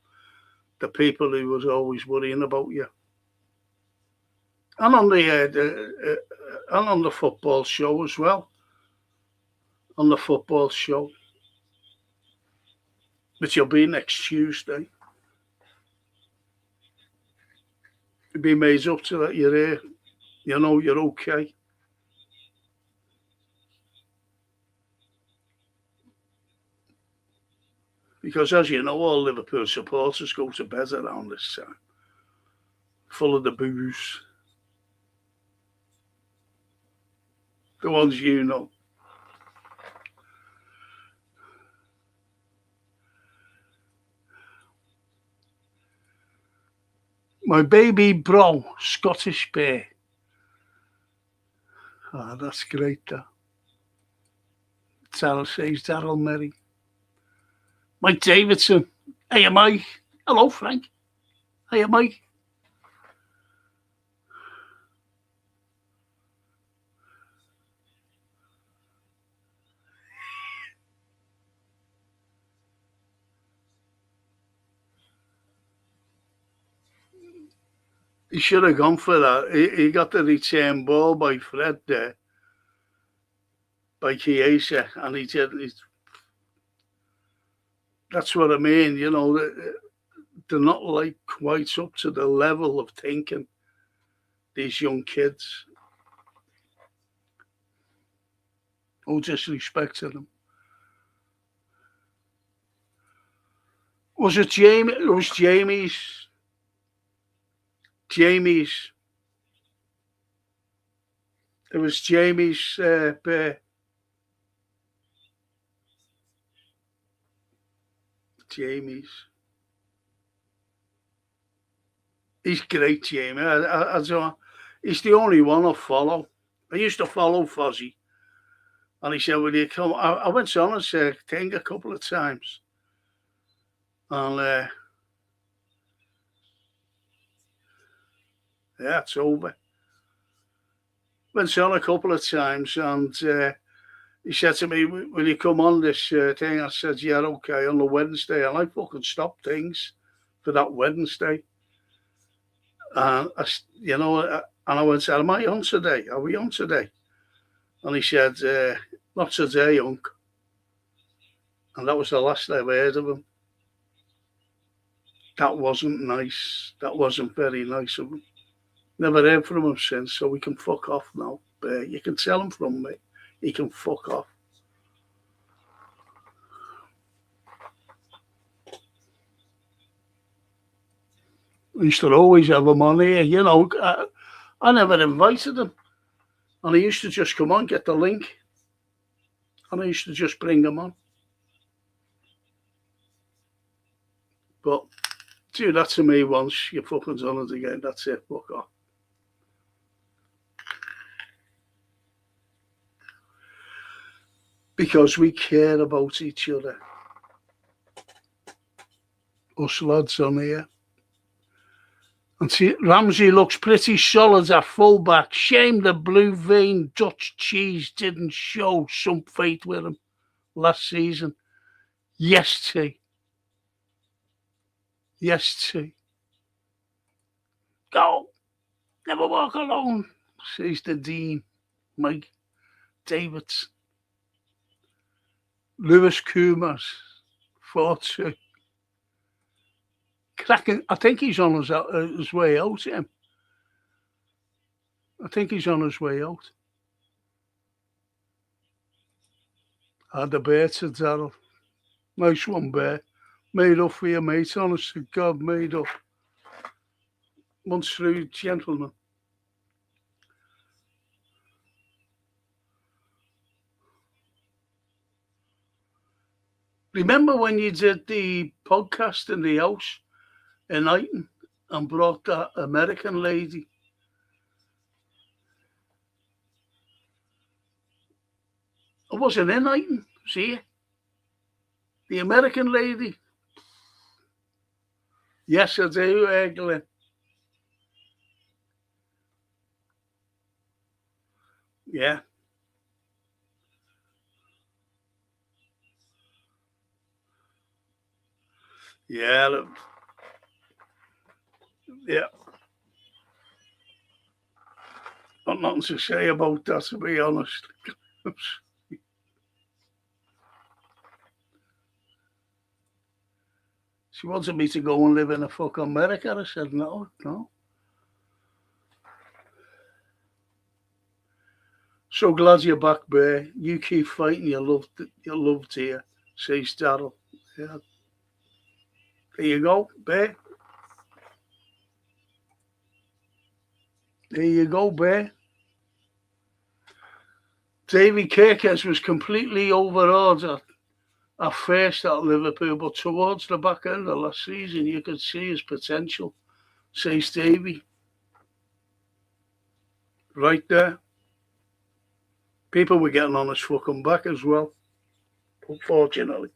the people who was always worrying about you. And on the football show as well. On the football show, which will be next Tuesday. You'll be made up to that you're here. You know, you're okay. Because as you know, all Liverpool supporters go to bed around this time. Full of the booze. The ones you know. My baby bro, Scottish bear. Ah, that's great, that. Darryl says, Darryl Merry. Mike Davidson. Hey, Mike. Hello, Frank. Hey, Mike. He should have gone for that. He got the return ball by Fred there, by Chiesa, and he did. That's what I mean, you know. They're not like quite up to the level of thinking, these young kids. No disrespect to them. Was it Jamie? It was Jamie's. It was Jamie's bear. Jamie's. He's great, Jamie. I don't, he's the only one I follow. I used to follow Fozzie, and he said, "Will you come?" I went on his thing a couple of times, and yeah, it's over. Went on a couple of times, and he said to me, "Will you come on this thing?" I said, "Yeah, okay, on the Wednesday." And I fucking stopped things for that Wednesday. And and I went, "Am I on today? Are we on today?" And he said, "Not today, Unc." And that was the last I heard of him. That wasn't nice. That wasn't very nice of him. Never heard from him since, so we can fuck off now. You can tell him from me. He can fuck off. I used to always have him on here, I never invited him. And he used to just come on, get the link. And I used to just bring him on. But do that to me once, you fucking done it again. That's it, fuck off. Because we care about each other. Us lads on here. And see, Ramsey looks pretty solid at fullback. Shame the blue vein Dutch cheese didn't show some faith with him last season. Yes, T. Yes, T. Go. Never walk alone, says the Dean, Mike Davids. Lewis Kumas, 4-2. Cracking. I think he's on his way out, him. I think he's on his way out. Had a bear to Darryl. Nice one, Bear. Made up for you, mate. Honest to God, made up. Once through, gentlemen. Remember when you did the podcast in the house in Iton and brought that American lady? I wasn't in Iton, see? The American lady. Yes, I do, Glenn. Yeah. Yeah. Yeah. Got nothing to say about that, to be honest. She wanted me to go and live in a fucking America. I said, no. So glad you're back, Bear. You keep fighting. You're loved here, says Darryl. Yeah. There you go, Bear. There you go, Bear. Davy Kirkes was completely overawed at first at Liverpool, but towards the back end of last season, you could see his potential, says Davy. Right there. People were getting on his fucking back as well, unfortunately.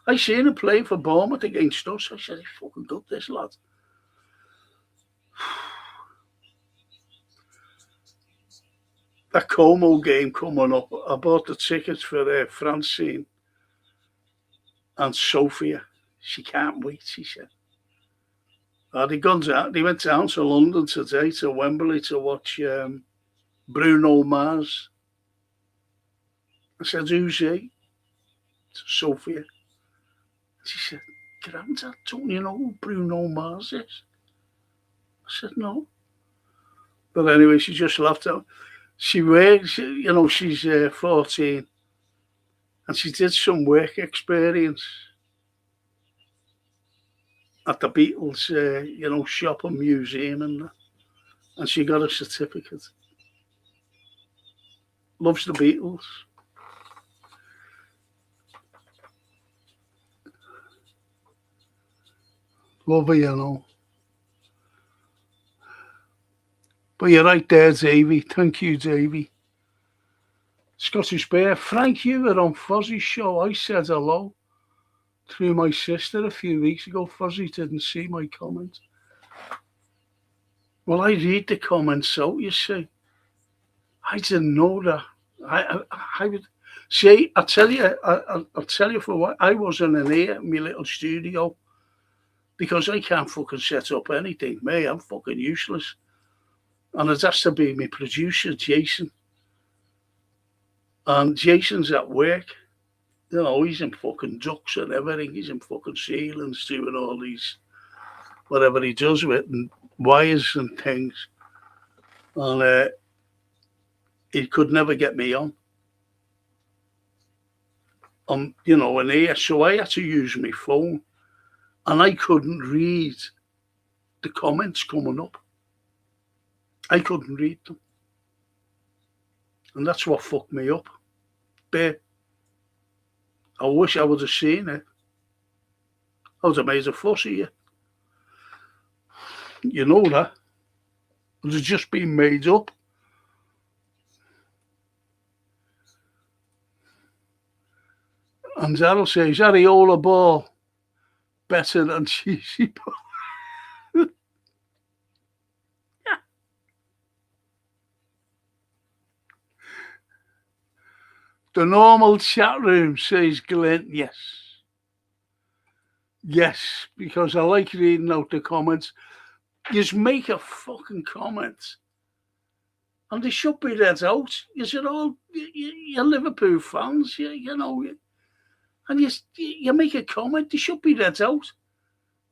I seen him playing for Bournemouth against us. I said, he's fucking good, this lad. That Como game coming up, I bought the tickets for Francine and Sophia. She can't wait, she said. They went down to London today, to Wembley, to watch Bruno Mars. I said, who's he? Sophia. She said, Grandad, don't you know who Bruno Mars is? I said, no. But anyway, she just laughed out. She's 14. And she did some work experience at the Beatles, shop and museum and she got a certificate. Loves the Beatles. Love her, But you're right there, Davey. Thank you, Davey. Scottish Bear. Frank, you were on Fozzie's show. I said hello through my sister a few weeks ago. Fuzzy didn't see my comment. Well, I read the comments out, you see. I didn't know that. I would see. I'll tell you for what. I wasn't in here in my little studio because I can't fucking set up anything. Me, I'm fucking useless. And it has to be my producer, Jason. And Jason's at work. You know, he's in fucking ducks and everything. He's in fucking ceilings doing all these, whatever he does with, and wires and things. And he could never get me on. You know, in here. So I had to use my phone. And I couldn't read the comments coming up. I couldn't read them. And that's what fucked me up. But I wish I would have seen it. I would have made a fuss of you. You know that. It has just been made up. And Daryl says, Areola ball better than cheesy ball. The normal chat room, says Glenn. Yes. Yes, because I like reading out the comments. Just make a fucking comment. And they should be read out. You're all, you're Liverpool fans, you know. And you make a comment, they should be read out.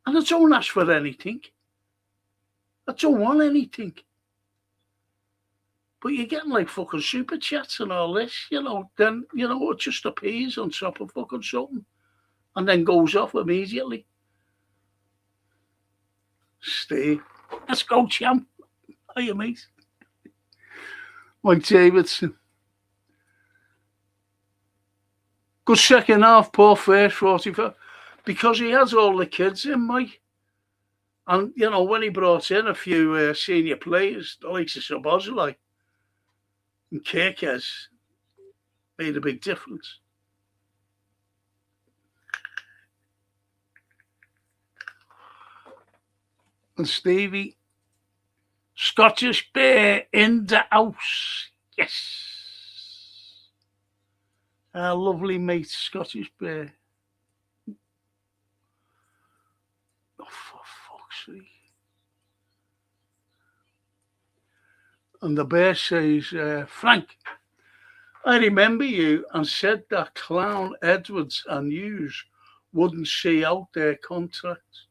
And I don't ask for anything. I don't want anything. But you're getting like fucking super chats and all this, you know, then, you know, it just appears on top of fucking something and then goes off immediately. Steve, let's go, champ. Hiya, mate. Mike Davidson. Good second half, poor first 45. Because he has all the kids in, Mike. And, you know, when he brought in a few senior players, the likes of Szoboszlai and Kirkes, made a big difference. And Stevie, Scottish Bear in the house. Yes. Our lovely mate, Scottish Bear. Oh, for fuck's sake. And the Bear says, Frank, I remember you and said that Clown, Edwards and Hughes wouldn't see out their contracts.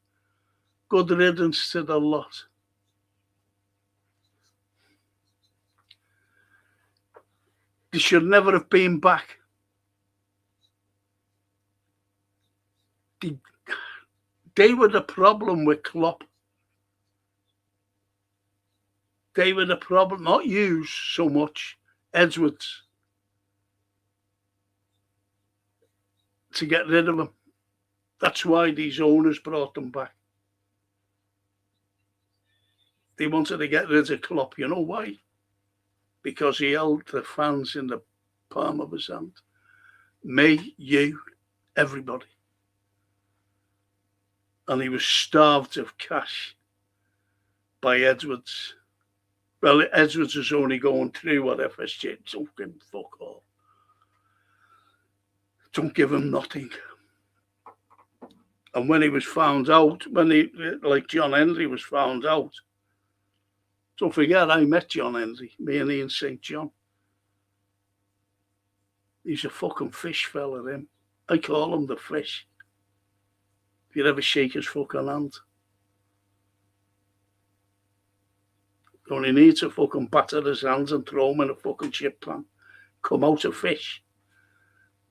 Good riddance to the lot. They should never have been back. They were the problem with Klopp. They were the problem, not Hughes so much, Edwards. To get rid of him. That's why these owners brought them back. They wanted to get rid of Klopp. You know why? Because he held the fans in the palm of his hand. Me, you, everybody. And he was starved of cash by Edwards. Well, Edwards was only going through what FSG. Don't give him fuck all. Don't give him nothing. And when he was found out, like John Henry was found out, don't forget, I met John Henry, me and Ian St. John. He's a fucking fish fella, him. I call him the fish. If you ever shake his fucking hand. You only need to fucking batter his hands and throw him in a fucking chip pan. Come out a fish.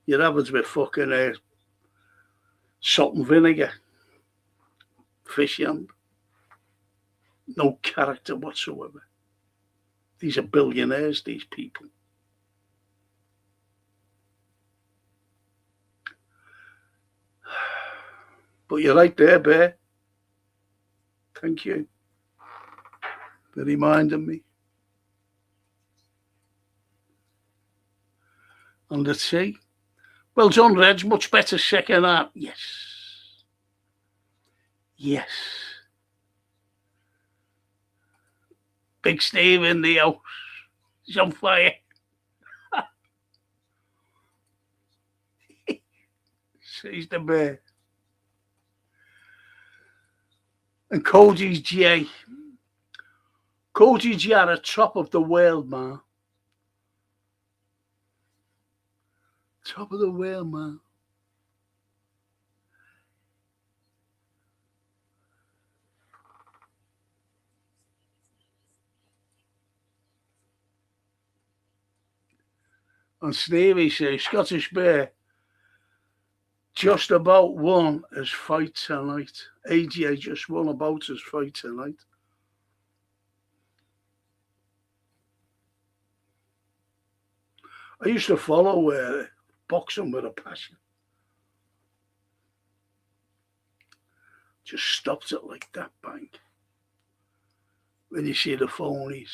You'd have it with fucking salt and vinegar. Fish hand. No character whatsoever. These are billionaires, these people. But you're right there, Bear. Thank you for reminding me. on the tee. Well done, Reg. Much better second half. Yes. Yes. Big Steve in the house. He's on fire. Sees the bear. And Cody's J. Cody's J at the top of the world, man. Top of the world, man. And Stevie says, Scottish Bear just about won his fight tonight. AJ just won about his fight tonight. I used to follow boxing with a passion. Just stopped it like that, bang. When you see the phonies.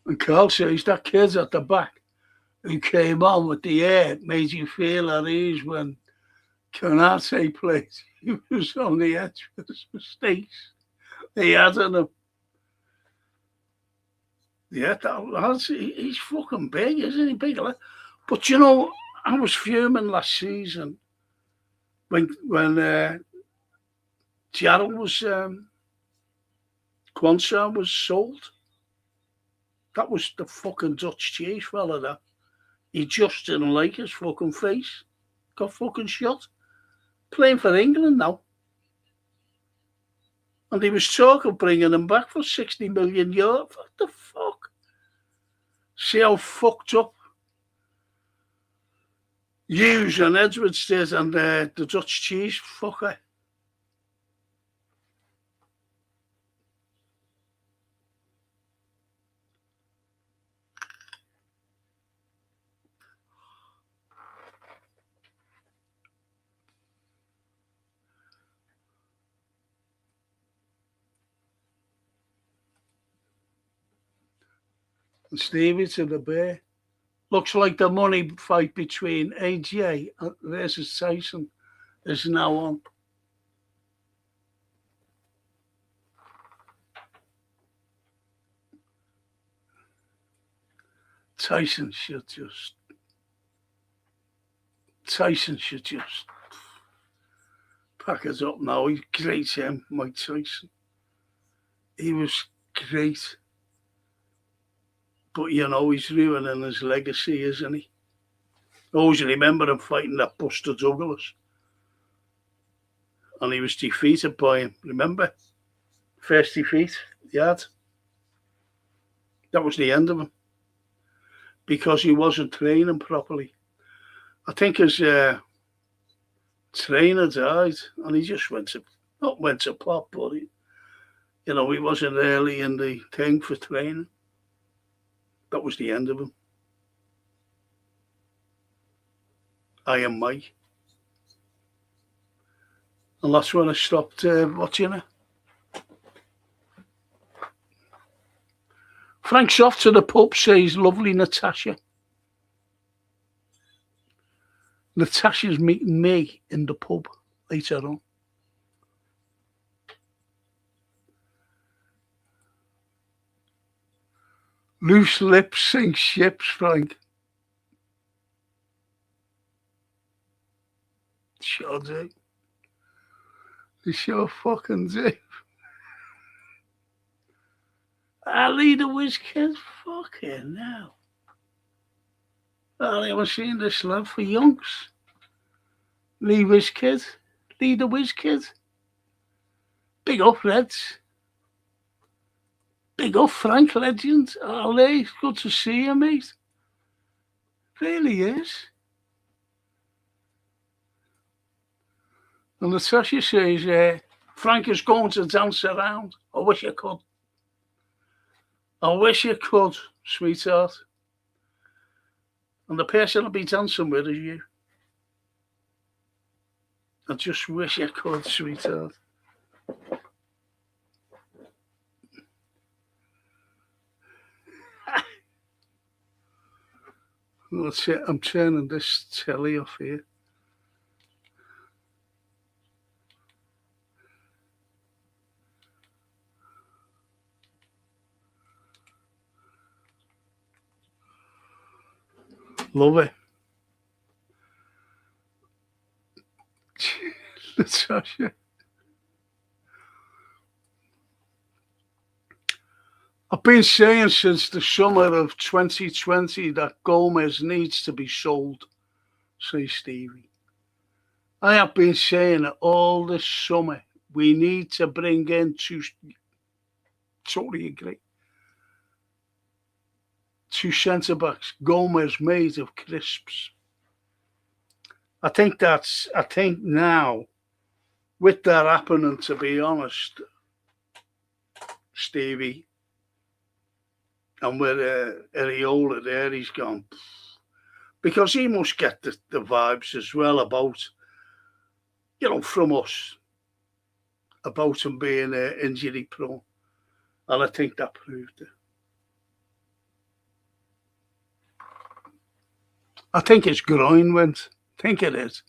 And Carl says that kid at the back who came on with the air made you feel at ease when Canate played. He was on the edge with his mistakes. He had on him. Yeah, he's fucking big, isn't he? Big. But you know, I was fuming last season when Gerald was Quansah was sold. That was the fucking Dutch cheese fella that he just didn't like his fucking face. Got fucking shot. Playing for England now. And he was talking of bringing him back for 60 million euros. What the fuck? See how fucked up Hughes and Edwards did and the Dutch cheese fucker. And Stevie to the bear. Looks like the money fight between AJ versus Tyson is now on. Tyson should just pack us up now. He's great, him, Mike Tyson. He was great. But, you know, he's ruining his legacy, isn't he? I always remember him fighting that Buster Douglas. And he was defeated by him, remember? First defeat he had. That was the end of him. Because he wasn't training properly. I think his trainer died and he just went to pop, but he wasn't early in the thing for training. That was the end of him. I am Mike. And that's when I stopped watching it. Frank's off to the pub, says lovely Natasha. Natasha's meeting me in the pub later on. Loose lips sink ships, Frank. Sure do. They sure fucking do. I lead a whiz kid. Fucking hell. I never seen this love for youngs. Lee whiz kid. Lead a whiz kid. Big up, Reds. Big up, Frank, legend. Arlyle, good to see you, mate. Really is. And Natasha says, Frank is going to dance around. I wish I could. I wish you could, sweetheart. And the person I'll be dancing with is you. I just wish I could, sweetheart. That's it. I'm turning this telly off here. Love it. Natasha. I've been saying since the summer of 2020 that Gomez needs to be sold, says Stevie. I have been saying it all this summer. We need to bring in totally agree, two centre-backs, Gomez made of crisps. I think now, with that happening, to be honest, Stevie, and with Areola there, he's gone. Because he must get the vibes as well about, from us, about him being injury prone. And I think that proved it. I think his groin went. I think it is.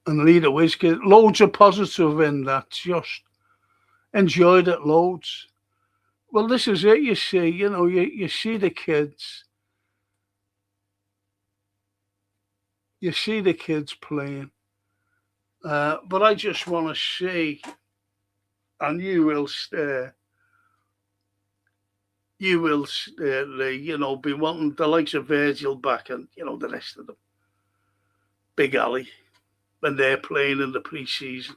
And Leader Whiskey, loads of positive in that. Just enjoyed it loads. Well, this is it, you see. You see the kids. You see the kids playing. But I just want to see, and you will stare. You will, be wanting the likes of Virgil back and, the rest of them. Big Ali, when they're playing in the pre-season.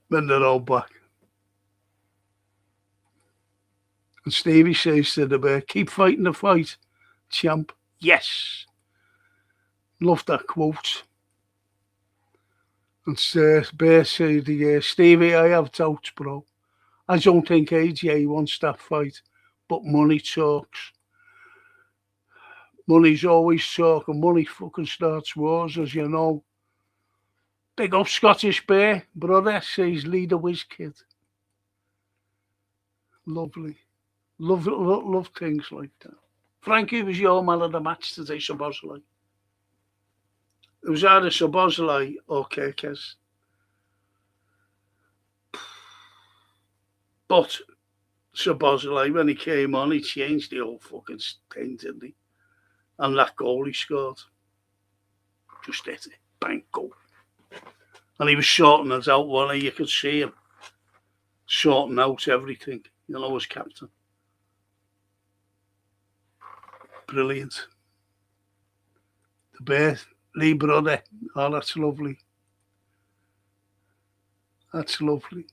When they're all back. And Stevie says to the bear, keep fighting the fight, champ. Yes. Love that quote. And Bear said, Stevie, I have doubts, bro. I don't think AJ wants that fight, but money talks. Money's always talking. Money fucking starts wars, as you know. Big up Scottish Bear, brother, says Leader Whiz Kid. Lovely. Love things like that. Frankie was your man of the match today, Szoboszlai. It was either Szoboszlai or Kerkez. But Szoboszlai, when he came on, he changed the whole fucking thing, didn't he? And that goal he scored. Just hit it. Bang, goal. And he was sorting it out, wasn't he? You could see him sorting out everything, as captain. Brilliant. The Bear, Lee brother. Oh, that's lovely. That's lovely.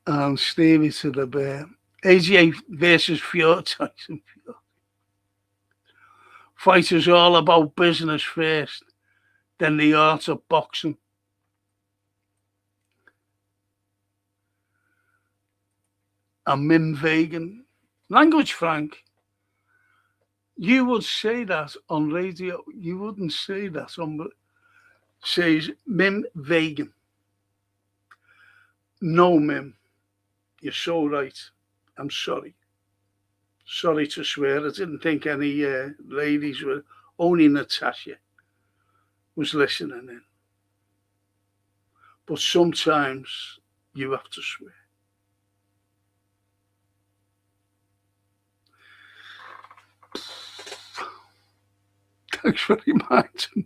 And Stevie to the Bear. AJ versus Fury, Tyson Fury. Fight is all about business first, then the art of boxing. And Mim Vegan. Language, Frank. You would say that on radio. You wouldn't say that on... Says Mim Vegan. No, Mim. You're so right. I'm sorry. Sorry to swear. I didn't think any ladies were... Only Natasha was listening in. But sometimes you have to swear. Thanks for reminding me.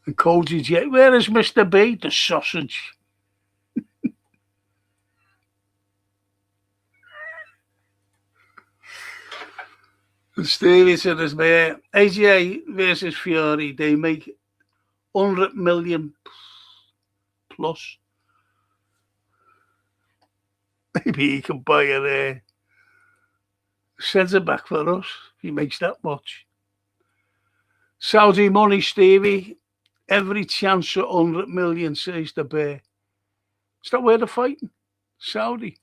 And Cody's yet. Where is Mr. B? The sausage. And Stevie said, AJ versus Fury, they make 100 million plus. Maybe he can buy a centre-back for us if he makes that much. Saudi money, Stevie. Every chance at 100 million, says the Bear. Is that where they're fighting? Saudi.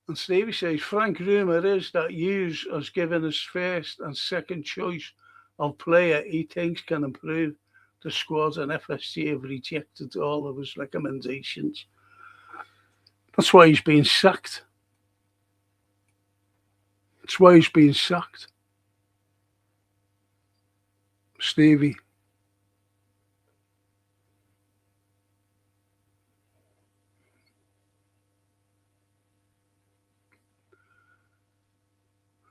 And Stevie says, Frank, rumour is that Hughes has given his first and second choice of player he thinks can improve the squad, and FSG have rejected all of his recommendations. That's why he's been sacked. That's why he's been sacked. Stevie.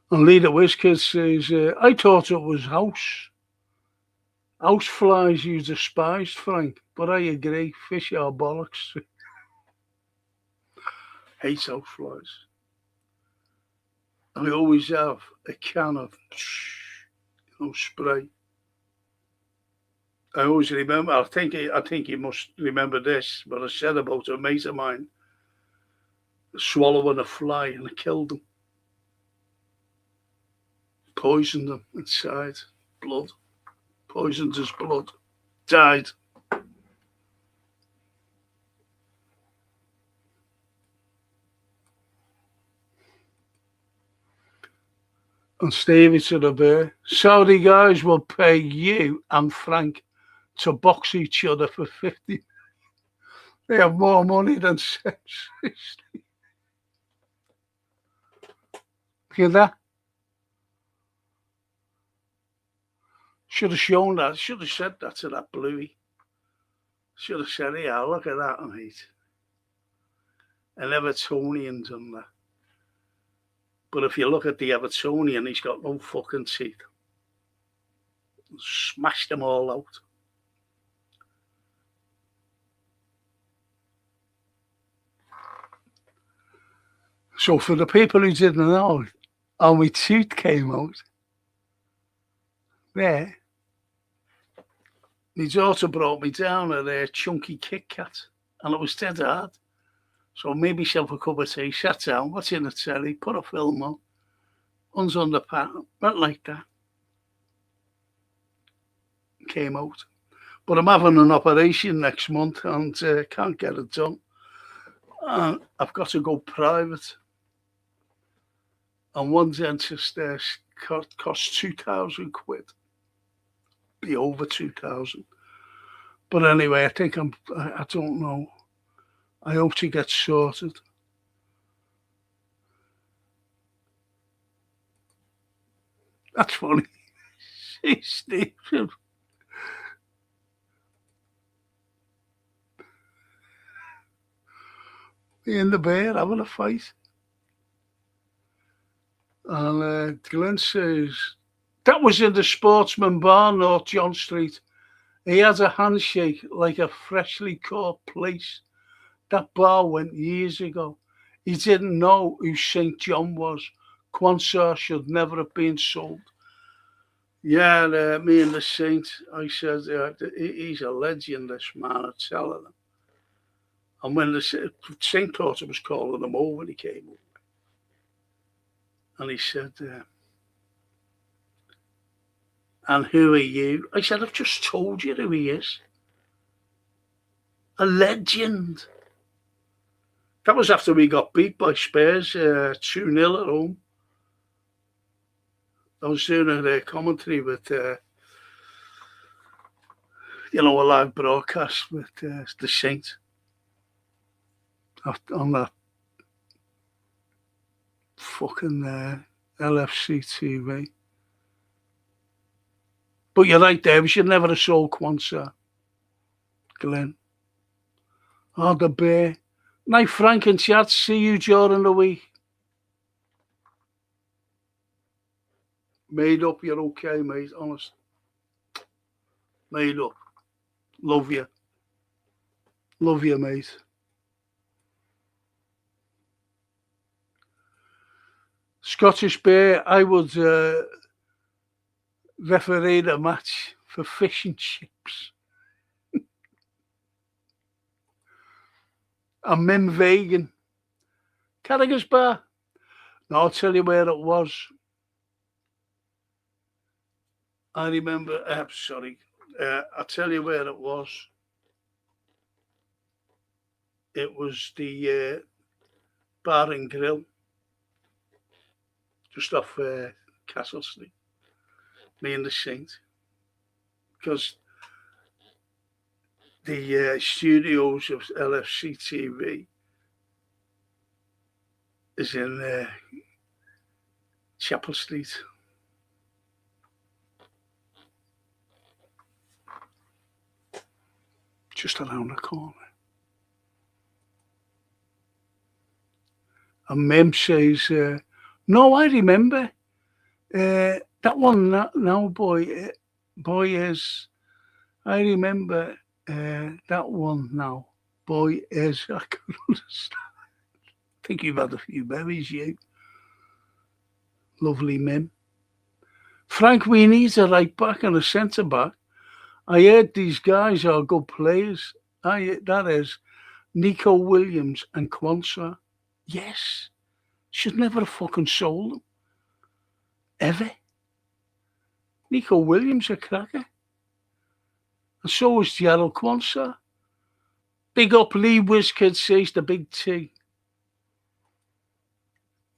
And Leader Whiskers says, I thought it was house flies you despised, Frank, but I agree, fish are bollocks. Hate house flies. I always have a can of spray. I always remember, I think you must remember this, but I said about a mate of mine swallowing a fly and it killed him. Poisoned him inside. Blood. Poisoned his blood. Died. And Stevie to the Bear. Saudi guys will pay you and Frank to box each other for 50. They have more money than sex. Hear that? Should have shown that. Should have said that to that Bluey. Should have said, yeah, look at that, mate. An Evertonian done that. But if you look at the Evertonian, he's got no fucking teeth. Smashed them all out. So for the people who didn't know how my tooth came out, there, my daughter brought me down a chunky Kit Kat, and it was dead hard. So I made myself a cup of tea, sat down, watching the telly, put a film on, hands on the pan, went like that. Came out. But I'm having an operation next month and can't get it done. And I've got to go private. And one dentist costs 2,000 quid. Be over 2,000. But anyway, I think I don't know. I hope to get sorted. That's funny. See, Steve. Me and the Bear having a fight. And Glenn says, that was in the Sportsman Bar, North John Street. He had a handshake like a freshly caught plaice. That bar went years ago. He didn't know who St. John was. Quansar should never have been sold. Yeah, me and the Saint, I said, he's a legend, this man, I'm telling him. And when the Saint thought I was calling him over, he came over. And he said, and who are you? I said, I've just told you who he is. A legend. That was after we got beat by Spurs 2-0 at home. I was doing a commentary with, a live broadcast with the Saint on that fucking LFC TV. But you're right there, we should never have sold Quansar. Glenn. Oh, the Bear. Night, Frank and chat. See you during the week. Made up, you're okay, mate. Honest. Made up. Love you. Love you, mate. Scottish Bear, I would referee the match for fish and chips. And Mim Vegan. Carragher's Bar. No, I'll tell you where it was. I remember, sorry, I'll tell you where it was. It was the Bar and Grill, just off Castle Street, me and the Saint. Because the studios of LFC TV is in Chapel Street. Just around the corner. And Mem says, no, I remember. That one now, boy is, I remember that one now. Boy is, I can understand. I think you've had a few berries, you. Lovely Mim. Frank, we need a right back and a centre back. I heard these guys are good players. That is Nico Williams and Quansah. Yes. Should never have fucking sold them. Ever. Nico Williams a cracker. And so is Gerald Quansah. Big up Lee Wizkid says the big T.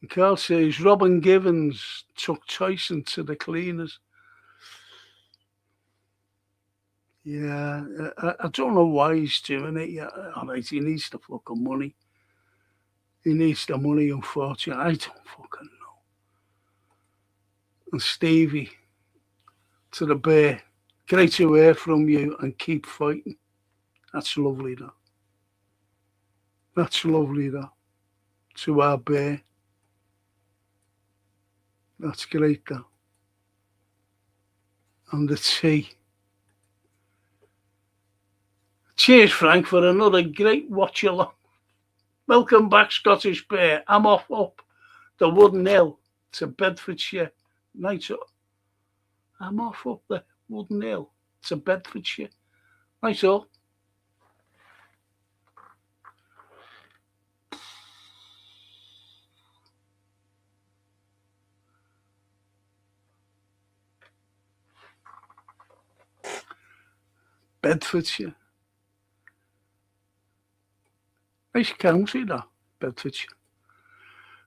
And Carl says Robin Givens took Tyson to the cleaners. Yeah, I don't know why he's doing it. Yeah, all right, he needs the fucking money. He needs the money, unfortunately. I don't fucking know. And Stevie, to the bear, great to hear from you and keep fighting. That's lovely, that. That's lovely, that. To our bear. That's great, that. And the tea. Cheers, Frank, for another great watch along. Welcome back, Scottish Bear. I'm off up the Wooden Hill to Bedfordshire. Night up. I'm off up the Wooden Hill to Bedfordshire. Night up. Bedfordshire. Nice county, that, Bedfordshire.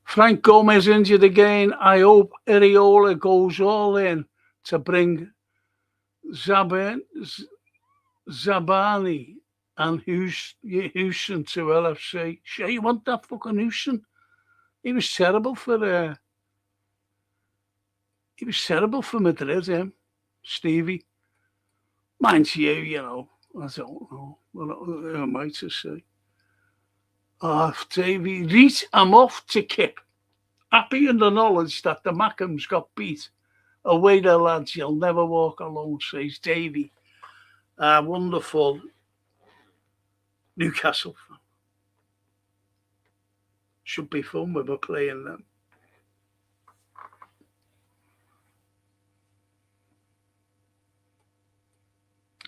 Frank Gomez injured again. I hope Iriola goes all in to bring Zabani and Houston to LFC. Sure, you want that fucking Houston? He was terrible for Madrid, him, Stevie. Mind you, I don't know. What am I to say? Davey, Reet, I'm off to Kip. Happy in the knowledge that the Mackhams got beat. Away there, lads, you'll never walk alone, says Davey. Wonderful Newcastle fan. Should be fun when we're playing them.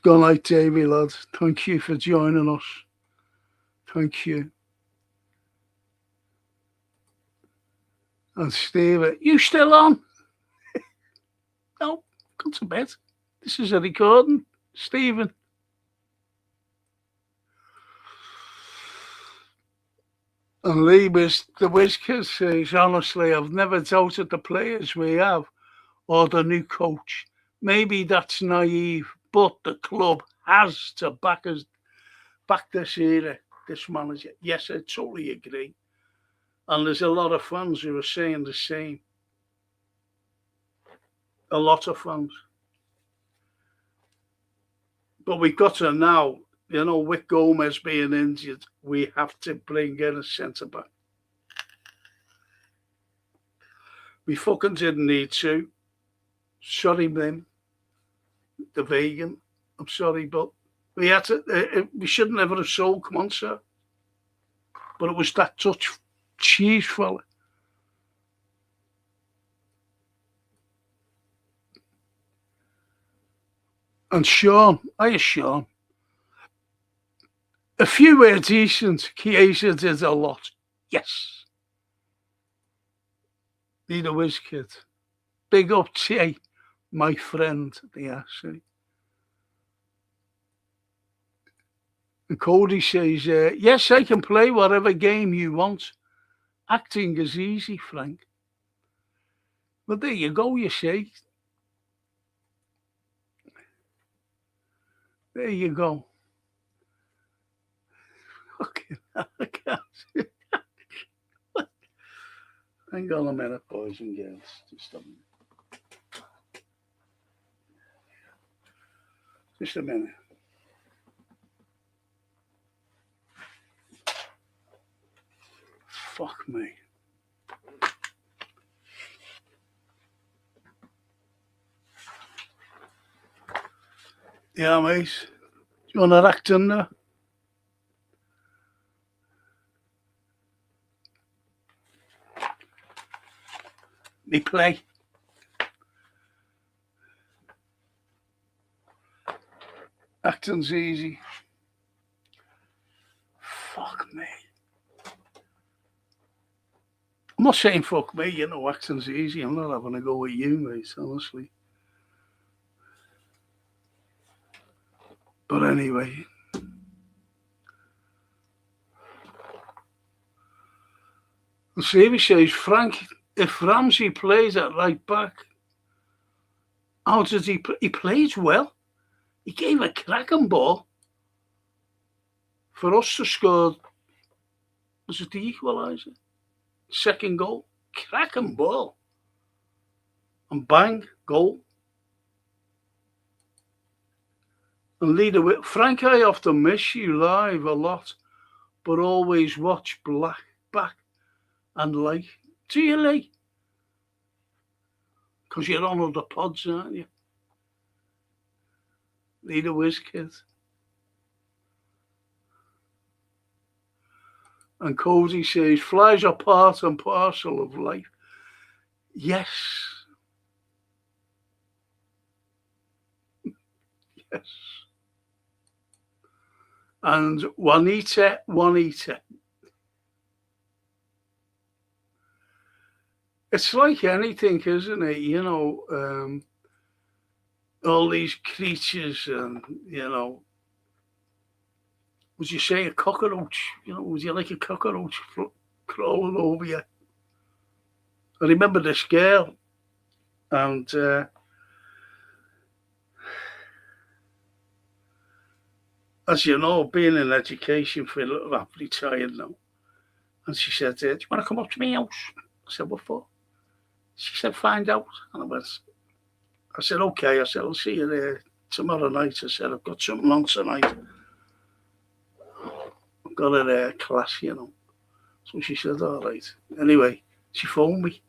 Good night, Davey, lads. Thank you for joining us. Thank you. And Steve, you still on? No, come to bed. This is a recording, Stephen. And Lee, the Wizkid says, honestly, I've never doubted the players we have or the new coach. Maybe that's naive, but the club has to back this era, this manager. Yes, I totally agree. And there's a lot of fans who are saying the same. A lot of fans. But we've got to now, with Gomez being injured, we have to bring in a centre-back. We fucking didn't need to. Sorry, Mim. The vegan. I'm sorry, but we had to. We should never have sold Quansah. But it was that touch cheese fella. And Sean, hiya Sean. A few were decent. Chiesa did a lot. Yes. Need a whiz kid. Big up T, my friend, the FC. And Cody says, yes, I can play whatever game you want. Acting is easy, Frank. Well, there you go, you see. There you go. Okay, I can't. Hang on a minute, boys and girls. Just a minute. Just a minute. Fuck me. Yeah, mate. Do you want to act in there? Me play. Acting's easy. Fuck me. I'm not saying fuck me, you know, acting's easy. I'm not having a go with you, mate, honestly. But anyway. And Stevie says, Frank, if Ramsey plays at right back, how does he play? He plays well. He gave a cracking ball for us to score. Was it the equaliser? Second goal. Cracking ball. And bang, goal. And leader with Frank, I often miss you live a lot, but always watch back and like. Do you, Lee? Because you're on other pods, aren't you? Leader whiz kid. And Cody says, flies are part and parcel of life. Yes. Yes. And Juanita. It's like anything, isn't it? You know, all these creatures and, you know, would you say a cockroach? You know, would you like a cockroach crawling over you? I remember this girl, and as you know, being in education for a little while, I'm retired now. And she said, do you want to come up to my house? I said, what for? She said, find out. And I said, okay. I said, I'll see you there tomorrow night. I said, I've got something on tonight. I've got a class, you know. So she said, all right. Anyway, she phoned me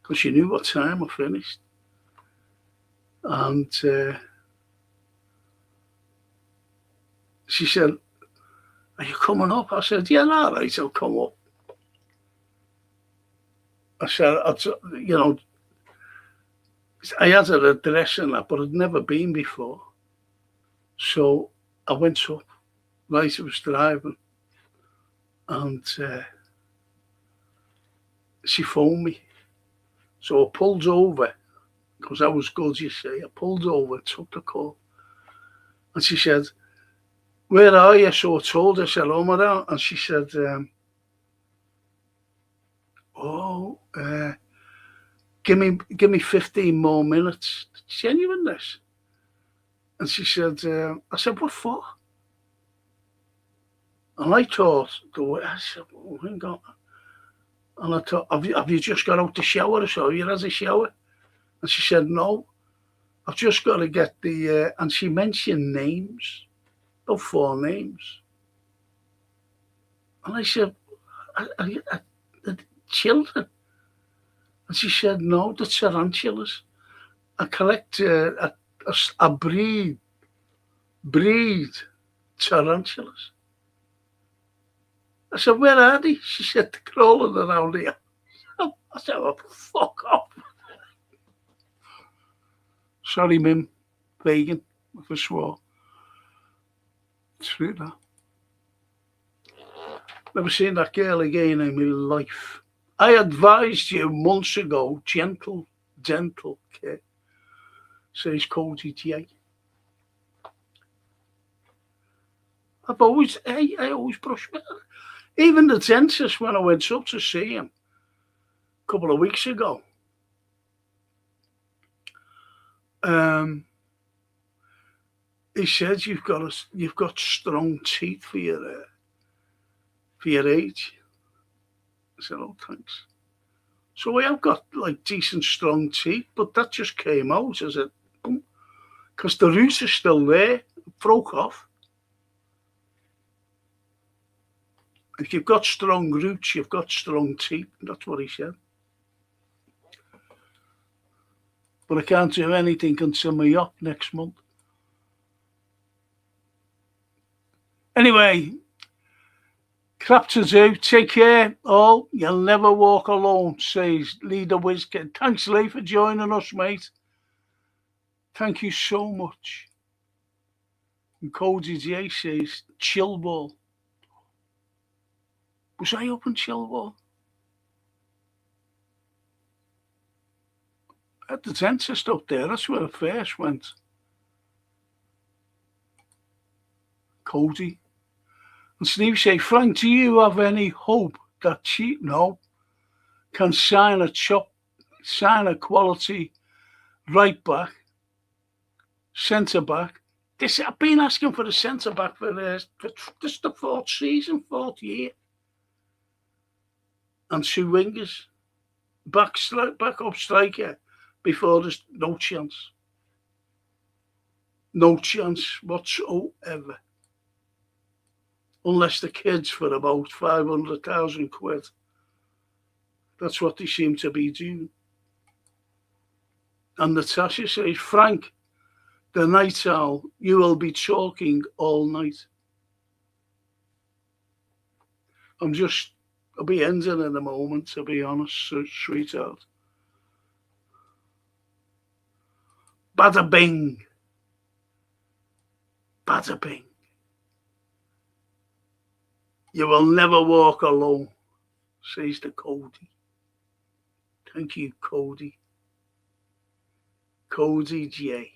because she knew what time I finished. And she said, are you coming up? I said, yeah, all right, I'll come up. I said, you know, I had her address and that, but I'd never been before. So I went up, right, I was driving, and she phoned me. So I pulled over, because I was good, you see. I pulled over, took the call. And she said, where are you? So I told her, I said, oh, madam. And she said, give me 15 more minutes. Genuineness. And she said, I said, what for? And I thought, I said, oh, hang on. And I thought, have you just got out the shower or so? You had a shower? And she said, no, I've just got to get the, and she mentioned names, about 4 names. And I said, the children? And she said, no, the tarantulas. I collect a breed tarantulas. I said, where are they? She said, they're crawling around here. I said, oh, fuck off. Sorry, Mim, vegan, if I swore. True that. Never seen that girl again in my life. I advised you months ago, gentle, kid, says Cody J. I always brush my hair. Even the dentist, when I went up to see him a couple of weeks ago, he said you've got strong teeth for your age. I said, oh, thanks. So we have got like decent strong teeth, but that just came out as a boom, because the roots are still there, it broke off. If you've got strong roots, you've got strong teeth. That's what he said. But I can't do anything until my yacht next month. Anyway, crap to do. Take care, all. You'll never walk alone, says Leader Wizkid. Thanks, Lee, for joining us, mate. Thank you so much. And Cody J says, Chilwell. Was I up in Chilwell? At the dentist up there, that's where I first went. Cody. And Steve say, Frank, do you have any hope that Cheetno can sign a quality right back, centre back? I've been asking for the centre back for this the fourth year. And 2 wingers, back up striker. Before there's no chance. No chance whatsoever. Unless the kids for about 500,000 quid. That's what they seem to be doing. And Natasha says, Frank, the night owl, you will be talking all night. I'll be ending in a moment, to be honest, sweetheart. Bada bing. Bada bing. You will never walk alone, says the Cody. Thank you, Cody. Cody J.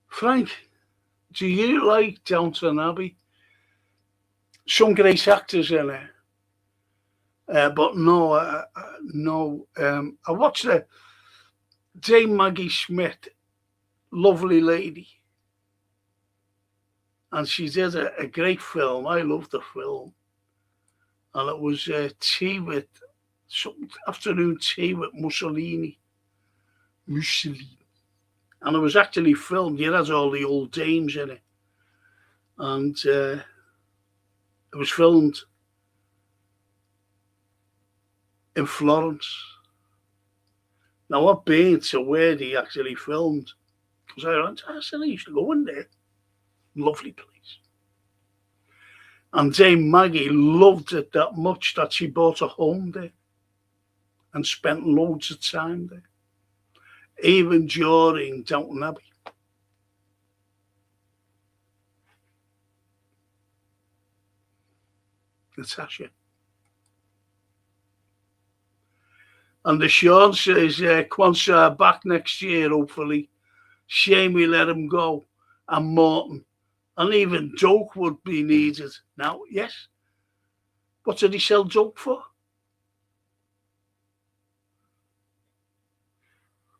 Frank, do you like Downton Abbey? Some great actors in it. But no, I watched Dame Maggie Smith, lovely lady. And she did a great film. I loved the film. And it was afternoon tea with Mussolini. And it was actually filmed. It had all the old dames in it. And it was filmed in Florence. Now, I've been to where they actually filmed. Because I said, I used to go in there. Lovely place. And Dame Maggie loved it that much that she bought a home there and spent loads of time there, even during Downton Abbey. Natasha. And the Sean says, Quansah back next year, hopefully. Shame we let him go. And Morton. And even Doak would be needed. Now, yes. What did he sell Doak for?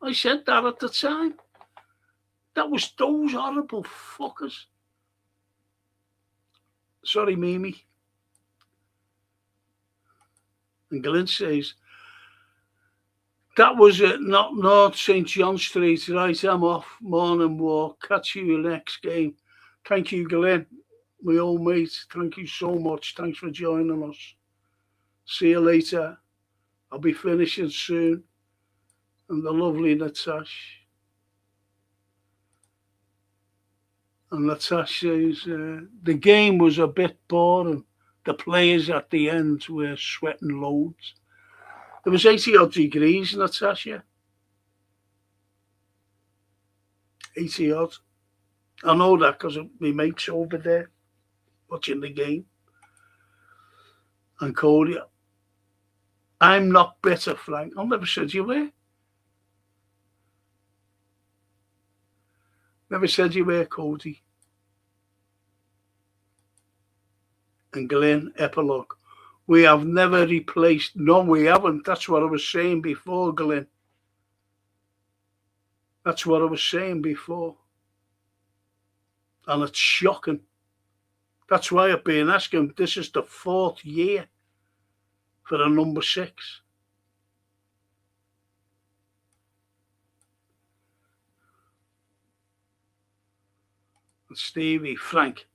I said that at the time. That was those horrible fuckers. Sorry, Mimi. And Glenn says, that was it, not North St. John Street. Right, I'm off. Morning walk. Catch you next game. Thank you, Glenn, my old mate. Thank you so much. Thanks for joining us. See you later. I'll be finishing soon. And the lovely Natasha. And Natasha says, the game was a bit boring. The players at the end were sweating loads. There was 80 odd degrees, Natasha. 80 odd. I know that because my mates over there watching the game. And Cody, I'm not bitter, Frank. I never said you were. Never said you were, Cody. And Glenn, epilogue. We have never replaced. No, we haven't. That's what I was saying before, Glenn. That's what I was saying before. And it's shocking. That's why I've been asking. This is the 4th year for the number 6. And Stevie, Frank,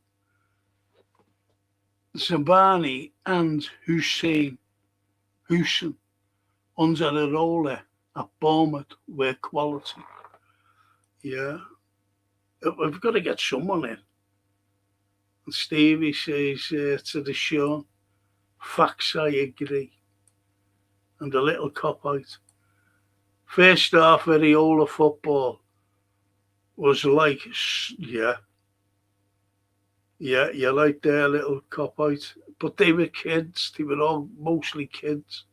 Zabani and Hussein under the roller at Bournemouth were quality. Yeah. We've got to get someone in. And Stevie says to the show, facts, I agree. And a little cop-out. First half of the Ola football was like, yeah, you're right there, little cop-out. But they were kids. They were all mostly kids.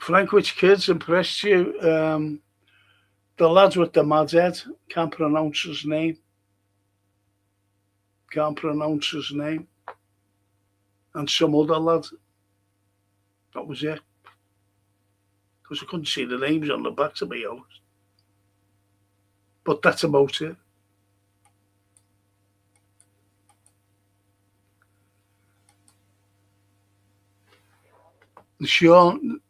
Frank, which kids impressed you? The lads with the mad head, can't pronounce his name. And some other lad. That was it. Because I couldn't see the names on the back, to be honest. But that's about it. Sean,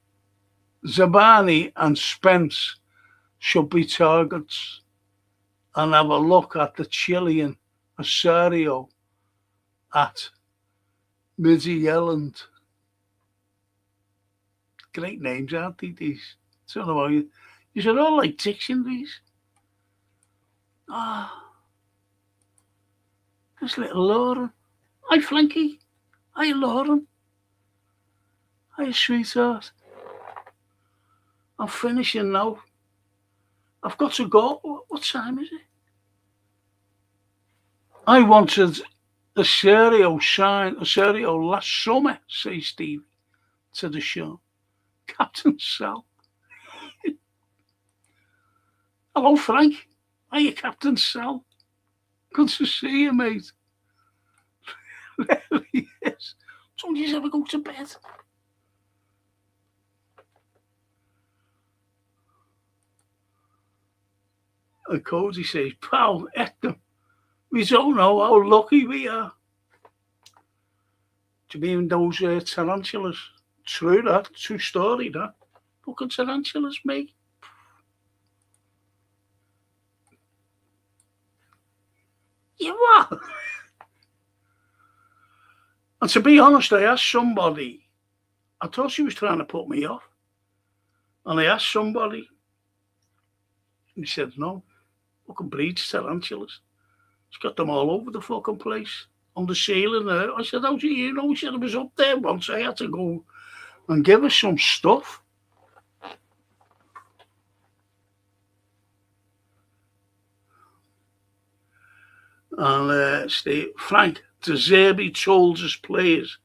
Zabani and Spence should be targets, and have a look at the Chilean Osorio at Midtjylland. Great names, aren't they, these? I don't know how you should all like dictionaries. This little Lauren. Hi, Frankie. Hi, Lauren. Hi, sweetheart. I'm finishing now. I've got to go. What time is it? I wanted a Serio last summer, says Steve to the show. Captain Sal. Hello, Frank. Hiya, Captain Sal. Good to see you, mate. There he is. Don't you ever go to bed? And Cody says, pal, Hector, we don't know how lucky we are. Do you mean those tarantulas? True that, true story that. Look at tarantulas, mate. You what? And to be honest, I asked somebody, I thought she was trying to put me off. And I asked somebody, he said, no, fucking breeds tarantulas. He's got them all over the fucking place, on the ceiling. I said, how do you know? He said, I was up there once. I had to go and give her some stuff. And Steve, Frank, De Zerbi told his players,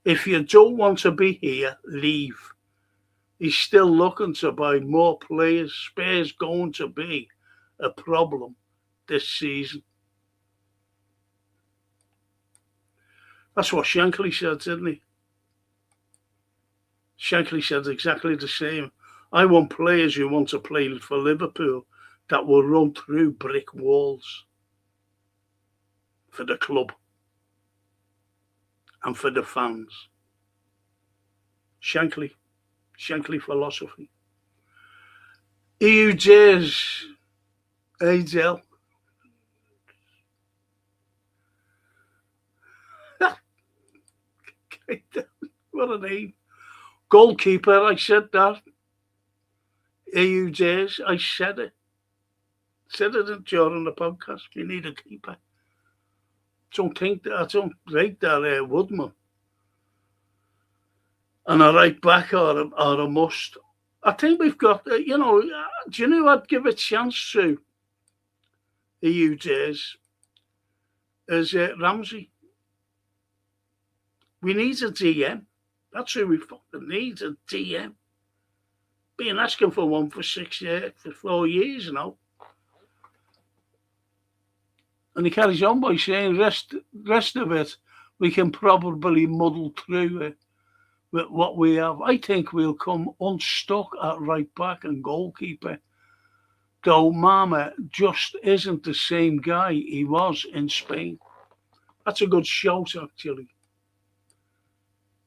if you don't want to be here, leave. He's still looking to buy more players. Spurs going to be a problem this season. That's what Shankly said, didn't he? Shankly said exactly the same. I want players who want to play for Liverpool that will run through brick walls for the club and for the fans. Shankly philosophy. EU Jazz, Adel. What a name. Goalkeeper, I said that. EU Jazz, I said it. Said it during the podcast. You need a keeper. I don't rate that Woodman. And a right back are a must. I think we've got, do you know who I'd give a chance to EU days? Is Ramsey. We need a DM. That's who we fucking need, a DM. Been asking for one for 4 years now. And he carries on by saying, rest of it, we can probably muddle through it with what we have. I think we'll come unstuck at right back and goalkeeper. Though Mama just isn't the same guy he was in Spain. That's a good shout, actually.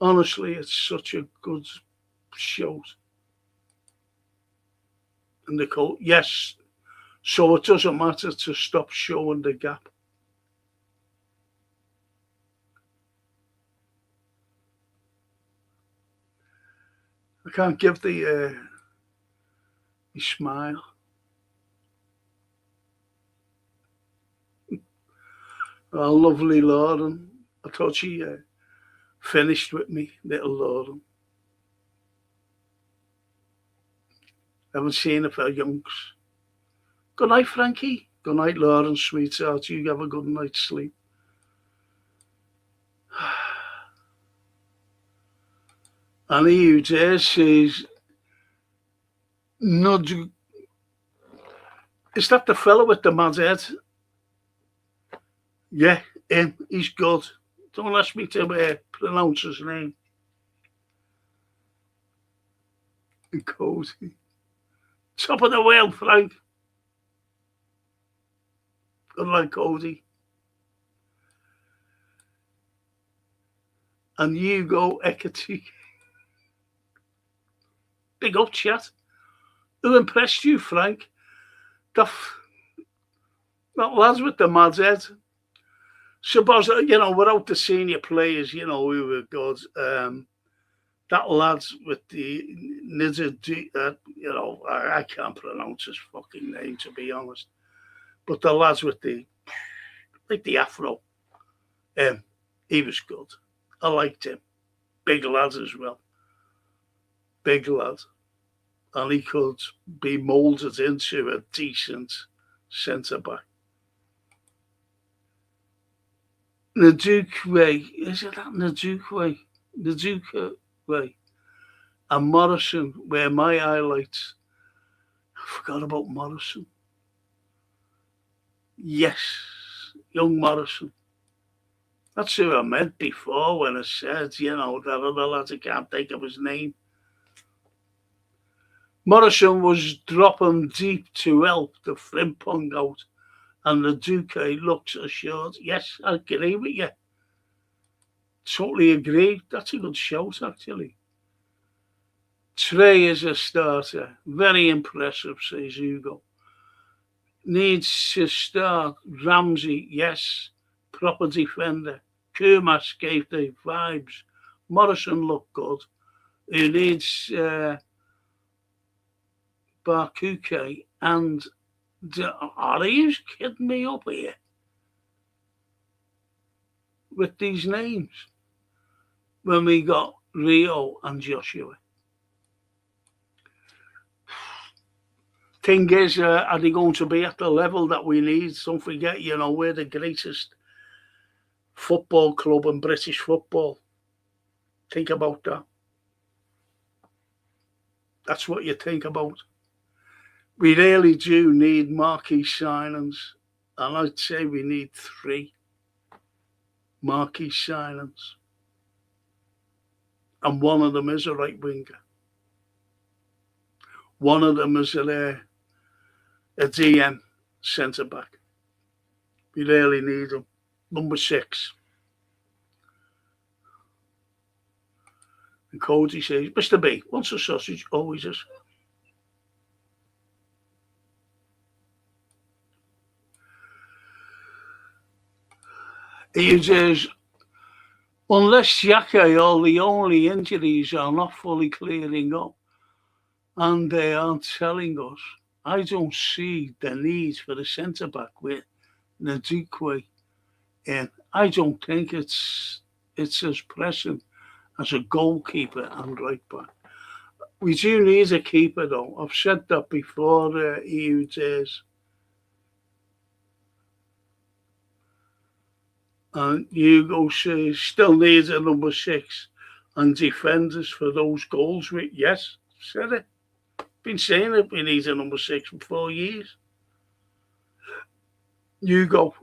Honestly, it's such a good shout. And the coach, yes, so it doesn't matter to stop showing the gap. I can't give the smile. Oh, lovely Lauren. I thought she finished with me, little Lauren. Haven't seen her for yonks. Good night, Frankie. Good night, Lauren, sweetheart. You have a good night's sleep. And EU there says, nudge. Is that the fellow with the mad head? Yeah, him. He's good. Don't ask me to pronounce his name. Cody. Top of the world, Frank. Good luck, Cody. And you go, Ekati. Big up, chat. Who impressed you, Frank? That lads with the mad head. Suppose, without the senior players, we were good. That lads with the I can't pronounce his fucking name, to be honest. But the lads with the afro, he was good. I liked him. Big lads as well. Big lad. And he could be moulded into a decent centre-back. Nadukwe, is it that Nadukwe? Nadukwe. And Morrison were my highlights. I forgot about Morrison. Yes, young Morrison. That's who I meant before when I said, that other lad, I can't think of his name. Morrison was dropping deep to help the Frimpong out, and the Duque looks assured. Yes, I agree with you. Totally agree. That's a good shout, actually. Trey is a starter. Very impressive, says Hugo. Needs to start. Ramsey, yes. Proper defender. Kumas gave the vibes. Morrison looked good. He needs Barkuke and are you kidding me up here with these names when we got Rio and Joshua? Thing is, are they going to be at the level that we need? Don't forget, we're the greatest football club in British football. Think about that. That's what you think about. We really do need marquee signings, and I'd say we need 3 marquee signings. And one of them is a right winger. One of them is a DM centre-back. We really need him. Number 6. And Cody says, Mr. B, once a sausage, always is. He says, unless Xhaka all the only injuries are not fully clearing up and they aren't telling us, I don't see the need for the centre-back with Nadukwe in. I don't think it's as pressing as a goalkeeper and right back. We do need a keeper, though. I've said that before, EU days. And Hugo says, still needs a number 6 and defenders for those goals. Yes, said it. Been saying it, we need a number 6 for 4 years. Hugo.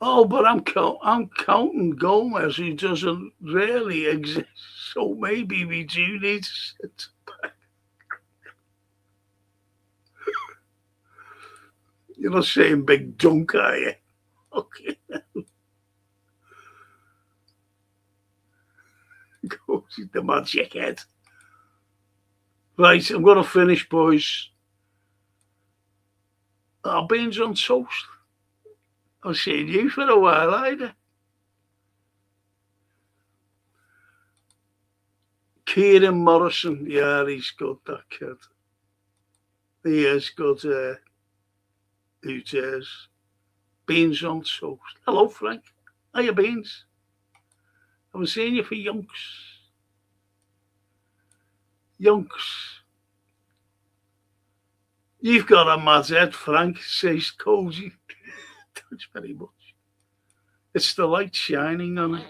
Oh, but I'm counting Gomez, who doesn't really exist. So maybe we do need to sit back. You're not saying big dunk, are you? Okay. Goes the magic head. Right, I'm going to finish, boys. Our beans on toast. I've seen you for a while, either. Kieran Morrison, yeah, he's good, that kid. He is good. Who cares? Beans on toast. Hello, Frank. Hiya, Beans. I was seeing you for yonks. Yonks. You've got a mad head, Frank, says Cozy. Thanks very much. It's the light shining on it.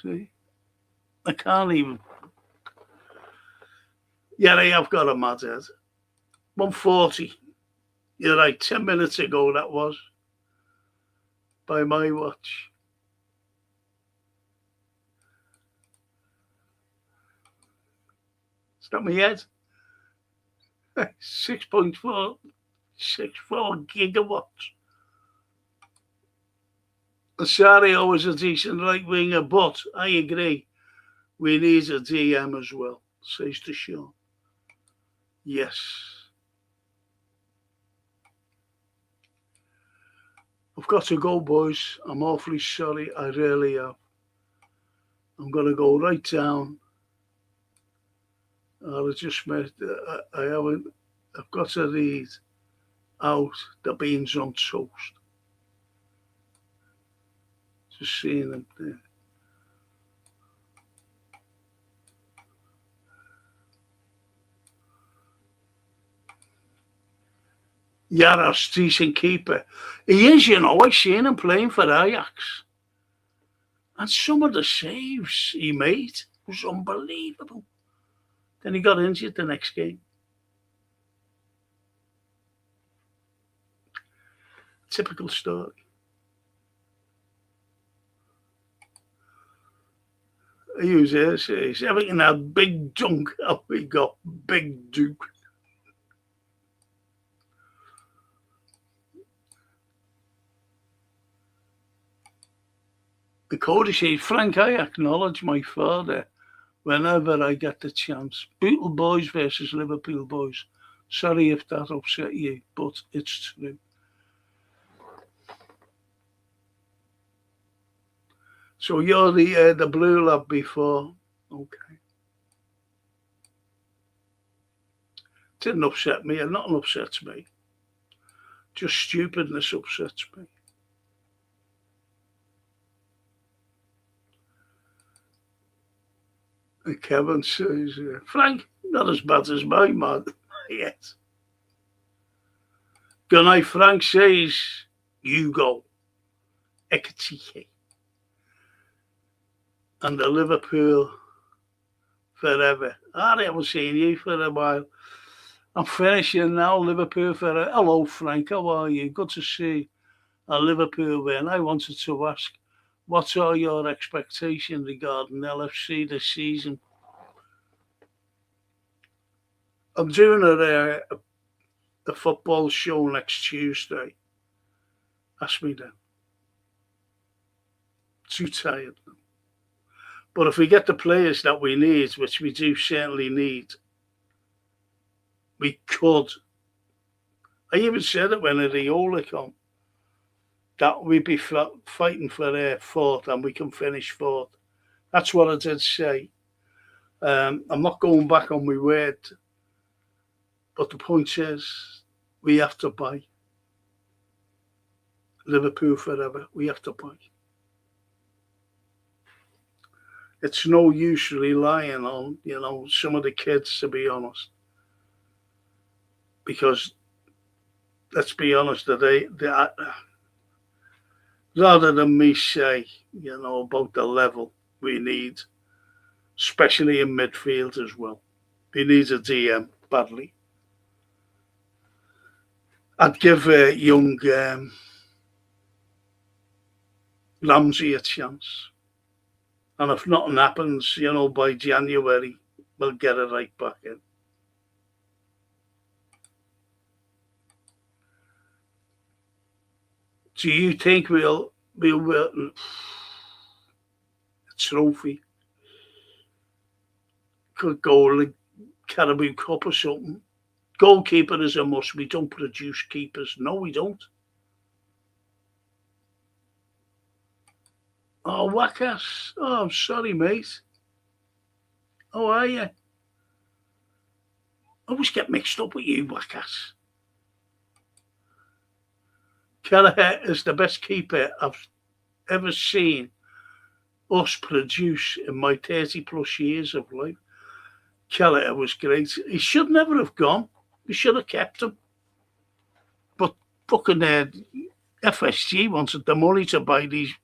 See? I can't even. Yeah, I have got a mad head. 140. You're right, 10 minutes ago that was. By my watch. Is that my head? 6.4 gigawatts. Asario was a decent right winger, but I agree. We need a DM as well, says the show. Yes. I've got to go, boys. I'm awfully sorry. I really am. I'm going to go right down. I just met. I haven't. I've got to read out the beans on toast. Just seeing them there. Yara's decent keeper. He is, you know. I've seen him playing for Ajax. And some of the saves he made was unbelievable. Then he got injured the next game. Typical story. He was there, says everything had big dunk. Oh, we got big duke. The Cody says, Frank, I acknowledge my father whenever I get the chance. Bootle boys versus Liverpool boys. Sorry if that upset you, but it's true. So you're the blue lad before. Okay. Didn't upset me, and nothing upsets me. Just stupidness upsets me. And Kevin says, Frank, not as bad as my man yet. Good night, Frank says, Hugo. Ekatike. And the Liverpool forever. I haven't seen you for a while. I'm finishing now, Liverpool forever. Hello, Frank, how are you? Good to see a Liverpool win. I wanted to ask, what are your expectations regarding LFC this season? I'm doing a football show next Tuesday. Ask me then. Too tired now. But if we get the players that we need, which we do certainly need, we could. I even said it when Ariola come, that we'd be fighting for fourth and we can finish fourth. That's what I did say. I'm not going back on my word. But the point is, we have to buy. Liverpool forever. We have to buy. It's no use relying on, some of the kids, to be honest. Because, let's be honest, rather than me say, about the level we need, especially in midfield as well. We need a DM badly. I'd give young Ramsey a chance. And if nothing happens, by January, we'll get it right back in. Do you think we'll win a trophy? Could go like Carabao Cup or something. Goalkeeper is a must. We don't produce keepers. No, we don't. Oh, Wackas. Oh, I'm sorry, mate. How are you? I always get mixed up with you, Wackas. Kelleher is the best keeper I've ever seen us produce in my 30 plus years of life. Kelleher was great. He should never have gone. We should have kept him. But fucking FSG wanted the money to buy these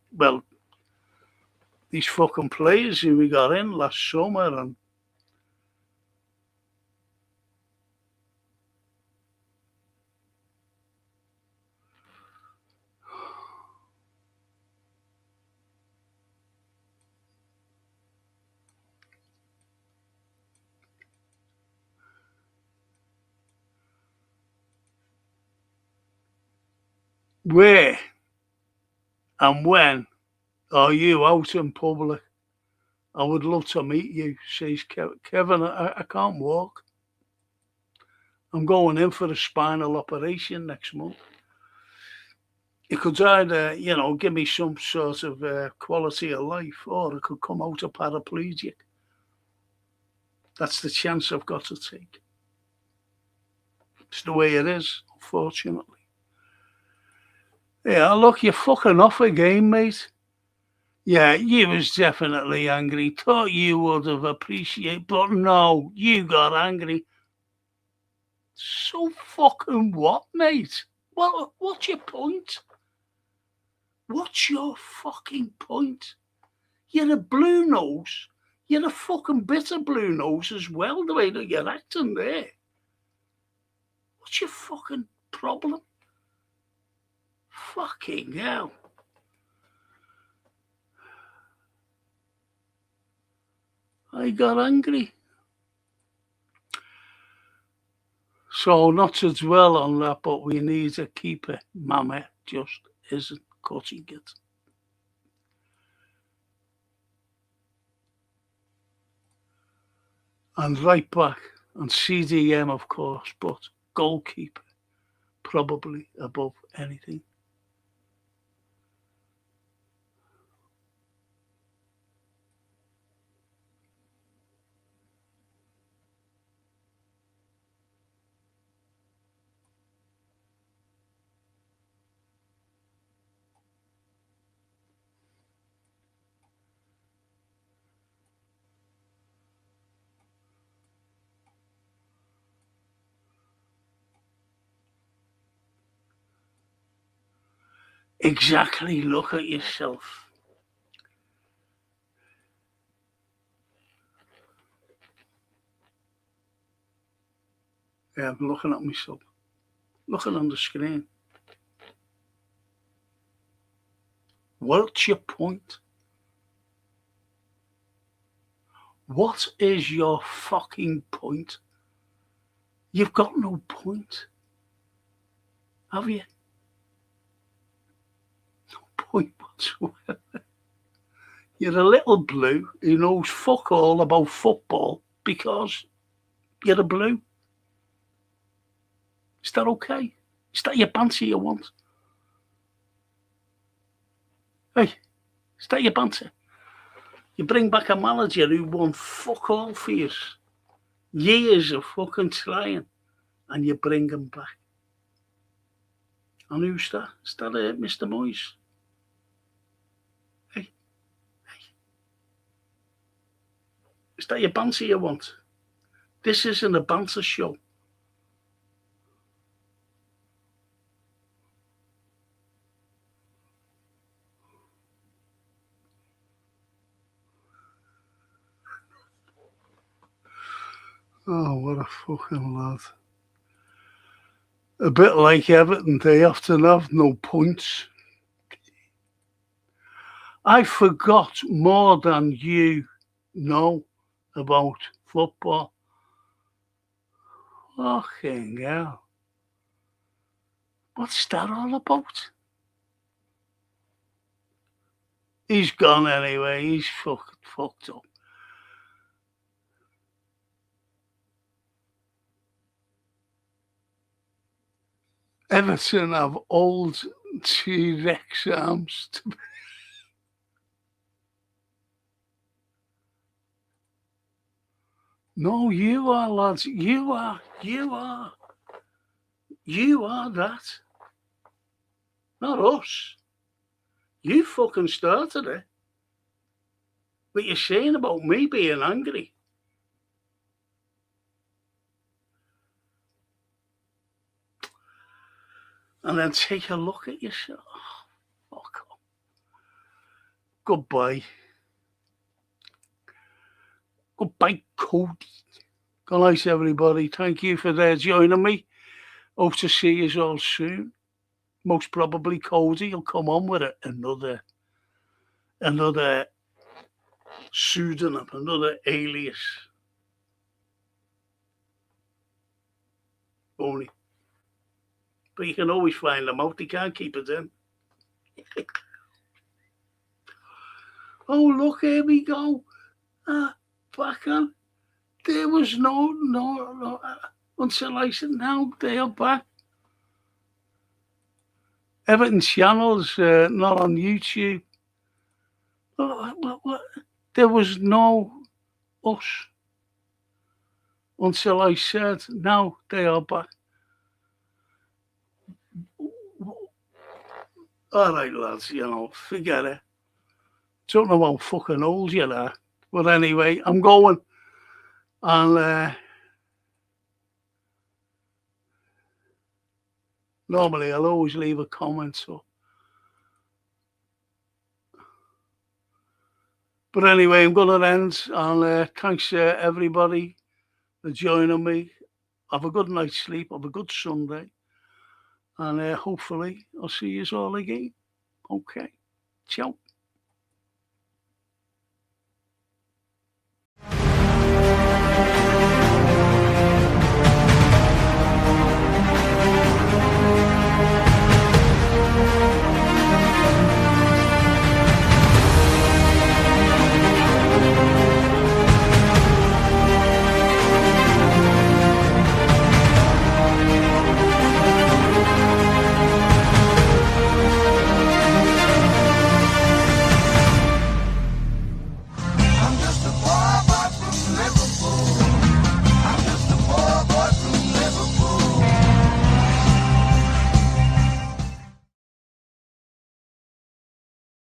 fucking players who we got in last summer, and where and when are you out in public? I would love to meet you, says Kevin. I can't walk. I'm going in for a spinal operation next month. It could either, give me some sort of quality of life, or it could come out a paraplegic. That's the chance I've got to take. It's the way it is, unfortunately. Yeah, look, you're fucking off again, mate. Yeah, you was definitely angry. Thought you would have appreciated, but no, you got angry. So fucking what, mate? What's your point? What's your fucking point? You're a blue nose. You're a fucking bitter blue nose as well, the way that you're acting there. What's your fucking problem? Fucking hell. I got angry. So not to dwell on that, but we need a keeper. Mama just isn't cutting it. And right back, and CDM, of course, but goalkeeper, probably above anything. Exactly, look at yourself. Yeah, I'm looking at myself. Looking on the screen. What's your point? What is your fucking point? You've got no point. Have you? No point whatsoever. You're a little blue who knows fuck all about football because you're a blue. Is that okay? Is that your banter you want? Hey, is that your banter? You bring back a manager who won fuck all for you. Years of fucking trying, and you bring him back. And who's that? Is that Mr. Moyes? Hey. Is that your banter you want? This isn't a banter show. Oh, what a fucking lad. A bit like Everton, they often have no points. I forgot more than you know about football. Fucking hell. What's that all about? He's gone anyway. He's fucked up. Everton have old T-Rex arms. No, you are, lads. You are that. Not us. You fucking started it. What you're saying about me being angry. And then take a look at yourself. Oh, fuck off. Goodbye. Goodbye, Cody. Good night, everybody. Thank you for joining me. Hope to see you all soon. Most probably Cody will come on with another pseudonym, another alias. Only. But you can always find them out. They can't keep it in. Oh, look, here we go. Back on. There was no until I said, now they are back. Everton channel's not on YouTube. What? There was no us until I said, now they are back. All right, lads, forget it. Don't know how fucking old you are. But anyway, I'm going. And normally I'll always leave a comment. But anyway, I'm going to end. And thanks everybody for joining me. Have a good night's sleep. Have a good Sunday. And hopefully I'll see you all again. Okay. Ciao.